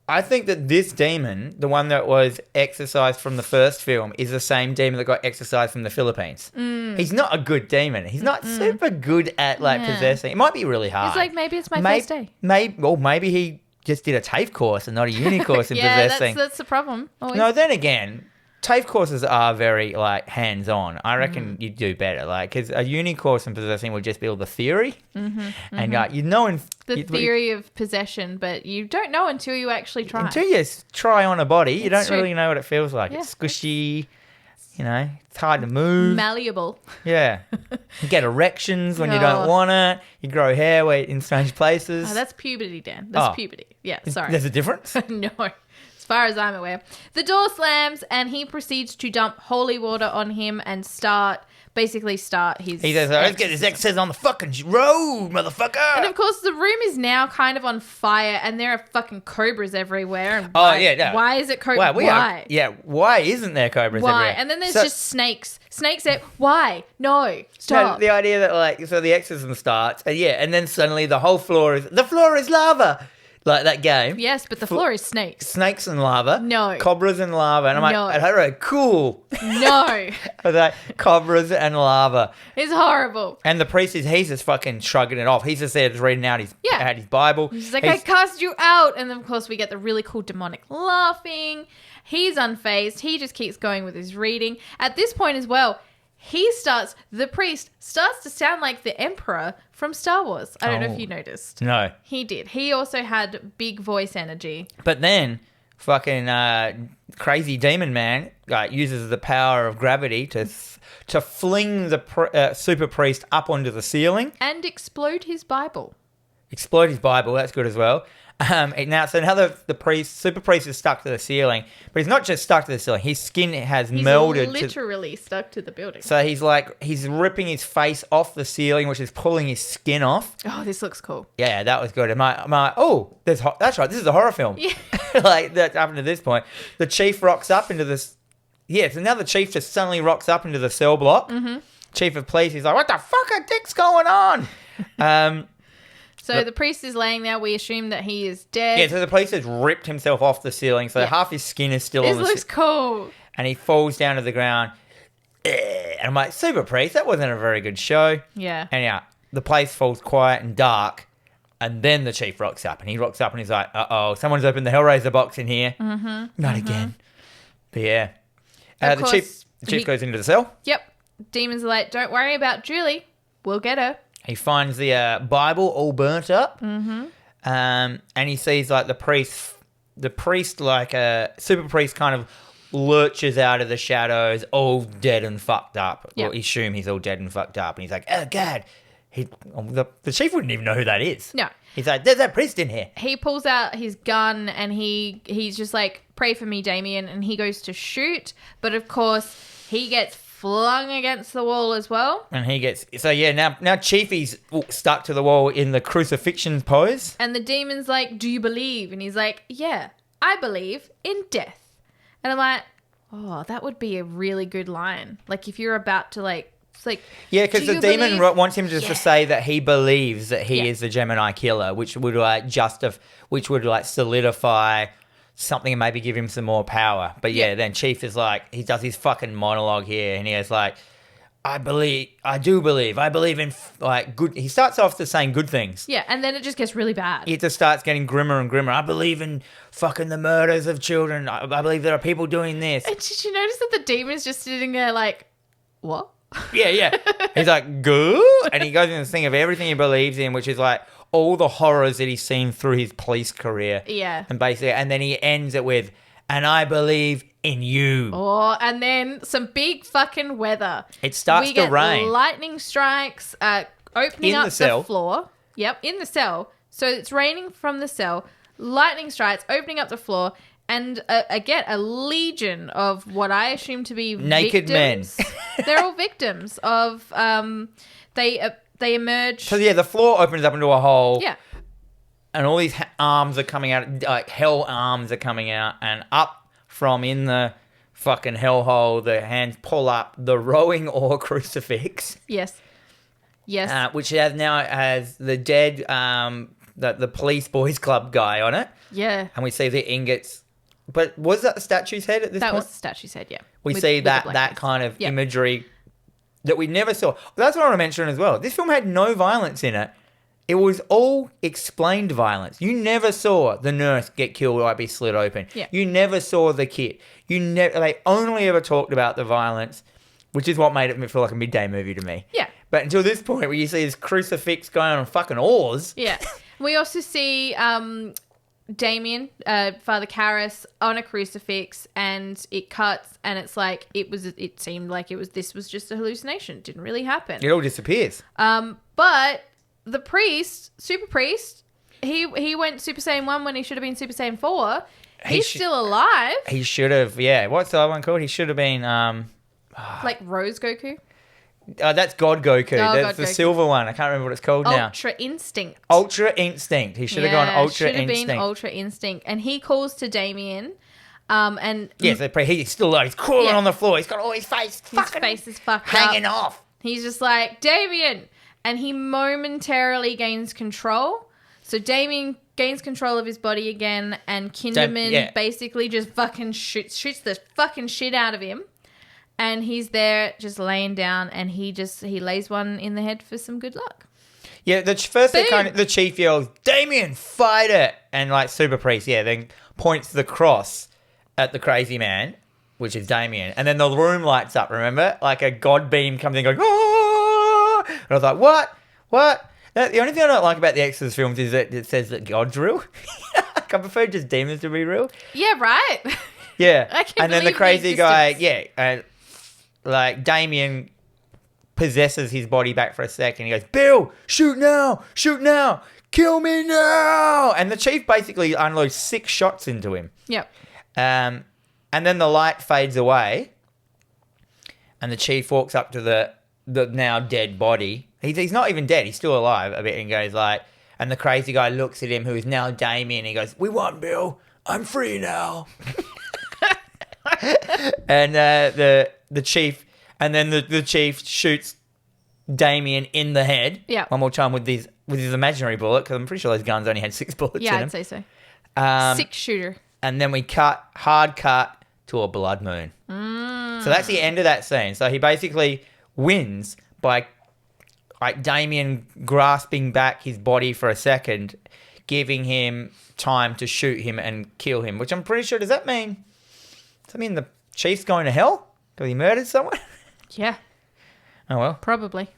[SPEAKER 1] that this demon, the one that was exorcised from the first film, is the same demon that got exorcised from the Philippines. He's not a good demon. He's not super good at possessing. It might be really hard.
[SPEAKER 2] He's like, maybe it's my first day.
[SPEAKER 1] Maybe he just did a TAFE course and not a uni course in possessing.
[SPEAKER 2] That's the problem. Always.
[SPEAKER 1] No, then again, TAFE courses are very hands-on. I reckon you'd do better, because a uni course in possessing would just be all the theory, and you know
[SPEAKER 2] the theory of possession, but you don't know until you actually try.
[SPEAKER 1] Until you try on a body, you don't really know what it feels like. It's squishy. You know, it's hard to move.
[SPEAKER 2] Malleable.
[SPEAKER 1] Yeah. You get erections when you
[SPEAKER 2] Oh.
[SPEAKER 1] don't want it. You grow hair in strange places.
[SPEAKER 2] Oh, that's puberty, Dan. That's
[SPEAKER 1] Oh.
[SPEAKER 2] puberty. Yeah, sorry.
[SPEAKER 1] There's a difference?
[SPEAKER 2] No, as far as I'm aware. The door slams and he proceeds to dump holy water on him and start his...
[SPEAKER 1] He says, let's get this exorcism on the fucking road, motherfucker.
[SPEAKER 2] And of course, the room is now kind of on fire and there are fucking cobras everywhere. And
[SPEAKER 1] Why
[SPEAKER 2] is it cobras? Why?
[SPEAKER 1] Why isn't there cobras
[SPEAKER 2] Why?
[SPEAKER 1] everywhere?
[SPEAKER 2] And then there's just snakes. Snakes out. Why? No. Stop.
[SPEAKER 1] The idea that, so the exorcism starts, and then suddenly the floor is lava. Like that game.
[SPEAKER 2] Yes, but the floor is snakes.
[SPEAKER 1] Snakes and lava.
[SPEAKER 2] No.
[SPEAKER 1] Cobras and lava. And I'm like, all right, cool.
[SPEAKER 2] No.
[SPEAKER 1] I was like, cobras and lava.
[SPEAKER 2] It's horrible.
[SPEAKER 1] And the priest he's just fucking shrugging it off. He's just there just reading out his Bible.
[SPEAKER 2] He's like, I cast you out. And then, of course, we get the really cool demonic laughing. He's unfazed. He just keeps going with his reading. At this point as well, the priest starts to sound like the Emperor from Star Wars. I don't know if you noticed.
[SPEAKER 1] No.
[SPEAKER 2] He did. He also had big voice energy.
[SPEAKER 1] But then fucking crazy demon man uses the power of gravity to fling the super priest up onto the ceiling.
[SPEAKER 2] And explode his Bible.
[SPEAKER 1] Explode his Bible. That's good as well. Now the super priest is stuck to the ceiling, but he's not just stuck to the ceiling. His skin has melded.
[SPEAKER 2] He's literally stuck to the building.
[SPEAKER 1] So he's ripping his face off the ceiling, which is pulling his skin off.
[SPEAKER 2] Oh, this looks cool.
[SPEAKER 1] Yeah, that was good. And that's right. This is a horror film.
[SPEAKER 2] Yeah.
[SPEAKER 1] That's up to this point. The chief rocks up into this. Yeah, so now the chief just suddenly rocks up into the cell block. Mm-hmm. Chief of police, he's like, "What the fuck are dicks going on?"
[SPEAKER 2] So the priest is laying there. We assume that he is dead.
[SPEAKER 1] Yeah, so the priest has ripped himself off the ceiling, so half his skin is still on the ceiling.
[SPEAKER 2] This looks cool.
[SPEAKER 1] And he falls down to the ground. And I'm like, super priest, that wasn't a very good show.
[SPEAKER 2] Yeah.
[SPEAKER 1] And the place falls quiet and dark. And then the chief rocks up. And he rocks up and he's like, uh-oh, someone's opened the Hellraiser box in here. Mm-hmm. Not again. But yeah. The chief goes into the cell.
[SPEAKER 2] Yep. Demons are like, don't worry about Julie. We'll get her.
[SPEAKER 1] He finds the Bible all burnt up. Mm-hmm. And he sees like the priest like a super priest kind of lurches out of the shadows, all dead and fucked up.
[SPEAKER 2] Yep.
[SPEAKER 1] Well, we assume he's all dead and fucked up. And he's like, oh, God. The chief wouldn't even know who that is.
[SPEAKER 2] No.
[SPEAKER 1] He's like, there's that priest in here.
[SPEAKER 2] He pulls out his gun and he's just like, pray for me, Damien. And he goes to shoot. But of course, he gets flung against the wall as well.
[SPEAKER 1] And he gets... So, yeah, now Chiefy's stuck to the wall in the crucifixion pose.
[SPEAKER 2] And the demon's like, do you believe? And he's like, yeah, I believe in death. And I'm like, oh, that would be a really good line. Like, if you're about to, like... It's like,
[SPEAKER 1] yeah, because the demon wants him just to say that he believes that he is the Gemini killer, which would, solidify something and maybe give him some more power. But then Chief is like, he does his fucking monologue here and he is like, I believe in like good. He starts off to saying good things.
[SPEAKER 2] Yeah, and then it just gets really bad.
[SPEAKER 1] It just starts getting grimmer and grimmer. I believe in fucking the murders of children. I believe there are people doing this.
[SPEAKER 2] And did you notice that the demon is just sitting there like, what?
[SPEAKER 1] Yeah. He's like, good? And he goes into this thing of everything he believes in, which is like all the horrors that he's seen through his police career.
[SPEAKER 2] Yeah.
[SPEAKER 1] And basically, and then he ends it with, and I believe in you.
[SPEAKER 2] Oh, and then some big fucking weather.
[SPEAKER 1] It starts to rain.
[SPEAKER 2] We get lightning strikes, opening up the floor. Yep, in the cell. So it's raining from the cell. Lightning strikes, opening up the floor. And again, a legion of what I assume to be
[SPEAKER 1] naked
[SPEAKER 2] victims.
[SPEAKER 1] men.
[SPEAKER 2] They're all victims of. They emerge.
[SPEAKER 1] So the floor opens up into a hole.
[SPEAKER 2] Yeah.
[SPEAKER 1] And all these arms are coming out, like hell arms are coming out, and up from in the fucking hellhole, the hands pull up the rowing oar crucifix.
[SPEAKER 2] Yes.
[SPEAKER 1] Which has the dead the police boys club guy on it.
[SPEAKER 2] Yeah.
[SPEAKER 1] And we see the ingots. But was that the statue's head at this point?
[SPEAKER 2] That was the statue's head, yeah.
[SPEAKER 1] We see that kind of imagery that we never saw. That's what I want to mention as well. This film had no violence in it. It was all explained violence. You never saw the nurse get killed or be slit open.
[SPEAKER 2] Yeah.
[SPEAKER 1] You never saw the kid. They only ever talked about the violence, which is what made it feel like a midday movie to me.
[SPEAKER 2] Yeah.
[SPEAKER 1] But until this point where you see this crucifix going on fucking oars.
[SPEAKER 2] Yeah. We also see Damien, Father Karras, on a crucifix, and it cuts, and it's like it seemed like this was just a hallucination. It didn't really happen.
[SPEAKER 1] It all disappears.
[SPEAKER 2] But the priest, super priest, he went Super Saiyan 1 when he should have been Super Saiyan 4. He's still alive.
[SPEAKER 1] He should have, yeah. What's the other one called? He should have been
[SPEAKER 2] like Rose Goku.
[SPEAKER 1] That's God Goku. That's the
[SPEAKER 2] Goku.
[SPEAKER 1] silver one. I can't remember what it's called now.
[SPEAKER 2] Ultra Instinct.
[SPEAKER 1] Ultra Instinct. He should have gone Ultra Instinct.
[SPEAKER 2] Should have been Ultra Instinct. And he calls to Damien. And
[SPEAKER 1] yeah, so he's still alive. He's crawling on the floor. He's got all his face
[SPEAKER 2] is fucked
[SPEAKER 1] hanging
[SPEAKER 2] up.
[SPEAKER 1] off.
[SPEAKER 2] He's just like, Damien. And he momentarily gains control. So Damien gains control of his body again. And Kinderman basically just fucking shoots the fucking shit out of him. And he's there just laying down, and he lays one in the head for some good luck.
[SPEAKER 1] Yeah, the chief yells, Damien, fight it! And like Super Priest, then points the cross at the crazy man, which is Damien. And then the room lights up, remember? Like a god beam comes in going, oh! And I was like, what? The only thing I don't like about the Exorcist films is that it says that God's real. I prefer just demons to be real.
[SPEAKER 2] Yeah, right?
[SPEAKER 1] Yeah. And then the crazy guy, like Damien possesses his body back for a second. He goes, Bill, shoot now, kill me now. And the chief basically unloads 6 shots into him.
[SPEAKER 2] Yep.
[SPEAKER 1] And then the light fades away, and the chief walks up to the now dead body. He's not even dead. He's still alive a bit, and goes like, and the crazy guy looks at him, who is now Damien. He goes, we won, Bill. I'm free now. And the chief, and then the chief shoots Damien in the head.
[SPEAKER 2] Yeah.
[SPEAKER 1] One more time with his imaginary bullet, because I'm pretty sure those guns only had 6 bullets in them.
[SPEAKER 2] Yeah, I'd say so. 6 shooter.
[SPEAKER 1] And then we hard cut to a blood moon. So that's the end of that scene. So he basically wins by like Damien grasping back his body for a second, giving him time to shoot him and kill him, which I'm pretty sure, does that mean the chief's going to hell because he murdered someone?
[SPEAKER 2] Yeah.
[SPEAKER 1] Oh, well.
[SPEAKER 2] Probably.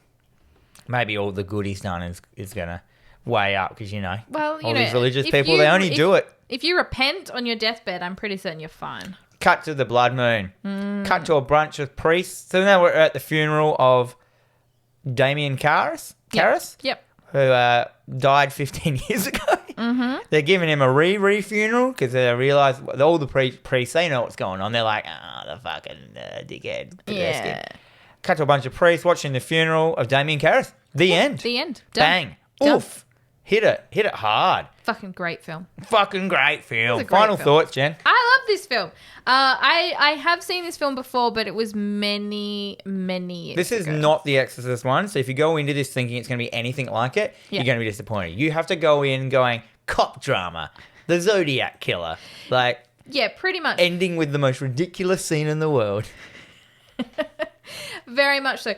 [SPEAKER 1] Maybe all the good he's done is going to weigh up because,
[SPEAKER 2] well,
[SPEAKER 1] all these religious people, they only do it.
[SPEAKER 2] If you repent on your deathbed, I'm pretty certain you're fine.
[SPEAKER 1] Cut to the blood moon. Cut to a bunch of priests. So now we're at the funeral of Damien Karras.
[SPEAKER 2] Yep.
[SPEAKER 1] Who died 15 years ago. Mm-hmm. They're giving him a re-funeral because they realise all the priests, they know what's going on. They're like, the fucking dickhead.
[SPEAKER 2] Yeah.
[SPEAKER 1] Cut to a bunch of priests watching the funeral of Damien Karras. The end.
[SPEAKER 2] The end. Done.
[SPEAKER 1] Bang.
[SPEAKER 2] Done.
[SPEAKER 1] Oof. Hit it hard.
[SPEAKER 2] Fucking great film.
[SPEAKER 1] Fucking great film.
[SPEAKER 2] Final
[SPEAKER 1] thoughts, Jen?
[SPEAKER 2] I love this film. I have seen this film before, but it was many, many years
[SPEAKER 1] This is
[SPEAKER 2] ago.
[SPEAKER 1] not the Exorcist one, so if you go into this thinking it's going to be anything like it, you're going to be disappointed. You have to go in going, cop drama, the Zodiac killer. Like,
[SPEAKER 2] yeah, pretty much.
[SPEAKER 1] Ending with the most ridiculous scene in the world.
[SPEAKER 2] Very much so.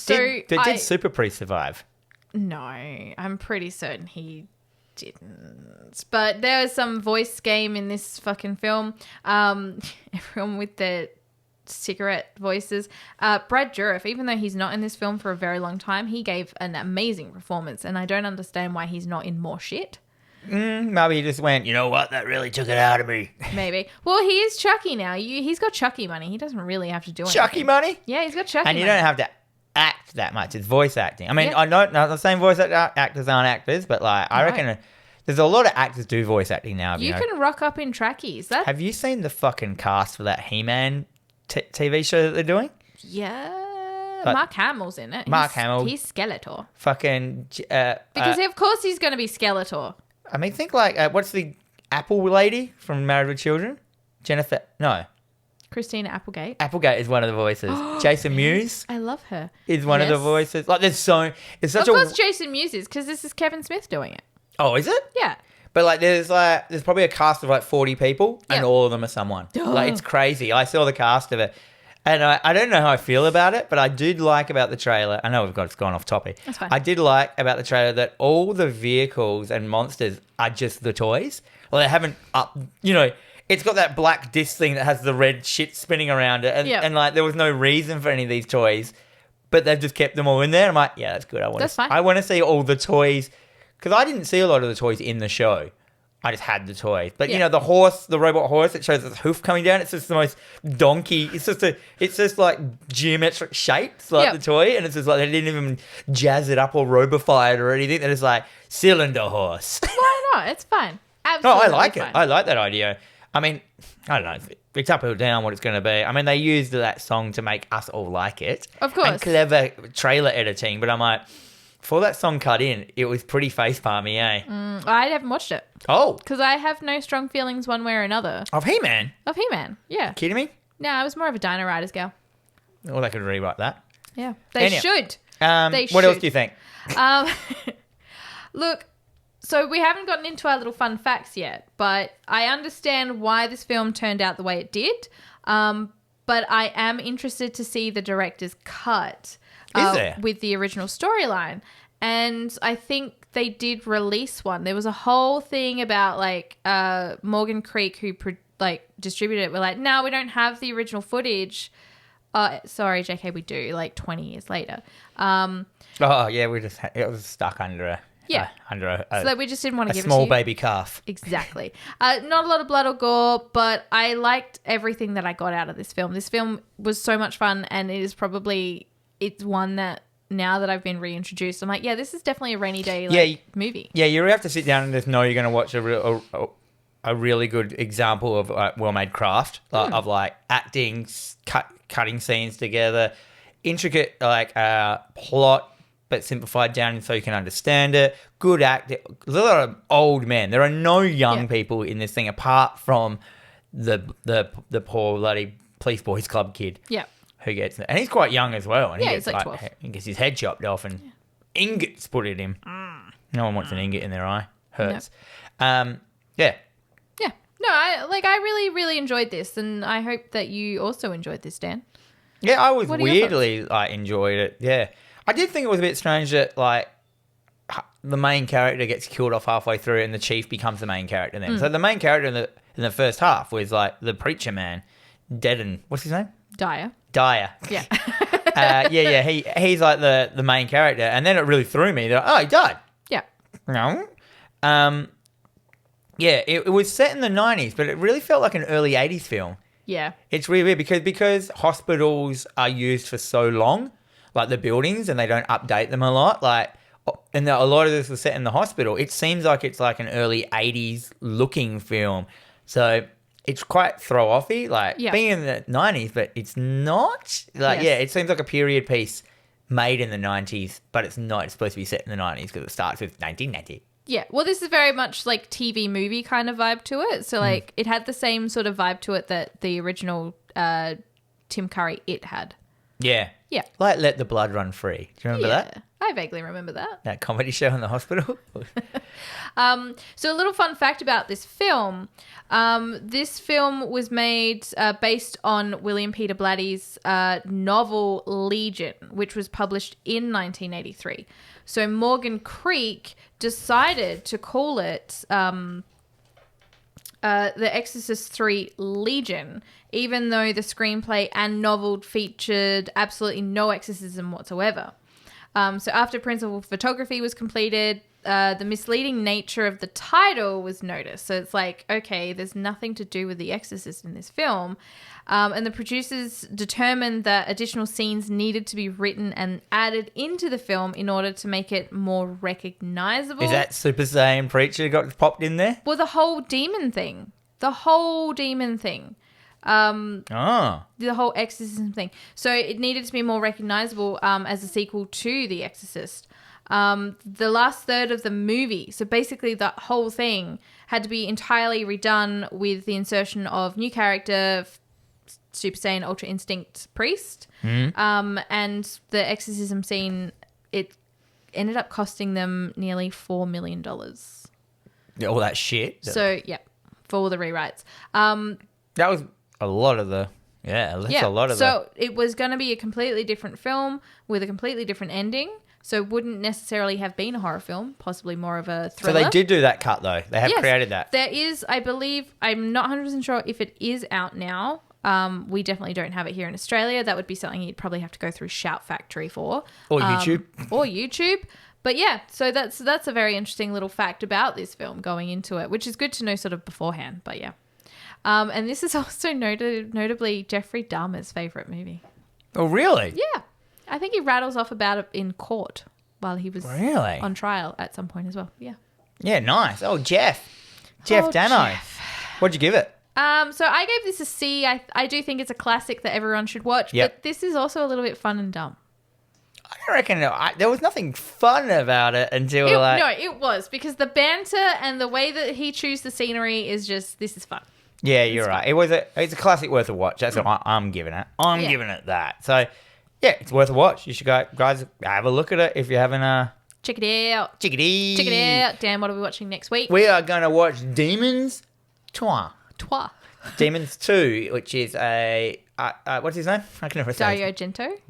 [SPEAKER 1] Did Super Priest survive?
[SPEAKER 2] No, I'm pretty certain he didn't. But there was some voice game in this fucking film. Everyone with their cigarette voices. Brad Dourif, even though he's not in this film for a very long time, he gave an amazing performance, and I don't understand why he's not in more shit.
[SPEAKER 1] Maybe he just went, you know what, that really took it out of me.
[SPEAKER 2] Maybe. Well, he is Chucky now. He's got Chucky money. He doesn't really have to do anything.
[SPEAKER 1] Chucky money?
[SPEAKER 2] Yeah, he's got Chucky
[SPEAKER 1] money. And you don't have to act that much. It's voice acting. I mean,
[SPEAKER 2] Yeah.
[SPEAKER 1] I know the same voice actors aren't actors, but like I reckon there's a lot of actors do voice acting now.
[SPEAKER 2] You can rock up in trackies.
[SPEAKER 1] Have you seen the fucking cast for that He-Man TV show that they're doing?
[SPEAKER 2] Yeah. Mark Hamill's in it.
[SPEAKER 1] Mark Hamill.
[SPEAKER 2] He's Skeletor.
[SPEAKER 1] Fucking...
[SPEAKER 2] because of course he's going to be Skeletor.
[SPEAKER 1] I mean, think like, what's the Apple lady from Married with Children? Jennifer... No.
[SPEAKER 2] Christina Applegate.
[SPEAKER 1] Applegate is one of the voices. Jason Mewes.
[SPEAKER 2] I love her.
[SPEAKER 1] Is one of the voices. Like, there's such
[SPEAKER 2] Of course Jason Mewes is, because this is Kevin Smith doing it.
[SPEAKER 1] Oh, is it?
[SPEAKER 2] Yeah.
[SPEAKER 1] But like, there's probably a cast of like 40 people, and all of them are someone. Like, it's crazy. I saw the cast of it, and I don't know how I feel about it, but I did like about the trailer. I know it's gone off topic.
[SPEAKER 2] That's fine.
[SPEAKER 1] I did like about the trailer that all the vehicles and monsters are just the toys. Well, they haven't it's got that black disc thing that has the red shit spinning around it, and like there was no reason for any of these toys, but they've just kept them all in there. I'm like, yeah, that's good.
[SPEAKER 2] That's fine.
[SPEAKER 1] I want to see all the toys. Because I didn't see a lot of the toys in the show. I just had the toy. But,
[SPEAKER 2] Yeah.
[SPEAKER 1] you know, the horse, the robot horse, it shows its hoof coming down. It's just the most donkey. It's just like geometric shapes, like
[SPEAKER 2] Yep.
[SPEAKER 1] the toy. And it's just like they didn't even jazz it up or robify it or anything. They're just like, cylinder horse.
[SPEAKER 2] Why not? It's fine.
[SPEAKER 1] No,
[SPEAKER 2] Absolutely
[SPEAKER 1] I like it.
[SPEAKER 2] fine.
[SPEAKER 1] I like that idea. I mean, I don't know. It's up or down what it's going to be. I mean, they used that song to make us all like it.
[SPEAKER 2] Of course.
[SPEAKER 1] And clever trailer editing. But I'm like, before that song cut in, it was pretty facepalmy, eh?
[SPEAKER 2] I haven't watched it
[SPEAKER 1] Oh,
[SPEAKER 2] because I have no strong feelings one way or another
[SPEAKER 1] of He-Man.
[SPEAKER 2] of He-Man. Yeah.
[SPEAKER 1] Kidding me?
[SPEAKER 2] No, I was more of a Dino Riders girl.
[SPEAKER 1] Well, they could rewrite that.
[SPEAKER 2] Yeah. They
[SPEAKER 1] Anyhow.
[SPEAKER 2] should.
[SPEAKER 1] What else do you think?
[SPEAKER 2] Look, so we haven't gotten into our little fun facts yet, but I understand why this film turned out the way it did. But I am interested to see the director's cut
[SPEAKER 1] Is there?
[SPEAKER 2] with the original storyline. And I think they did release one. There was a whole thing about like Morgan Creek who distributed it. We're like, no, we don't have the original footage. Sorry, JK, we do, like 20 years later.
[SPEAKER 1] Oh, yeah, it was stuck under a...
[SPEAKER 2] Yeah.
[SPEAKER 1] So
[SPEAKER 2] that we just didn't want to
[SPEAKER 1] a
[SPEAKER 2] give
[SPEAKER 1] small
[SPEAKER 2] it to you.
[SPEAKER 1] baby calf.
[SPEAKER 2] Exactly. Not a lot of blood or gore, but I liked everything that I got out of this film. This film was so much fun, and it's one that now that I've been reintroduced, I'm like, yeah, this is definitely a rainy day movie.
[SPEAKER 1] Yeah, you have to sit down and just know you're going to watch a really good example of well-made craft, of like acting, cutting scenes together, intricate plot, but simplified down so you can understand it. Good acting. There's a lot of old men. There are no young people in this thing apart from the poor bloody police boys club kid.
[SPEAKER 2] Yeah.
[SPEAKER 1] Who gets it. And he's quite young as well. And
[SPEAKER 2] Yeah,
[SPEAKER 1] he
[SPEAKER 2] he's
[SPEAKER 1] gets
[SPEAKER 2] like 12.
[SPEAKER 1] He gets his head chopped off and ingots put in him. No one wants an ingot in their eye. Hurts. Yeah.
[SPEAKER 2] Yeah. No, I really, really enjoyed this, and I hope that you also enjoyed this, Dan.
[SPEAKER 1] Yeah, I was
[SPEAKER 2] What are your
[SPEAKER 1] weirdly enjoyed it. Yeah. I did think it was a bit strange that the main character gets killed off halfway through and the chief becomes the main character then. So the main character in the first half was like the preacher man, what's his name?
[SPEAKER 2] Dyer.
[SPEAKER 1] Yeah. He's like the main character, and then it really threw me. That he died.
[SPEAKER 2] Yeah.
[SPEAKER 1] No. Yeah, it was set in the 90s, but it really felt like an early 80s film.
[SPEAKER 2] Yeah.
[SPEAKER 1] It's really weird because hospitals are used for so long, like the buildings, and they don't update them a lot. A lot of this was set in the hospital. It seems like it's like an early 80s looking film. So it's quite throw-offy, being in the 90s, but it's not. It seems like a period piece made in the 90s, but it's not. It's supposed to be set in the 90s because it starts with 1990.
[SPEAKER 2] Yeah, well, this is very much like TV movie kind of vibe to it. So, it had the same sort of vibe to it that the original Tim Curry It had.
[SPEAKER 1] Yeah.
[SPEAKER 2] Yeah.
[SPEAKER 1] Like Let the Blood Run Free. Do you remember that?
[SPEAKER 2] I vaguely remember that.
[SPEAKER 1] That comedy show in the hospital?
[SPEAKER 2] So a little fun fact about this film. This film was made based on William Peter Blatty's novel Legion, which was published in 1983. So Morgan Creek decided to call it The Exorcist III Legion, even though the screenplay and novel featured absolutely no exorcism whatsoever. So after principal photography was completed, the misleading nature of the title was noticed. So it's like, okay, there's nothing to do with The Exorcist in this film. And the producers determined that additional scenes needed to be written and added into the film in order to make it more recognizable.
[SPEAKER 1] Is that Super Saiyan preacher got popped in there?
[SPEAKER 2] Well, the whole demon thing. The whole exorcism thing. So it needed to be more recognizable as a sequel to The Exorcist. The last third of the movie, so basically the whole thing, had to be entirely redone with the insertion of new character, Super Saiyan Ultra Instinct Priest. And the exorcism scene, it ended up costing them nearly $4 million.
[SPEAKER 1] All that shit?
[SPEAKER 2] So, yeah, for all the rewrites.
[SPEAKER 1] That was a lot of the... Yeah, that's a lot of
[SPEAKER 2] So it was going to be a completely different film with a completely different ending. So it wouldn't necessarily have been a horror film, possibly more of a thriller.
[SPEAKER 1] So they did do that cut, though. They have created that.
[SPEAKER 2] There is, I believe, I'm not 100% sure if it is out now. We definitely don't have it here in Australia. That would be something you'd probably have to go through Shout Factory for.
[SPEAKER 1] Or YouTube.
[SPEAKER 2] Or YouTube. But yeah, so that's a very interesting little fact about this film going into it, which is good to know sort of beforehand. But yeah. And this is also notably Jeffrey Dahmer's favourite movie.
[SPEAKER 1] Oh, really?
[SPEAKER 2] Yeah. I think he rattles off about it in court while he was on trial at some point as well. Yeah.
[SPEAKER 1] Yeah, nice. Oh, Jeff Dano.
[SPEAKER 2] Jeff.
[SPEAKER 1] What'd you give it?
[SPEAKER 2] So I gave this a C. I do think it's a classic that everyone should watch, but this is also a little bit fun and dumb.
[SPEAKER 1] I reckon there was nothing fun about it until
[SPEAKER 2] No, it was, because the banter and the way that he chose the scenery is just, this is fun.
[SPEAKER 1] Yeah, you're right. It's a classic worth a watch. That's what I'm giving it. I'm giving it that. So, yeah, it's worth a watch. You should go, guys, have a look at it if you haven't.
[SPEAKER 2] Check it out.
[SPEAKER 1] Check it out.
[SPEAKER 2] Dan, what are we watching next week?
[SPEAKER 1] We are going to watch Demons 2. Demons 2, which is what's his name? I can never say.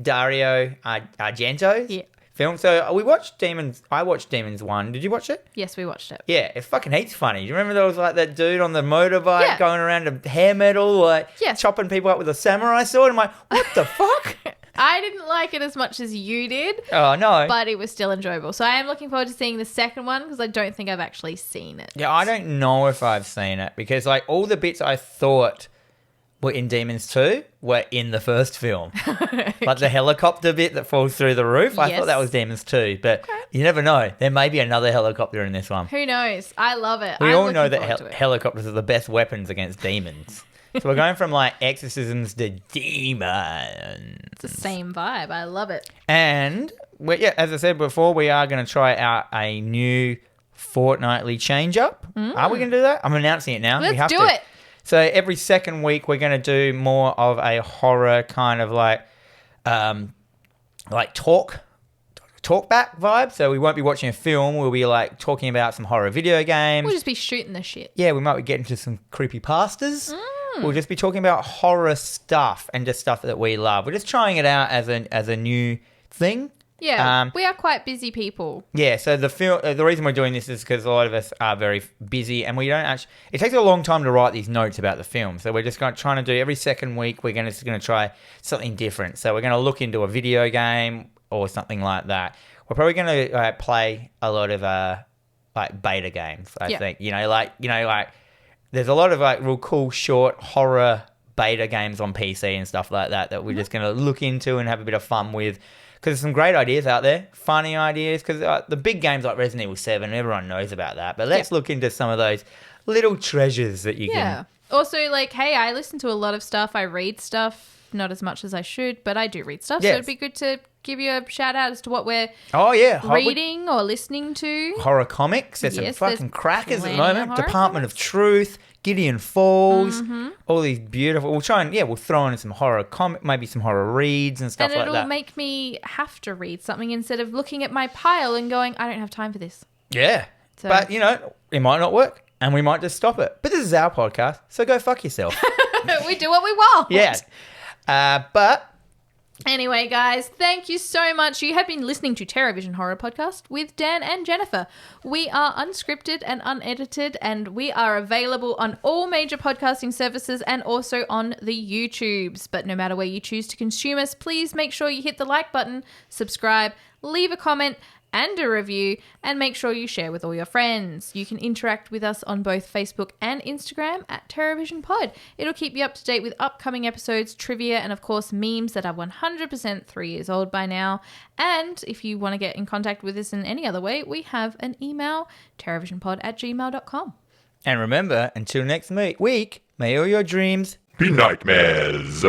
[SPEAKER 1] Dario Argento's film. So we watched Demons. I watched Demons 1. Did you watch it?
[SPEAKER 2] Yes, we watched it.
[SPEAKER 1] Yeah, it's fucking heaps funny. Do you remember there was like that dude on the motorbike going around to hair metal, chopping people up with a samurai sword? I'm like, what the fuck?
[SPEAKER 2] I didn't like it as much as you did.
[SPEAKER 1] Oh, no.
[SPEAKER 2] But it was still enjoyable. So I am looking forward to seeing the second one, because I don't think I've actually seen it.
[SPEAKER 1] Yeah, I don't know if I've seen it, because like all the bits I thought were in Demons 2 were in the first film. Like the helicopter bit that falls through the roof. I thought that was Demons 2, but you never know. There may be another helicopter in this one.
[SPEAKER 2] Who knows? I love it.
[SPEAKER 1] We all know that helicopters are the best weapons against demons. So we're going from like exorcisms to demons.
[SPEAKER 2] It's the same vibe. I love it.
[SPEAKER 1] And as I said before, we are going to try out a new fortnightly change up. Are we going to do that? I'm announcing it now.
[SPEAKER 2] Let's do it.
[SPEAKER 1] So every second week, we're going to do more of a horror kind of like talk back vibe. So we won't be watching a film. We'll be like talking about some horror video games.
[SPEAKER 2] We'll just be shooting the shit.
[SPEAKER 1] Yeah, we might be getting to some creepypastas. We'll just be talking about horror stuff and just stuff that we love. We're just trying it out as a new thing.
[SPEAKER 2] Yeah, we are quite busy people.
[SPEAKER 1] Yeah, so the reason we're doing this is because a lot of us are very busy, and we don't actually. It takes a long time to write these notes about the film, so we're just trying to do every second week. We're just going to try something different. So we're going to look into a video game or something like that. We're probably going to play a lot of like beta games. I think like there's a lot of like real cool short horror beta games on PC and stuff like that we're just going to look into and have a bit of fun with. Because there's some great ideas out there, funny ideas. Because the big games like Resident Evil 7, everyone knows about that. But let's look into some of those little treasures that you can.
[SPEAKER 2] Yeah. Also, like, hey, I listen to a lot of stuff. I read stuff, not as much as I should, but I do read stuff. Yes. So it'd be good to give you a shout out as to what we're reading or listening to.
[SPEAKER 1] Horror comics. There's some fucking crackers at the moment. Department of Truth, Gideon Falls, all these beautiful. We'll try and we'll throw in some horror comic, maybe some horror reads and stuff like that.
[SPEAKER 2] And it'll make me have to read something instead of looking at my pile and going, I don't have time for this.
[SPEAKER 1] Yeah, but it might not work, and we might just stop it. But this is our podcast, so go fuck yourself.
[SPEAKER 2] We do what we want.
[SPEAKER 1] Yeah, but.
[SPEAKER 2] Anyway, guys, thank you so much. You have been listening to TerrorVision Horror Podcast with Dan and Jennifer. We are unscripted and unedited, and we are available on all major podcasting services and also on the YouTubes. But no matter where you choose to consume us, please make sure you hit the like button, subscribe, leave a comment and a review, and make sure you share with all your friends. You can interact with us on both Facebook and Instagram at TerrorVision Pod. It'll keep you up to date with upcoming episodes, trivia, and of course memes that are 100% 3 years old by now. And if you want to get in contact with us in any other way, we have an email, terrorvisionpod@gmail.com.
[SPEAKER 1] And remember, until next week, may all your dreams
[SPEAKER 3] be nightmares.